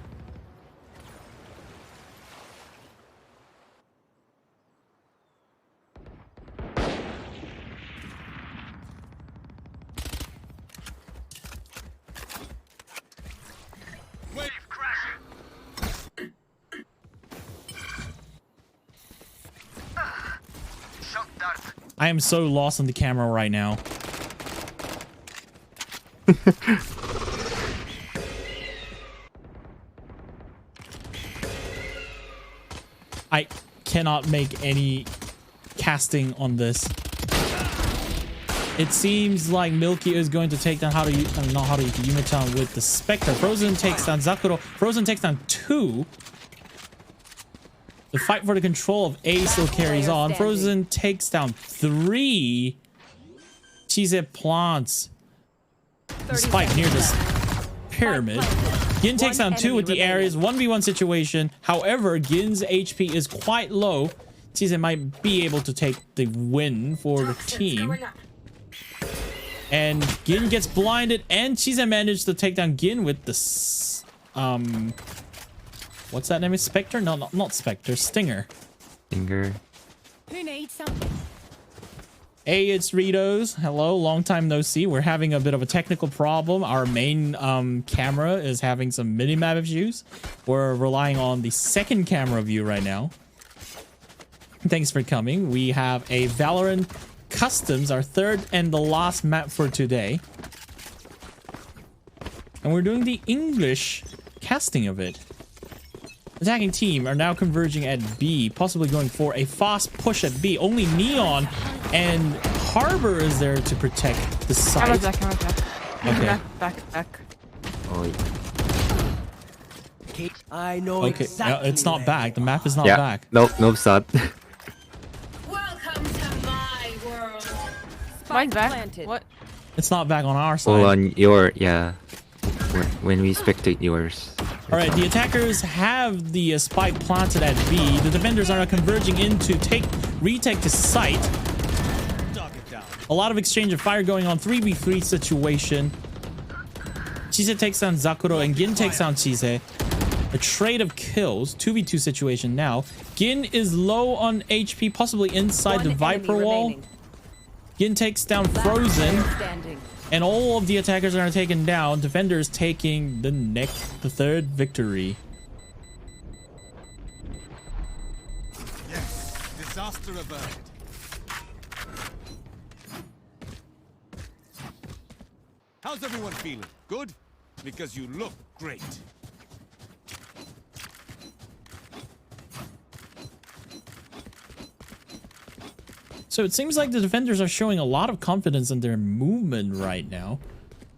I am so lost on the camera right now. I cannot make any casting on this. It seems like Milky is going to take down Yuma-chan with the Spectre. Frozen takes down Zakuro. Frozen takes down 2. The fight for the control of A still carries on. Frozen takes down 3. Chise plants the spike near this pyramid. Gin takes down 2 with the areas. 1v1 situation. However, Gin's HP is quite low. Chise might be able to take the win for the team. And Gin gets blinded, and Chise managed to take down Gin with this what's that name? Is Spectre? No, not Spectre. Stinger. Stinger. Who needs something? Hey, it's Ritos. Hello, long time no see. We're having a bit of a technical problem. Our main camera is having some minimap issues. We're relying on the second camera view right now. Thanks for coming. We have a Valorant Customs, our third and the last map for today. And we're doing the English casting of it. Attacking team are now converging at B, possibly going for a fast push at B. Only Neon and Harbor is there to protect the site. Camera back. Okay. Back. Oi. I know Okay, exactly. it's not back. The map is not Yeah. back. Nope, nope, not. Welcome to my world. Mine's back. Planted. What? It's not back on our side. Well, on your, yeah. When we spectate yours. All right, the attackers have the spike planted at B. The defenders are now converging in to retake the site. A lot of exchange of fire going on. 3v3 situation. Chise takes down Zakuro and Gin takes down Chise. A trade of kills. 2v2 situation now. Gin is low on HP, possibly inside the Viper wall. Gin takes down Frozen. And all of the attackers are taken down. Defenders taking the third victory. Yes, disaster averted. How's everyone feeling? Good? Because you look great. So it seems like the defenders are showing a lot of confidence in their movement right now.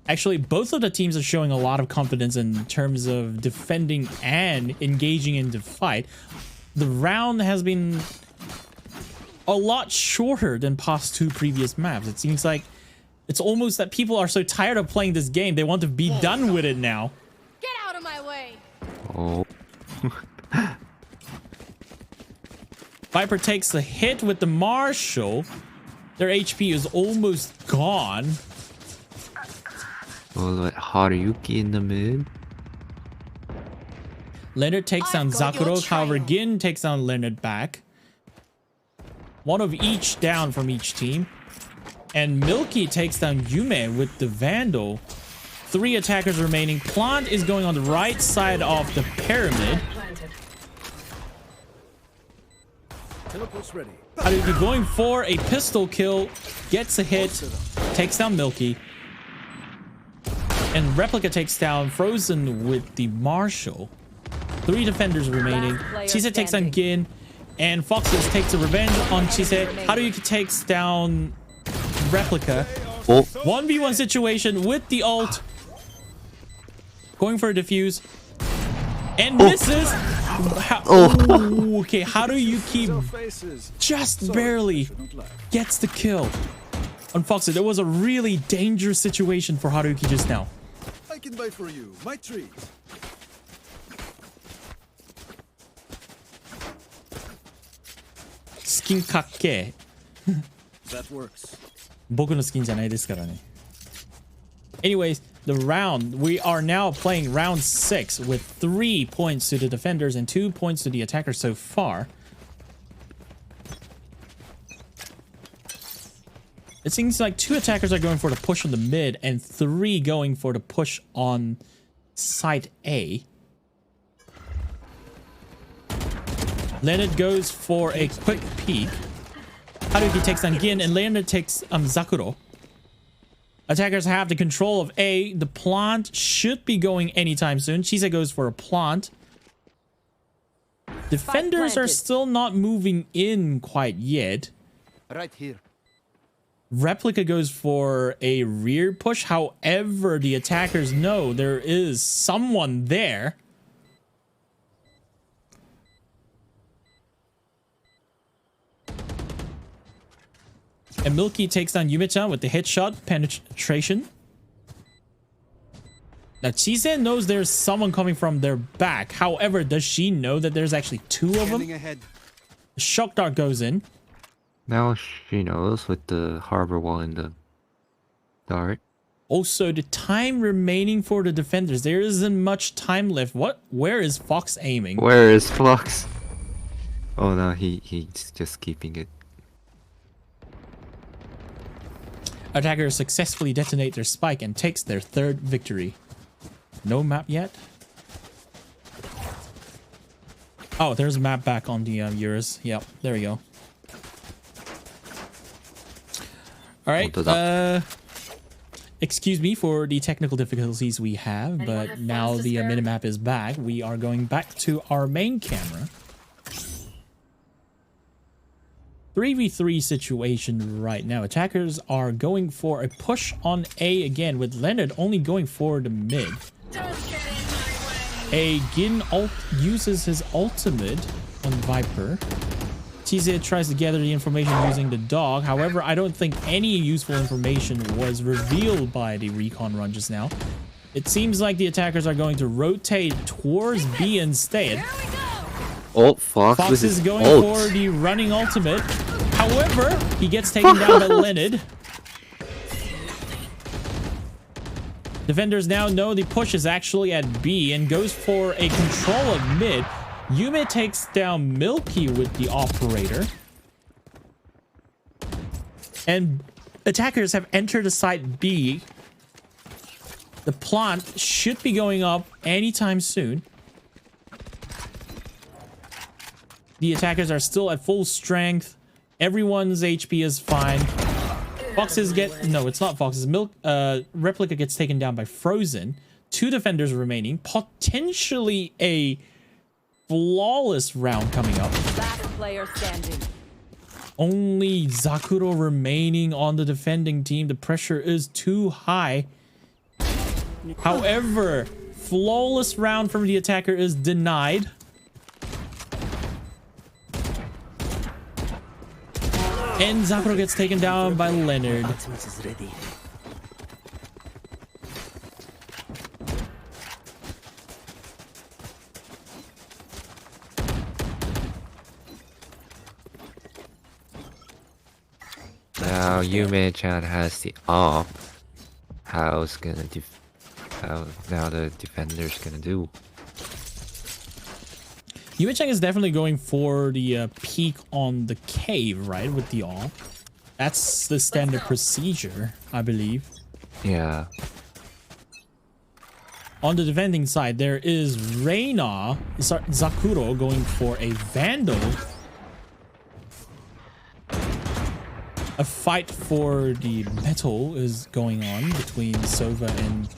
Actually, both of the teams are showing a lot of confidence in terms of defending and engaging in the fight. The round has been a lot shorter than past two previous maps. It seems like it's almost that people are so tired of playing this game, they want to be done with it now. Get out of my way. Oh. Viper takes the hit with the Marshal. Their HP is almost gone. Well, Haruki in the mid. Leonard takes down Zakuro. However, Gin takes down Leonard back. One of each down from each team. And Milky takes down Yume with the Vandal. 3 attackers remaining. Plant is going on the right side of the pyramid. Ready. Haruki going for a pistol kill. Gets a hit. Takes down Milky. And Replica takes down Frozen with the Marshal. 3 defenders remaining. Chise takes down Gin. And Foxes takes a revenge on Chise. Haruki takes down Replica. 1v1 situation with the ult. Going for a defuse. And misses. Okay, how do you keep just barely gets the kill on Foxes? There was a really dangerous situation for Haruki just now. I can buy for you. My treat. Skin かっけえ That works. 僕のスキンじゃないですからね。Anyways, the round, we are now playing round 6 with 3 points to the defenders and 2 points to the attackers so far. It seems like 2 attackers are going for the push on the mid and 3 going for the push on site A. Leonard goes for a quick peek. Haruki takes down Gin and Leonard takes Zakuro. Attackers have the control of A. The plant should be going anytime soon. Chise goes for a plant. Defenders are still not moving in quite yet. Right here. Replica goes for a rear push. However, the attackers know there is someone there. And Milky takes down Yume-chan with the headshot penetration. Now, Chise knows there's someone coming from their back. However, does she know that there's actually 2 of them? The shock dart goes in. Now she knows with the harbor wall in the dart. Also, the time remaining for the defenders. There isn't much time left. Where is Fox aiming? Where is Fox? Oh no, he's just keeping it. Attackers successfully detonate their spike and takes their 3rd victory. No map yet. Oh, there's a map back on the Euros. Yep, there we go. All right. Excuse me for the technical difficulties we have, but now the minimap is back. We are going back to our main camera. 3v3 situation right now. Attackers are going for a push on A again, with Leonard only going for the mid. Don't get in my way. Gin uses his ultimate on Viper. Tize tries to gather the information using the dog. However, I don't think any useful information was revealed by the recon run just now. It seems like the attackers are going to rotate towards B instead. Fox is going for the running ultimate. However, he gets taken down by Leonard. Defenders now know the push is actually at B and goes for a control of mid. Yume takes down Milky with the operator. And attackers have entered the site B. The plant should be going up anytime soon. The attackers are still at full strength. Everyone's HP is fine. Foxes get... No, it's not Foxes. Replica gets taken down by Frozen. 2 defenders remaining. Potentially a flawless round coming up. Last player standing. Only Zakuro remaining on the defending team. The pressure is too high. However, flawless round from the attacker is denied. And Zakuro gets taken down by Leonard. Now Yume-chan has the op. Now the defender's gonna do? Yume-chan is definitely going for the peek on the cave, right? With the op. That's the standard procedure, I believe. Yeah. On the defending side, there is Reina, Zakuro going for a Vandal. A fight for the metal is going on between Sova and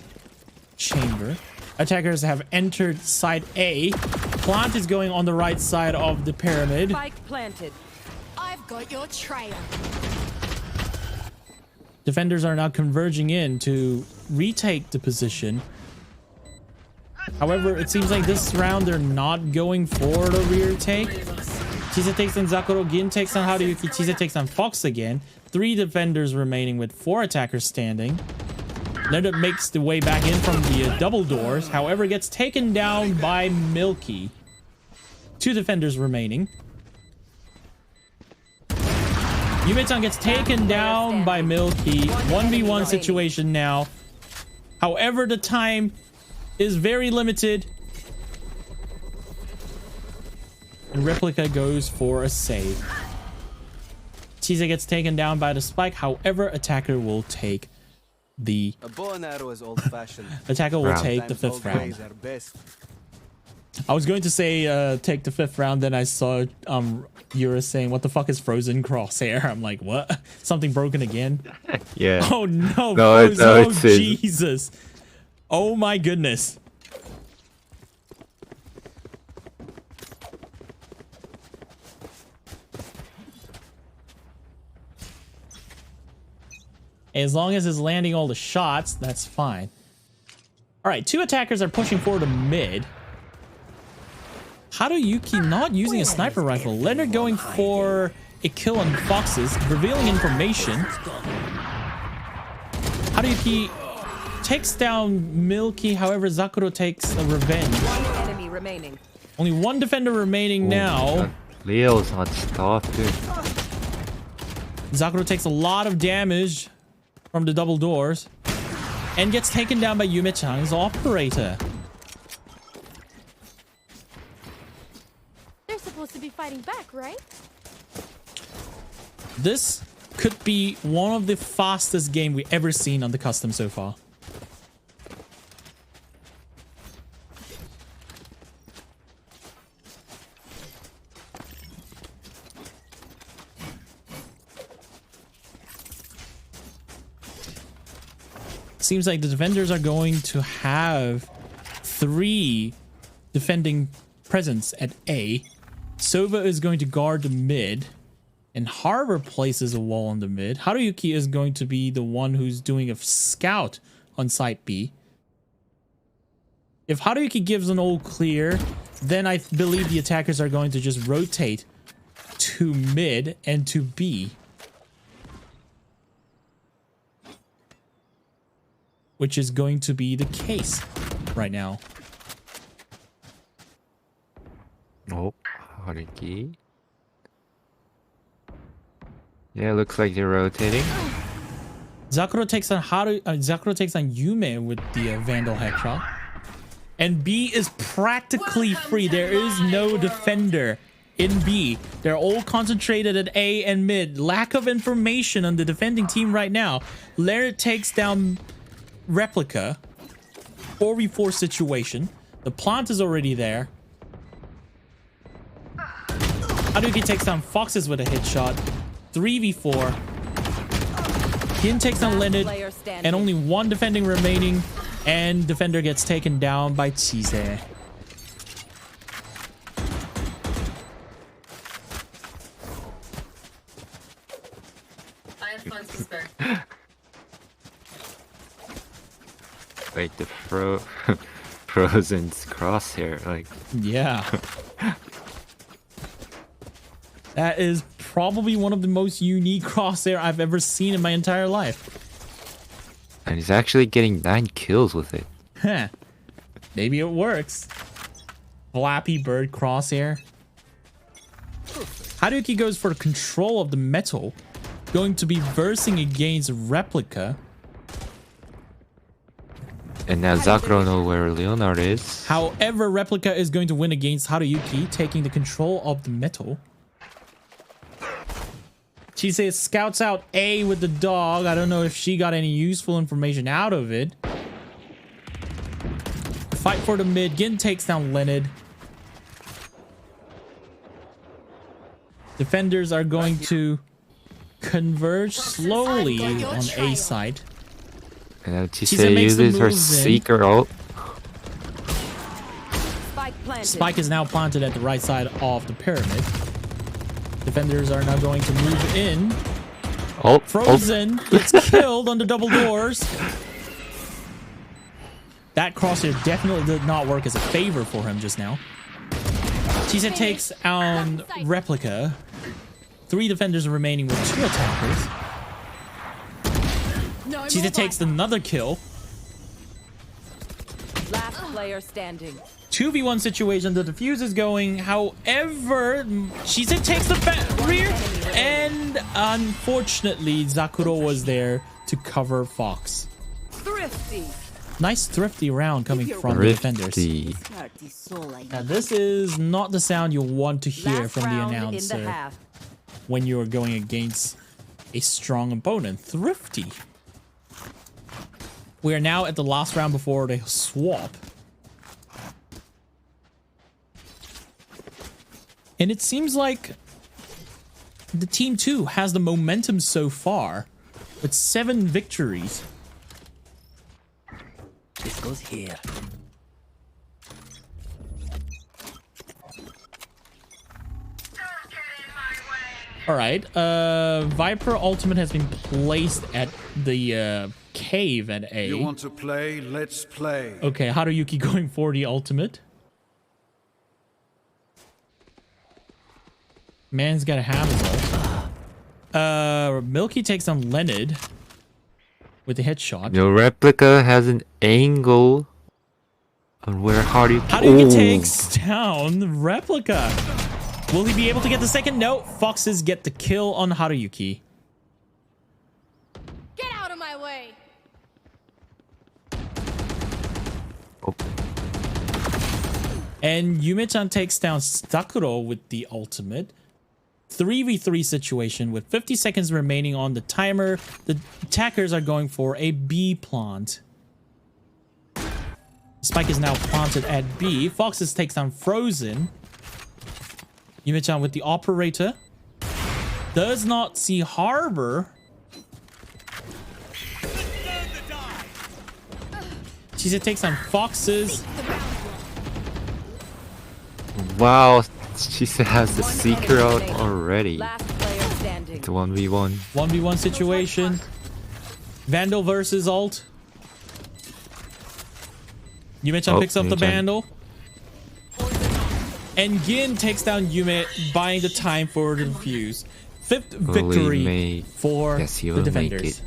Chamber. Attackers have entered side A. Plant is going on the right side of the pyramid. Spike planted. I've got your trail. Defenders are now converging in to retake the position. However, it seems like this round they're not going for the rear take. Tize takes on Zakuro, Gin takes on Haruyuki, Tize takes on Fox again. 3 defenders remaining with 4 attackers standing. Leonard makes the way back in from the double doors. However, gets taken down by Milky. 2 defenders remaining. Yume-chan gets taken down by Milky. 1v1 situation now. However, the time is very limited. And Replica goes for a save. Tize gets taken down by the spike. However, attacker will take the attacker will take the 5th round. I was going to say take the 5th round, then I saw Yura saying, what the fuck is Frozen Crosshair? I'm like, what? Something broken again? Yeah. Oh no, no, oh Jesus. Oh my goodness. As long as it's landing all the shots, that's fine. All right, 2 attackers are pushing forward to mid. Haruyuki not using a sniper rifle. Leonard going for a kill on Foxes, revealing information. Haruyuki takes down Milky. However, Zakuro takes a revenge. 1 enemy remaining. Only 1 defender remaining now. Leo's on stuff, dude. Zakuro takes a lot of damage from the double doors and gets taken down by Yume-chan's operator. They're supposed to be fighting back, right? This could be one of the fastest games we've ever seen on the custom so far. Seems like the defenders are going to have 3 defending presence at A. Sova is going to guard the mid, and Harbor places a wall on the mid. Haruyuki is going to be the one who's doing a scout on site B. If Haruki gives an all clear, then I believe the attackers are going to just rotate to mid and to B. Which is going to be the case right now. Oh, Haruki. Yeah, looks like they're rotating. Zakuro takes on Yume with the Vandal headshot. And B is practically free. There is no defender in B. They're all concentrated at A and mid. Lack of information on the defending team right now. Laird takes down Replica. 4v4 situation. The plant is already there. Haruki takes down Foxes with a hit shot. 3v4. Gin takes down Leonard, and only one defending remaining, and defender gets taken down by Chise. I have funds to spare. Like the Frozen's crosshair, like. Yeah. That is probably one of the most unique crosshair I've ever seen in my entire life. And he's actually getting 9 kills with it. Huh. Maybe it works. Flappy Bird crosshair. Haruki goes for control of the metal. Going to be versing against Replica. And now Zakuro knows where Leonard is. However, Replica is going to win against Haruki, taking the control of the metal. Chise scouts out A with the dog. I don't know if she got any useful information out of it. Fight for the mid. Gin takes down Leonard. Defenders are going to converge slowly on A side. And Chise uses her seeker ult. Spike is now planted at the right side of the pyramid. Defenders are now going to move in. Oh, Frozen gets killed on the double doors. That crosshair definitely did not work as a favor for him just now. Chise takes on Replica. 3 defenders remaining with 2 attackers. Chise takes another kill. Last player standing. 2v1 situation. The defuse is going. However, Chise takes the rear. And unfortunately, Zakuro was there to cover Fox. Thrifty. Nice thrifty round coming from the defenders. Now, this is not the sound you want to hear from the announcer when you are going against a strong opponent. Thrifty. We are now at the last round before the swap. And it seems like the team 2 has the momentum so far with 7 victories. This goes here. All right. Viper ultimate has been placed at the cave at A. You want to play? Let's play. Okay, Haruki going for the ultimate. Man's gotta have his ult. Milky takes on Leonard with the headshot. Your Replica has an angle on where Haruki takes down Replica. Will he be able to get the second? No. Foxes get the kill on Haruki. Get out of my way. And Yume-chan takes down Sakuro with the ultimate. 3v3 situation with 50 seconds remaining on the timer. The attackers are going for a B plant. Spike is now planted at B. Foxes takes down Frozen. Yume-chan with the operator. Does not see Harbor. Chise takes on Foxes. Wow, Chise has the seeker out already. It's a 1v1. 1v1 situation. Vandal versus ult. Yume-chan picks up the Vandal. And Gin takes down Yume, buying the time for the defuse. 5th victory for the defenders.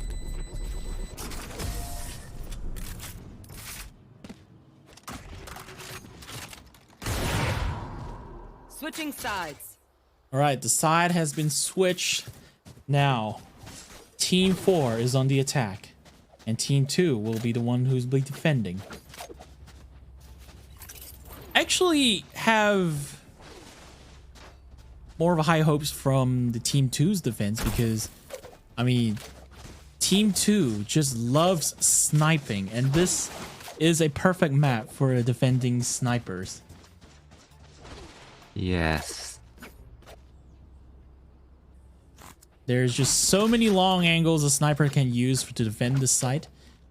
Switching sides. All right, the side has been switched. Now, Team 4 is on the attack, and Team 2 will be the one who's be defending. I actually have more of a high hopes from the Team 2's defense because, I mean, Team 2 just loves sniping, and this is a perfect map for defending snipers. Yes. There's just so many long angles a sniper can use to defend the site.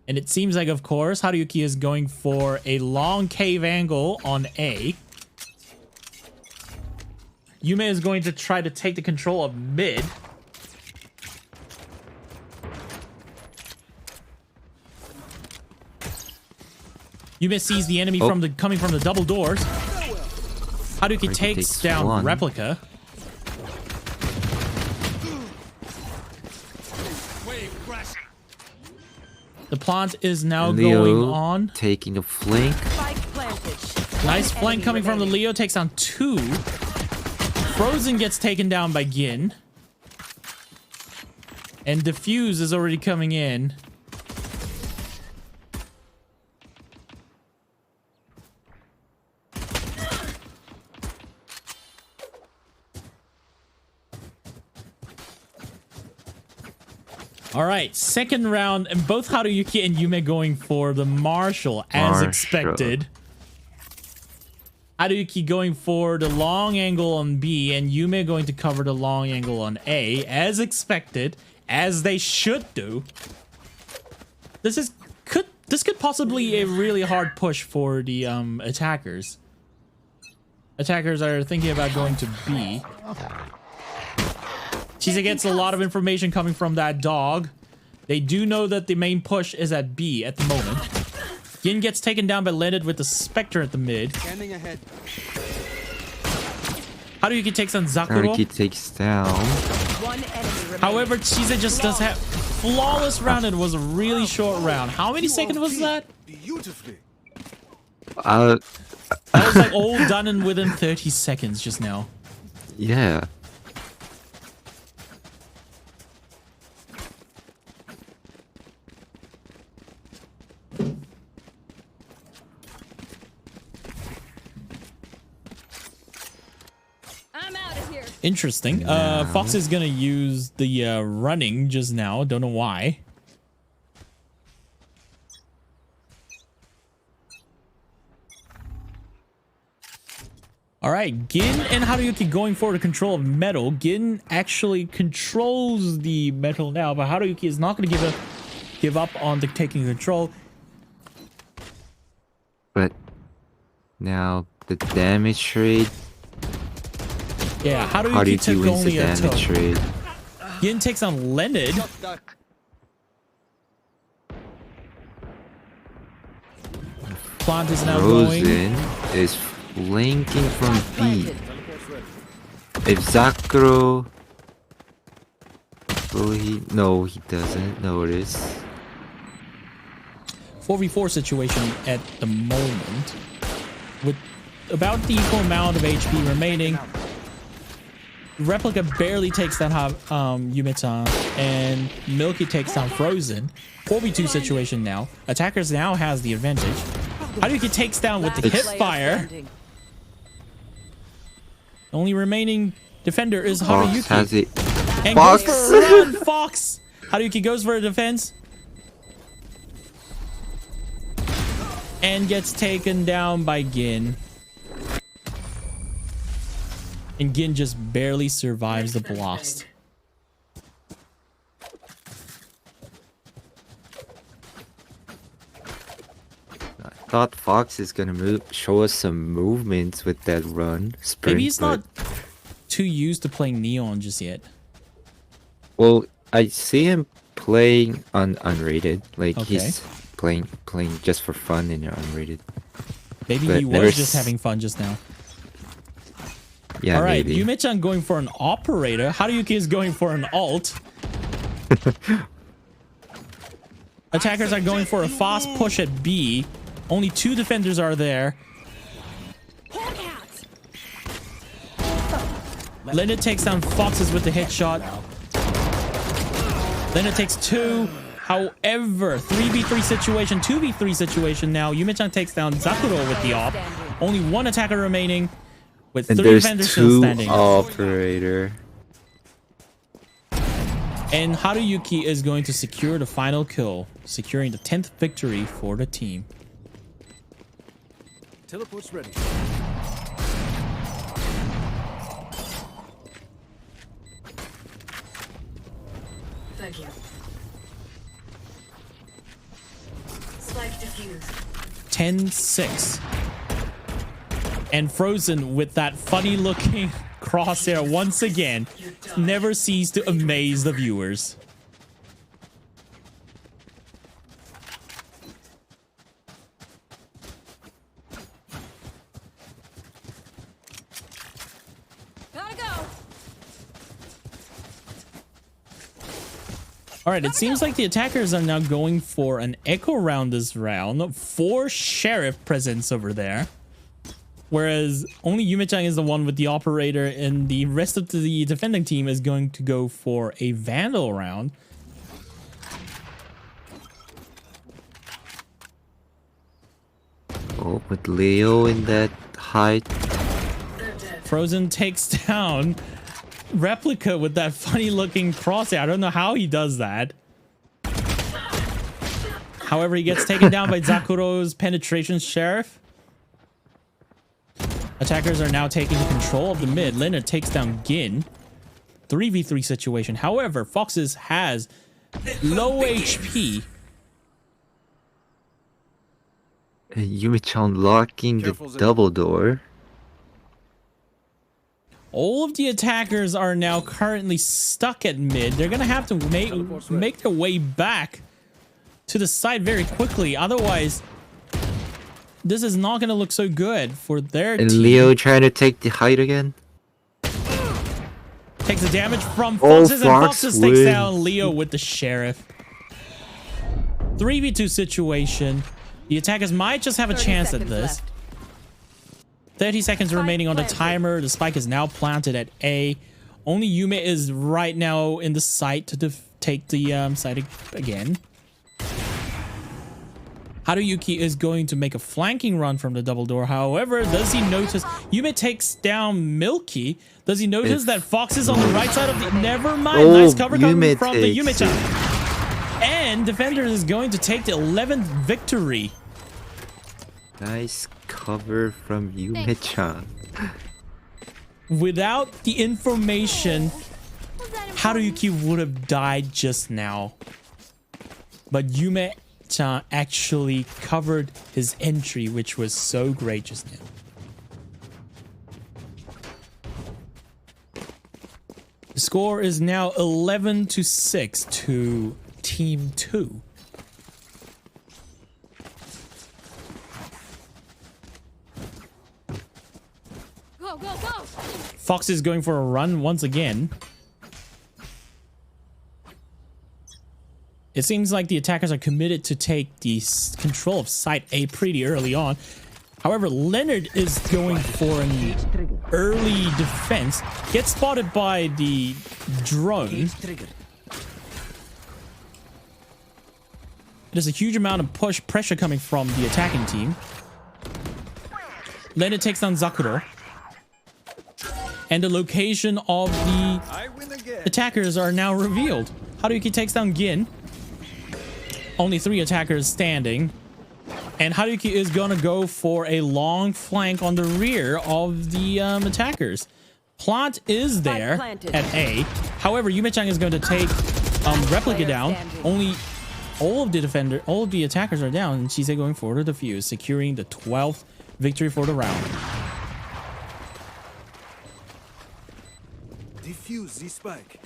And it seems like, of course, Haruyuki is going for a long cave angle on A. Yume is going to try to take the control of mid. Yume sees the enemy coming from the double doors. Haruyuki takes down one. Replica. The plant is now Leo going on. Taking a flank. Nice flank coming from the Leo. Takes down 2. Frozen gets taken down by Gin. And Diffuse is already coming in. All right, second round, and both Haruyuki and Yume going for the Marshal as expected. Haruyuki going for the long angle on B, and Yume going to cover the long angle on A as expected, as they should do. This could possibly be a really hard push for the attackers. Attackers are thinking about going to B. Chise gets a lot of information coming from that dog. They do know that the main push is at B at the moment. Yin gets taken down by Leonard with the Spectre at the mid. Standing ahead. Haruyuki takes on Zakuro. Haruki takes down. However, Chise just does have flawless round. It was a really short round. How many seconds was that? Beautifully. That was like all done in within 30 seconds just now. Yeah. Interesting. Fox is gonna use the running just now. Don't know why. All right, Gin and Haruyuki going for the control of metal. Gin actually controls the metal now, but Haruyuki is not going to give up on the taking control. But now the damage trade. Yeah, Haruyuki took only a toe. Trade. Gin takes on Leonard. Plant is now Frozen going. Is flanking from B. If Zakuro... Will he... No, he doesn't notice. 4v4 situation at the moment. With about the equal amount of HP remaining. Replica barely takes down Yume-chan, and Milky takes down Frozen. 4v2 situation now. Attackers now has the advantage. Haruyuki takes down with the hip fire. Only remaining defender is Haruyuki. Fox has it. And Fox! goes for a run, Fox! Haruyuki goes for a defense. And gets taken down by Gin. And Gin just barely survives the blast. I thought Fox is gonna show us some movements with that run. Sprint, Maybe he's not too used to playing Neon just yet. Well, I see him playing on unrated. Like Okay. he's playing just for fun in your unrated. Maybe but he never was just having fun just now. Yeah, all right, maybe. Yume-chan going for an operator. Haruyuki is going for an alt. Attackers are going for a fast push at B. Only 2 defenders are there. Leonard takes down Foxes with the headshot. Leonard takes 2. However, 3v3 situation, 2v3 situation now. Yume-chan takes down Zakuro with the op. Only 1 attacker remaining with 3 defenders still standing. Operator. And Haruyuki is going to secure the final kill, securing the 10th victory for the team. Teleport's ready. Thank you. Spike defused. 10-6. And Frozen with that funny looking crosshair once again never cease to amaze the viewers. Gotta go. All right, it seems like the attackers are now going for an echo round this round. 4 sheriff presence over there. Whereas only Yume-chan is the one with the operator, and the rest of the defending team is going to go for a vandal round. Oh, with Leo in that height. Frozen takes down Replica with that funny looking crosshair. I don't know how he does that. However, he gets taken down by Zakuro's penetration sheriff. Attackers are now taking control of the mid. Leonard takes down Gin. 3v3 situation. However, Foxes has low HP. Yume-chan locking the double door. All of the attackers are now currently stuck at mid. They're gonna have to make their way back to the side very quickly. Otherwise, this is not gonna look so good for their team. And Leo trying to take the height again. Takes the damage from Foxes, and Foxes takes wins. down Leo with the sheriff. 3v2 situation. The attackers might just have a chance at this. 30 seconds remaining on the timer. The spike is now planted at A. Only Yume is right now in the site to take the site again. Haruyuki is going to make a flanking run from the double door. However, does he notice Yume takes down Milky? Does he notice that Fox is on the right side of the... Never mind. Oh, nice cover coming from the takes Yume-chan. And Defender is going to take the 11th victory. Nice cover from Yume-chan. Without the information, Haruyuki would have died just now. But Yume-chan actually covered his entry, which was so great just now. The score is now 11-6 to Team 2. Go, go, go. Fox is going for a run once again. It seems like the attackers are committed to take the control of Site A pretty early on. However, Leonard is going for an early defense. Gets spotted by the drone. There's a huge amount of push pressure coming from the attacking team. Leonard takes down Zakuro. And the location of the attackers are now revealed. Haruyuki takes down Gin. Only 3 attackers standing. And Haruyuki is gonna go for a long flank on the rear of the attackers. Plant is there at A. However, Yume-chan is going to take Replica down. Only all of the attackers are down, and Chise going for the defuse, securing the 12th victory for the round. Defuse the spike.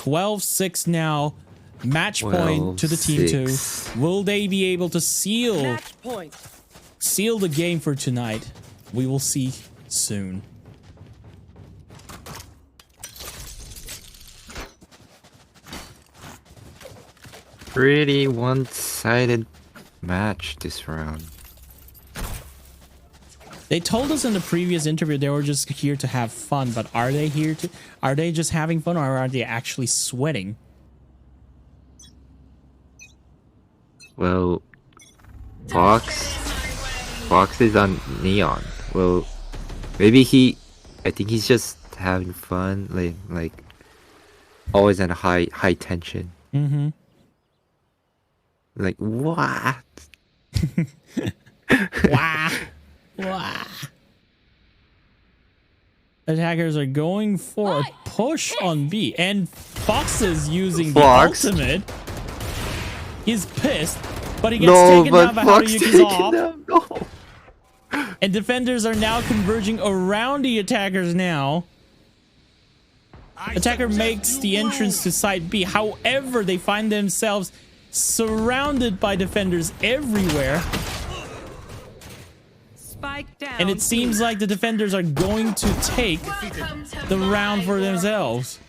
12-6 now. Match point to the team 2. Will they be able to seal the game for tonight? We will see soon. Pretty one-sided match this round. They told us in the previous interview they were just here to have fun, but are they just having fun, or are they actually sweating? Well, Fox is on Neon. Well, maybe I think he's just having fun, like always at a high tension. Mm-hmm. Like, what? Wow. Wow. Attackers are going for a push on B, and Fox is using the ultimate. He's pissed, but he gets taken down by Haruyuki's off. No. And defenders are now converging around the attackers now. Attacker makes the entrance to site B. However, they find themselves surrounded by defenders everywhere. And it seems like the defenders are going to take the round for themselves.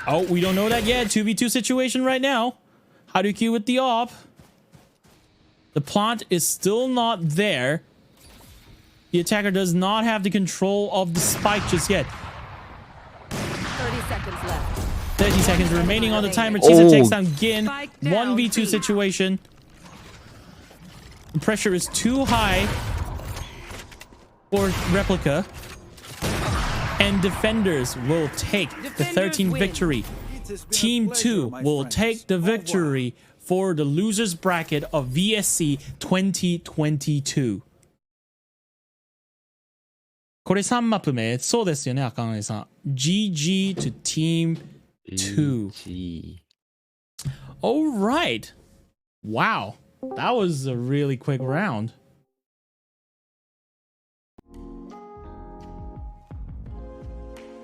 Oh, we don't know that yet. 2v2 situation right now. Haruki with the op. The plant is still not there. The attacker does not have the control of the spike just yet. 30 seconds left. 30 seconds remaining on the timer. Chisa takes down Gin. 1v2 situation. The pressure is too high for Replica. And defenders will take the 13th victory. Team 2 will take the victory for the losers bracket of VSC 2022. これ3マップ目。そうですよね、赤羽さん。GG to Team 2. All right. Wow. That was a really quick round.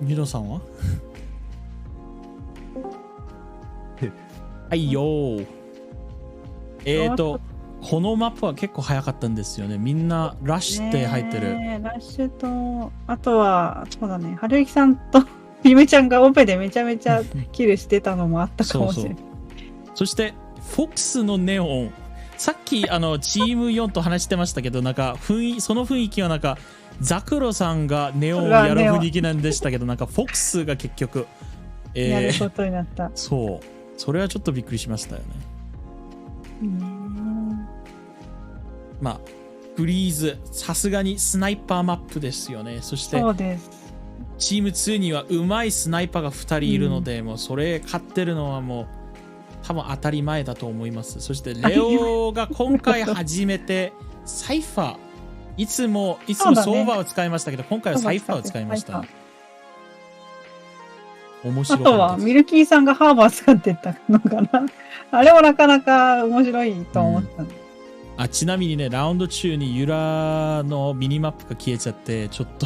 Miro-sanははいよー。このマップは結構早かったんですよね。みんなラッシュって入ってる。ラッシュと、あとは、そうだね、はるゆきさんとゆめちゃんがオペでめちゃめちゃキルしてたのもあったかもしれない。そして、フォックスのネオン。さっきチーム4と話してましたけど、なんかその雰囲気はなんかザクロさんがネオンをやる雰囲気なんでしたけど、なんかフォックスが結局、やることになった。そう。それはちょっとびっくりしましたよね。まあ、フリーズ、さすがにスナイパーマップですよね。そして、チーム2にはうまいスナイパーが2人いるので、もうそれ勝ってるのはもう多分当たり前だと思います。そしてレオが今回初めてサイファー、いつもソーバーを使いましたけど、今回はサイファーを使いました。面白い。あとはミルキーさんがハーバー使ってたのかな。あれもなかなか面白いと思った。ちなみにね、ラウンド中にユラのミニマップが消えちゃって、ちょっと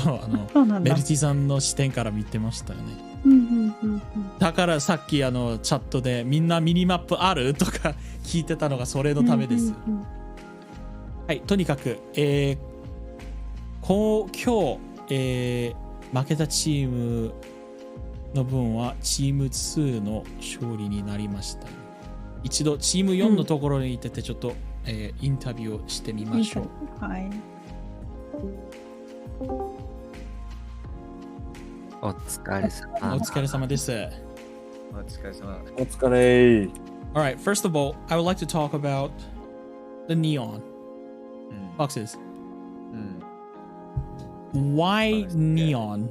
メルティさんの視点から見てましたよね。だからさっきチャットでみんなミニマップあるとか聞いてたのがそれのためです。はい、とにかく、今日、負けたチームの分はチーム2の勝利になりました。一度チーム4のところにいててちょっと、インタビューをしてみましょう。はい。お疲れ様。お疲れ様です。お疲れ様。お疲れ。Alright, first of all, I would like to talk about the neon boxes. Why neon?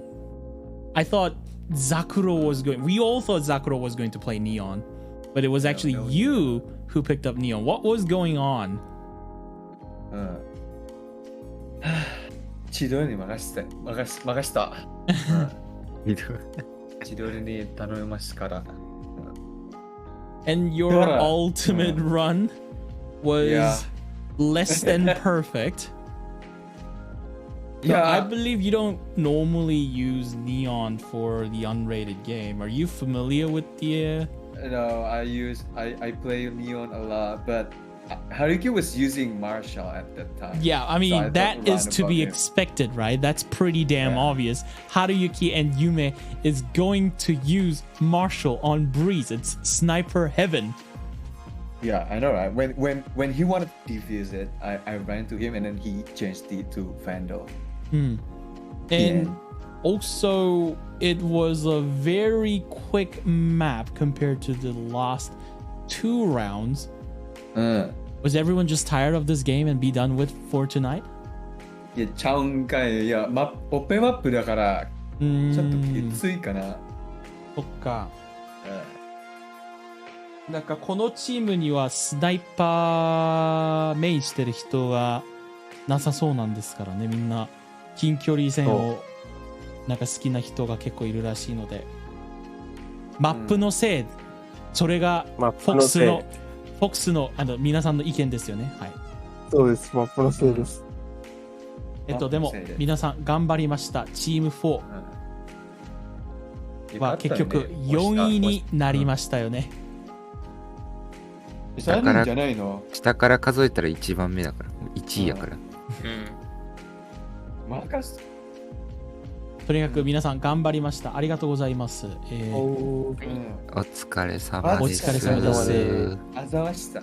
I thought Zakuro was going. We all thought Zakuro was going to play neon, but it was actually you who picked up neon. What was going on? 千鳥に任した。千鳥に頼みますから。And your ultimate run was less than perfect. Yeah, I believe you don't normally use neon for the unrated game. Are you familiar with the? No, I play neon a lot, but Haruki was using Marshall at that time. Yeah, I mean that is to be expected, right? That's pretty damn obvious. Haruyuki and Yume is going to use Marshall on Breeze. It's sniper heaven. Yeah, I know, right? When he wanted to defuse it, I ran to him and then he changed it to Vandal. And also, it was a very quick map compared to the last 2 rounds. Was everyone just tired of this game and be done with for tonight? いや、ちゃうんかい。いや、オペマップだから、ちょっときついかな。そっか。なんかこのチームにはスナイパーメインしてる人がなさそうなんですからね。みんな近距離戦をなんか好きな人が結構いるらしいので。マップのせい、それがフォックスの皆さんの意見ですよね。はい。そうです。マップのせいです。でも皆さん頑張りました。チーム4は結局4位になりましたよね。下から数えたら1番目だから、1位やから。とにかく皆さん頑張りました。ありがとうございます。お疲れ様です。お疲れ様です。あざわしさ。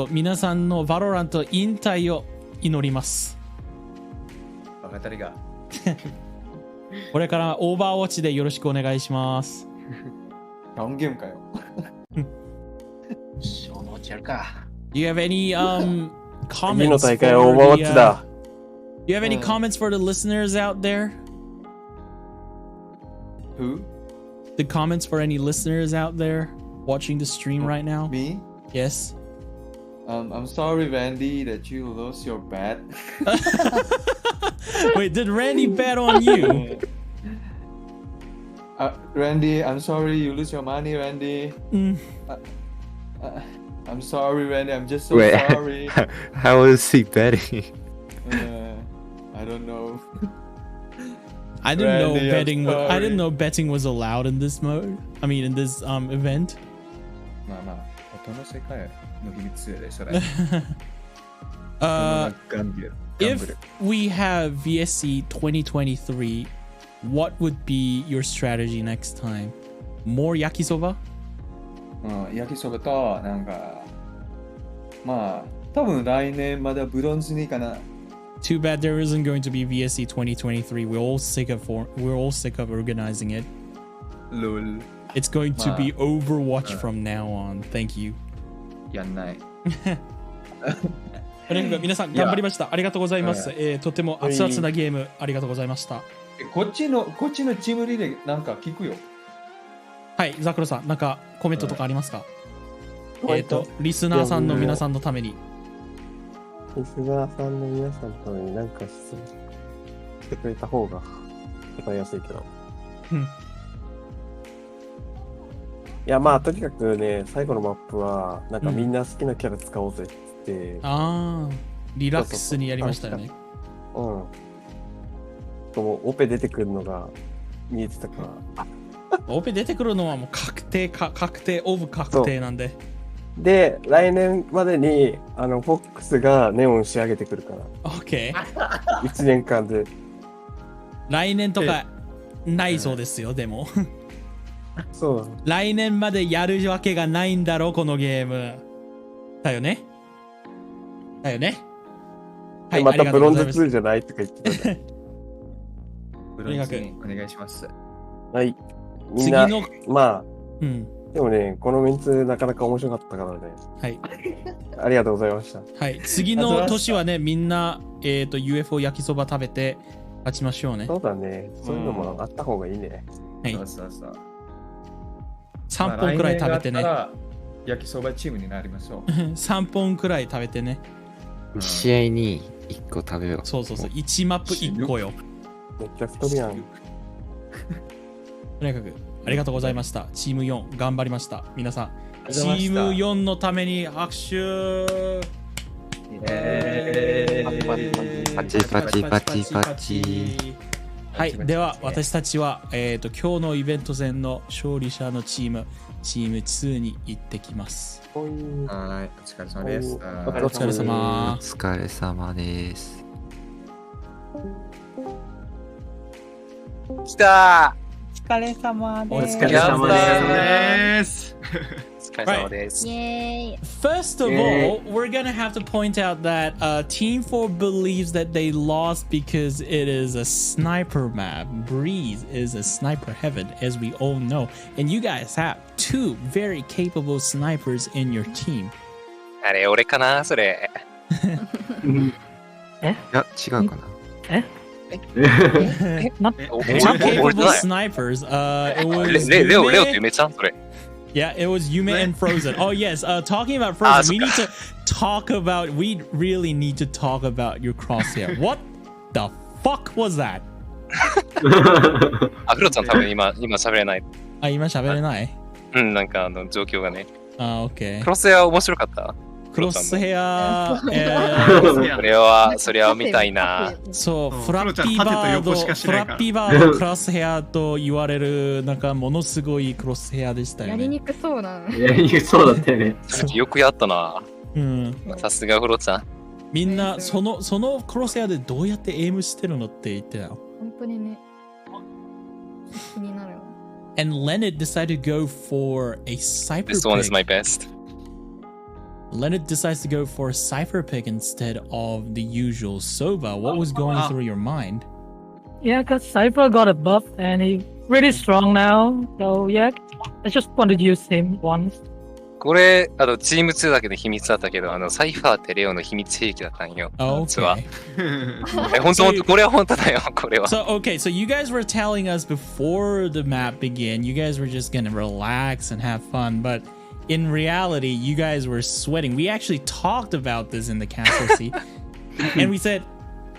皆さんのバロラント引退を祈ります。バカタリが。これからオーバーウォッチでよろしくお願いします。ダウンゲームかよ。Do you have any comments? 次の大会はオーバーウォッチだ。Do you have any comments for the listeners out there? Who? The comments for any listeners out there watching the stream right now? Me? Yes. I'm sorry, Randy, that you lost your bet. Wait, did Randy bet on you? Randy, I'm sorry you lose your money, Randy. I'm sorry, Randy. I'm just so sorry. How is he betting? I don't know. I didn't know betting. I didn't know betting was allowed in this mode. I mean, in this event. まあまあ、音の世界の秘密でそれ。If we have VSC 2023, what would be your strategy next time? More yakisoba? 焼きそばとなんかまあ多分来年まだブロンズにかな。Too bad there isn't going to be VSC 2023. We're all sick of organizing it. Lol. It's going to be Overwatch from now on. Thank you. やんない。皆さん頑張りました。ありがとうございます。とても熱々なゲームありがとうございました。こっちのチームリレーなんか聞くよ。はい、ザクロさん、なんかコメントとかありますか？リスナーさんの皆さんのために。リスナーさんの皆さんのためになんか質問してくれた方が答えやすいけど。いや、まあ、とにかくね、最後のマップは、なんかみんな好きなキャラ使おうぜって言って。リラックスにやりましたよね。もうオペ出てくるのが見えてたから。オペ出てくるのはもう確定オブ確定なんで。で、来年までにフォックスがネオン仕上げてくるから。OK。1年間で。来年とかないそうですよ、でも。そう。来年までやるわけがないんだろう、このゲーム。だよね。だよね。はい、またブロンズ2じゃないとか言ってた。ブロンズ2お願いします。はい。みんな次のまあ、でもね、このメンツなかなか面白かったからね。はい。ありがとうございました。はい。次の年はね、みんな、UFO 焼きそば食べて勝ちましょうね。そうだね。そういうのもあった方がいいね。はい。そうそうそう。 3本くらい食べてね。焼きそばチームになりましょう。3本くらい食べてね。1試合に1個食べよう。そうそうそう。1マップ1個よ。めっちゃ太るやん。とにかくありがとうございました。チーム4頑張りました。皆さん、チーム4のために拍手。パチパチパチパチ。はい、では私たちは、今日のイベント戦の勝利者のチーム2に行ってきます。はい、お疲れ様です。お疲れ様。お疲れ様です。来たお疲れ様です。お疲れ様です。Yay. First of all, we're gonna have to point out that Team 4 believes that they lost because it is a sniper map. Breeze is a sniper heaven, as we all know. And you guys have 2 very capable snipers in your team. あれ、俺かなそれ。いや、違うかな。Not 2 capable snipers. It was レオって夢ちゃんそれ。Yeah, it was Yume and Frozen. Oh yes, talking about Frozen, we really need to talk about your crosshair. What the fuck was that? あ、フロちゃん多分今喋れない。あ、今喋れない？うん、なんか状況がね。あ、OK。クロスヘア面白かった？クロスヘア、それは見たいな。そう、フラッピーバードクロスヘアと言われる、なんかものすごいクロスヘアでしたよね。やりにくそうだね。やりにくそうだったよね。よくやったな。うん。さすがフロちゃん。みんな、そのクロスヘアでどうやってエイムしてるのって言ってたよ。本当にね。気になるよ。And Leonard decided to go for a cypher pick. This one is my best. Leonard decides to go for a cypher pick instead of the usual Soba. What was going through your mind? Yeah, because Cypher got a buff and he's really strong now. So yeah, I just wanted to use him once. これ、チーム2だけで秘密だったけど、サイファーってレオの秘密兵器だったんよ。実は。本当、これは本当だよ、これは。So, okay, so you guys were telling us before the map began, you guys were just gonna relax and have fun, but in reality, you guys were sweating. We actually talked about this in the castle seat. And we said,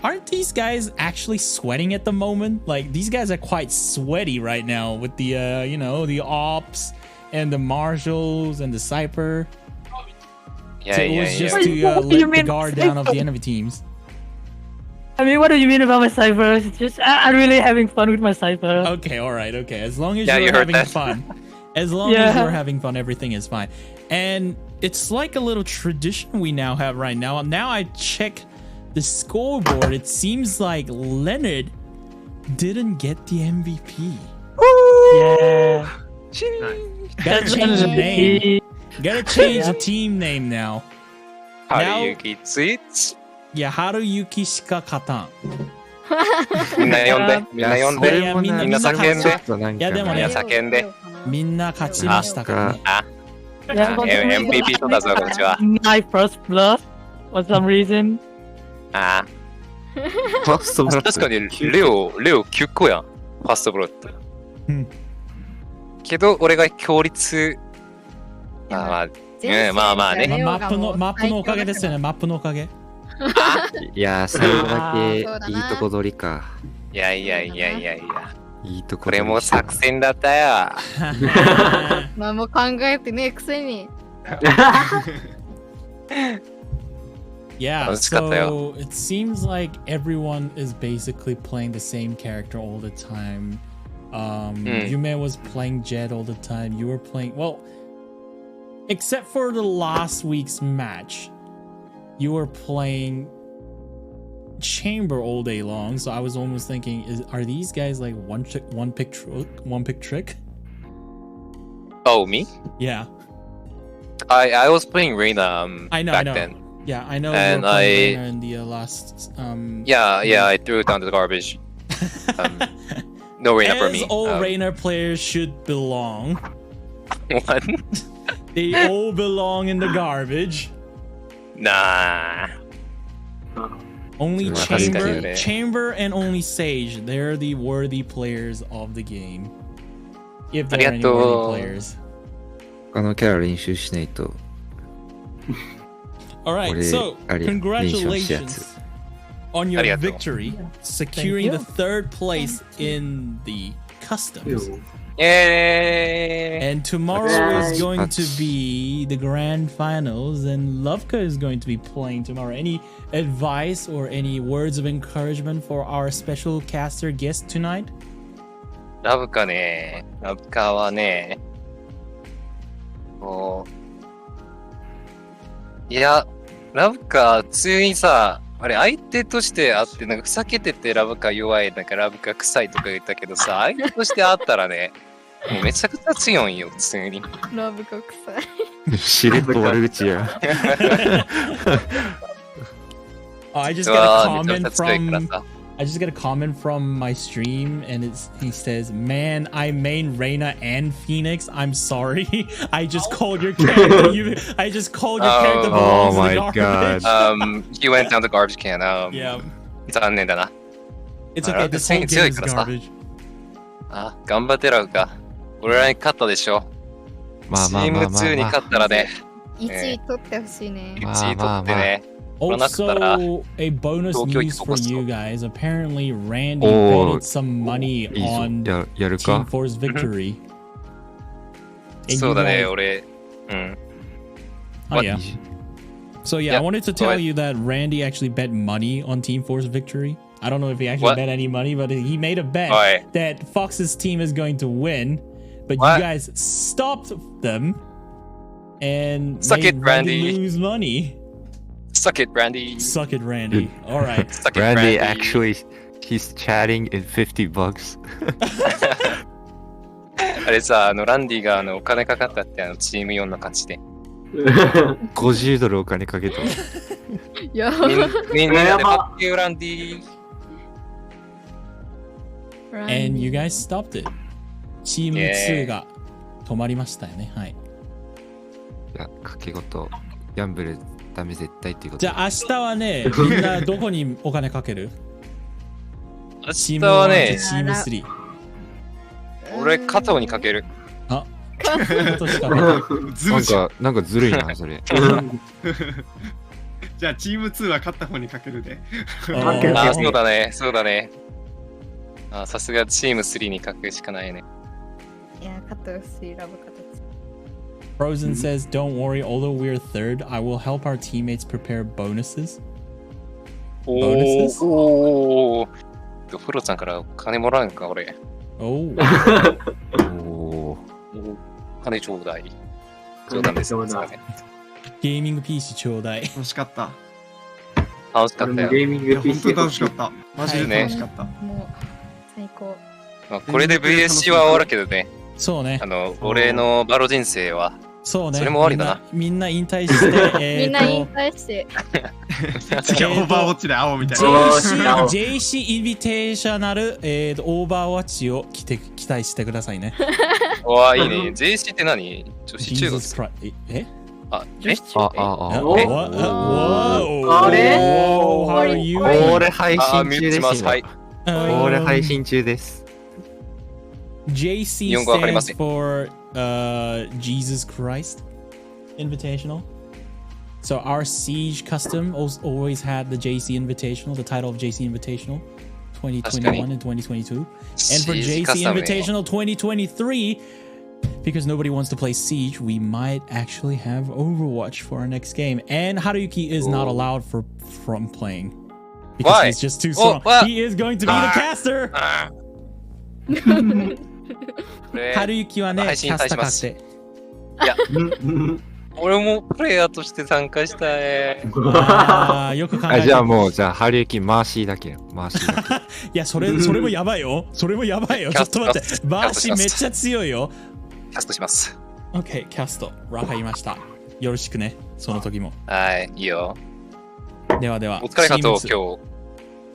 aren't these guys actually sweating at the moment? Like, these guys are quite sweaty right now with the, the ops and the marshals and the cypher. Yeah, so it was just to let the guard down of the enemy teams. I mean, what do you mean about my cypher? It's just, I'm really having fun with my cypher. Okay, alright, okay. As long as you're having fun. As long as you're having fun, everything is fine. And it's like a little tradition we now have right now. Now I check the scoreboard. It seems like Leonard didn't get the MVP. Yeah. Gotta change the name. Gotta change the team name now. Haruyuki tweets? Yeah, Haruyuki shika katan. みんな呼んで、みんな呼んで、みんな叫んで。いやでもね、叫んで。みんな勝ちましたからね。MVP とだぞ、こっちは。My first blood for some reason. ああ。確かにレオ9個やん。ファーストブロッド。けど、俺が強烈。まあね。マップのおかげですよね、マップのおかげ。いやー、最後だけいいとこ取りか。いや。いいとここれも作戦だったよ。何も考えてねえくせに。Yeah, so it seems like everyone is basically playing the same character all the time. Yume was playing Jed all the time. You were playing, well, except for the last week's match, you were playing Chamber all day long. So I was almost thinking, are these guys like one pick trick? Oh, me? Yeah. I was playing Reina back then. Yeah, I know. And in the last. Yeah, I threw it down to the garbage. No Reina for me. As all Reina players should belong. What? They all belong in the garbage. Nah. Only Chamber and only Sage. They're the worthy players of the game. If there are any worthy players. 他のキャラ練習しないと。Alright, so congratulations on your victory, securing the 3rd place in the customs. Yay! And tomorrow is going to be the grand finals, and Lovka is going to be playing tomorrow. Any advice or any words of encouragement for our special caster guest tonight? ラブカね、ラブカはね、こう、いや、ラブカ、普通にさ、あれ、相手としてあって、なんかふざけててラブカ弱い、なんかラブカ臭いとか言ったけどさ、相手としてあったらね、もうめちゃくちゃ強いんよ、普通に。ラブが臭い。しれっと悪口や。I just got a comment from I just got a comment from my stream, and he says, "Man, I main Reyna and Phoenix. I'm sorry. I just called your character. I just called your character belongs in the garbage." He went down the garbage can. Yeah. 残念だな。It's okay. This whole game is garbage. あ、頑張ってラブか。俺らに勝ったでしょ。チーム2に勝ったらね。1位取ってほしいね。1位取ってね。Also, a bonus news for you guys. Apparently, Randy betted some money on Team Force victory. そうだね、俺。Oh yeah. So yeah, I wanted to tell you that Randy actually bet money on Team Force victory. I don't know if he actually bet any money, but he made a bet that Fox's team is going to win, but you guys stopped them and made Randy lose money. Suck it, Randy. Suck it, Randy. All right. Suck it, Randy actually, he's chatting in $50. あれさ、ランディがお金かかったってチーム4の勝ちで。$50お金かけた。やば。みんなでかっけよ、ランディ。And you guys stopped it. チーム2が止まりましたよね。はい。いや、賭け事、ギャンブルダメ絶対っていうこと。じゃあ明日はね、みんなどこにお金かける？明日はね、チーム3。俺、加藤にかける。あ、なんかずるいな、それ。じゃあチーム2は勝った方にかけるで。あ、そうだね、そうだね。あ、さすがチーム3にかけるしかないね。いや、勝ってほしい、ラブ形。Frozen says, "Don't worry. Although we're third, I will help our teammates prepare bonuses." Bonuses? おお。フロちゃんから金もらうんか、俺。おお。金ちょうだい。冗談です。ゲーミング PC ちょうだい。楽しかった。楽しかったよ。ゲーミング PC 本当楽しかった。マジで楽しかった。もう最高。これで VSC は終わるけどね。そうね。俺のバロ人生は。そうね。それも終わりだな。みんな引退して。みんな引退して。次はオーバーウォッチで会おうみたいな。JC インビテーショナル、オーバーウォッチを期待してくださいね。わあ、いいね。JC って何？女子中学。え？あれ？俺配信中です。俺配信中です。JC stands for Jesus Christ Invitational. So our Siege custom always had the JC Invitational, the title of JC Invitational 2021 and 2022. And for JC Invitational 2023, because nobody wants to play Siege, we might actually have Overwatch for our next game. And Haruyuki is not allowed from playing. Because he's just too strong. He is going to be the caster! 春雪はね、キャスター買って。いや、俺もプレイヤーとして参加したい。よく考えて。じゃあ春雪マーシーだけ。マーシーだけ。いや、それもやばいよ。それもやばいよ。ちょっと待って。マーシーめっちゃ強いよ。キャストします。OK、キャスト。わかりました。よろしくね。その時も。はい、いいよ。ではでは。お疲れかと、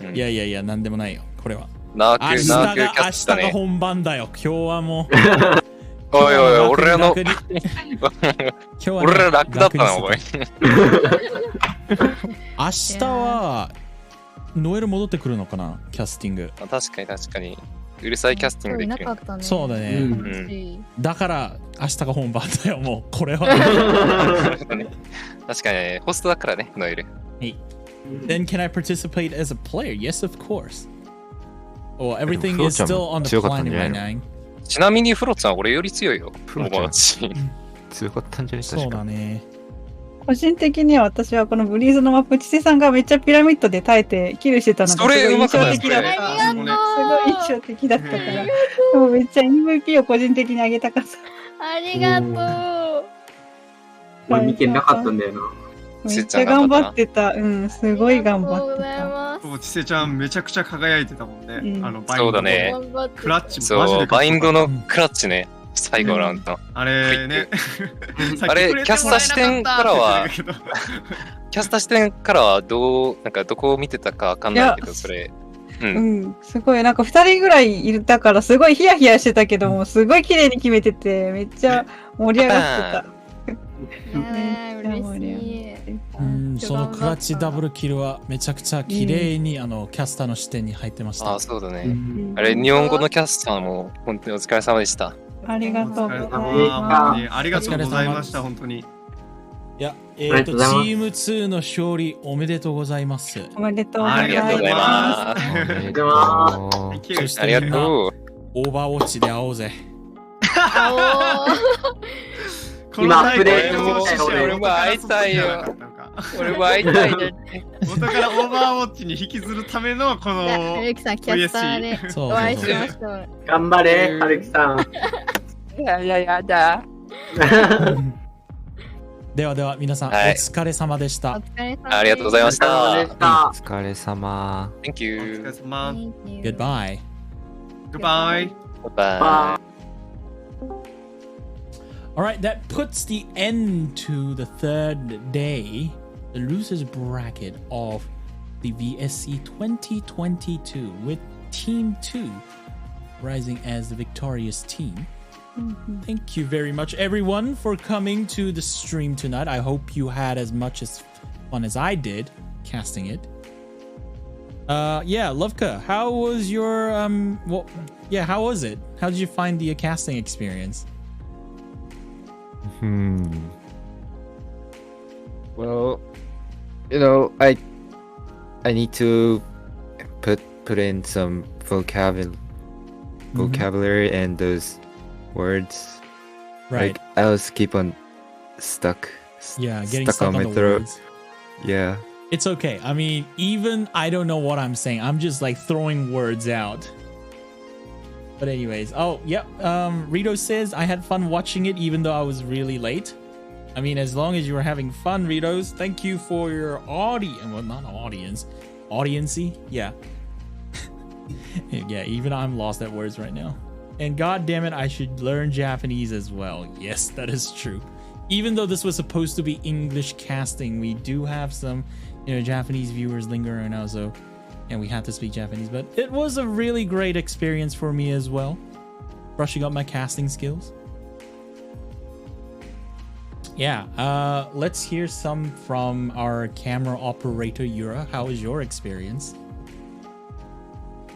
今日。いや、なんでもないよ。これは。明日が本番だよ。今日はもう。おいおい、俺ら楽だったな、おい。明日は、ノエル戻ってくるのかな、キャスティング。確かに。うるさいキャスティングできる。そうだね。だから、明日が本番だよ、もう。これは。確かに、ホストだからね、ノエル。Then can I participate as a player? Yes, of course. Well, everything is still on the planning right now. ちなみにフロさん俺より強いよ。フロちゃん友達。強かったんじゃない？そうだね。個人的には私はこのブリーズのマップ、チセさんがめっちゃピラミッドで耐えてキルしてたのがすごい印象的だった。すごい印象的だったから、でもめっちゃ MVP を個人的にあげたかった。ありがとう。俺見てなかったんだよな。めっちゃ頑張ってた。うん、すごい頑張ってた。そう、ちせちゃんめちゃくちゃ輝いてたもんね。バインドそうだね。クラッチもマジでそう、バインドのクラッチね。最後のラウンド。あれね。あれ、キャスター視点からは、キャスター視点からはどこを見てたかわかんないけど、それ。うん、すごい、なんか2人ぐらいいたから、すごいヒヤヒヤしてたけども、すごい綺麗に決めてて、めっちゃ盛り上がってた。嬉しい。そのクラッチダブルキルはめちゃくちゃ綺麗にキャスターの視点に入ってました。あ、そうだね。あれ、日本語のキャスターも本当にお疲れ様でした。ありがとうございます。ありがとうございました、本当に。いや、チーム2の勝利おめでとうございます。おめでとうございます。ありがとうございます。そしてありがとう。オーバーウォッチで会おうぜ。今プレイ俺も会いたいよ。俺も会いたいね。元からオーバーウォッチに引きずるためのこの VSC さんキャスターでお会いしました。頑張れ、はるきさん。やだ。ではでは皆さん、お疲れ様でした。ありがとうございました。お疲れ様。Thank you. お疲れ様。Goodbye. Goodbye. Bye. All right, that puts the end to the third day, the losers bracket of the VSC 2022, with Team 2 rising as the victorious team. Thank you very much, everyone, for coming to the stream tonight. I hope you had as much fun as I did casting it. Yeah, Lovka, how was your how was it? How did you find the casting experience? Well, I need to put in some vocabulary and those words. Right. Like, I was keep on stuck. Yeah, getting stuck on my throat. Words. Yeah. It's okay. I mean, even I don't know what I'm saying. I'm just like throwing words out. But anyways, oh, yep. Rito says, I had fun watching it even though I was really late. I mean, as long as you were having fun, Ritos, thank you for your audience. Well, not audience. Audiency? Yeah. Yeah, even I'm lost at words right now. And god damn it, I should learn Japanese as well. Yes, that is true. Even though this was supposed to be English casting, we do have some, Japanese viewers lingering now, so... And we had to speak Japanese, but it was a really great experience for me as well. Brushing up my casting skills. Yeah, let's hear some from our camera operator, Yura. How was your experience?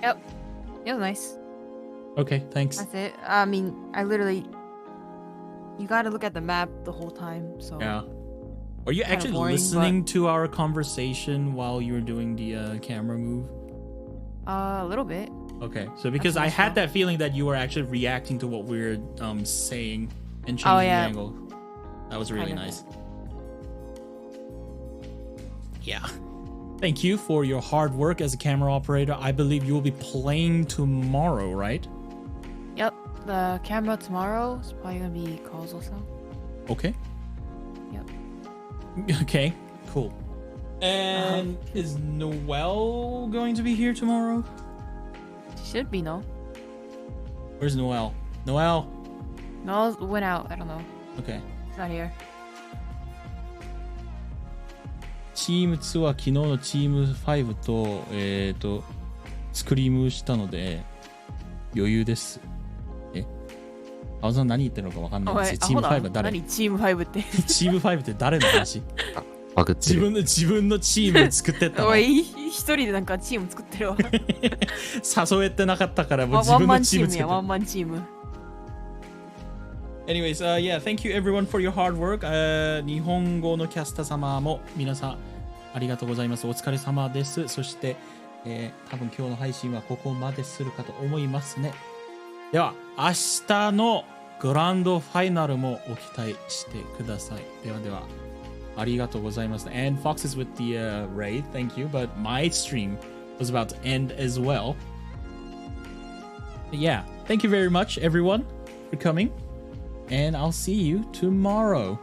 Yep. It was nice. Okay, thanks. That's it. I mean, you gotta look at the map the whole time, so... Yeah. Are you actually listening to our conversation while you were doing the camera move? A little bit. Okay, so because I had that feeling that you were actually reacting to what we were saying and changing the angle. That was really nice. Yeah. Thank you for your hard work as a camera operator. I believe you will be playing tomorrow, right? Yep. The camera tomorrow is probably gonna be Kazuo-san. Okay. Okay, cool. And is Noelle going to be here tomorrow? She should be, no? Where's Noelle? Noelle? Noelle went out. I don't know. Okay. She's not here. チーム2は昨日のチーム5と、スクリームしたので余裕です。青さん何言ってるのか分かんないです。チーム5は誰？何チーム5って。チーム5って誰の話？自分のチーム作ってったの。おい、一人でなんかチーム作ってるわ。誘えてなかったからもう自分のチーム作ってワンマンチーム。Anyways, yeah, thank you everyone for your hard work. 日本語のキャスター様も皆さんありがとうございます。お疲れ様です。そして、多分今日の配信はここまでするかと思いますね。では、明日のグランドファイナルもお期待してください。ではでは、ありがとうございます。And Foxes with the raid, thank you. But my stream was about to end as well. But yeah, thank you very much, everyone, for coming. And I'll see you tomorrow.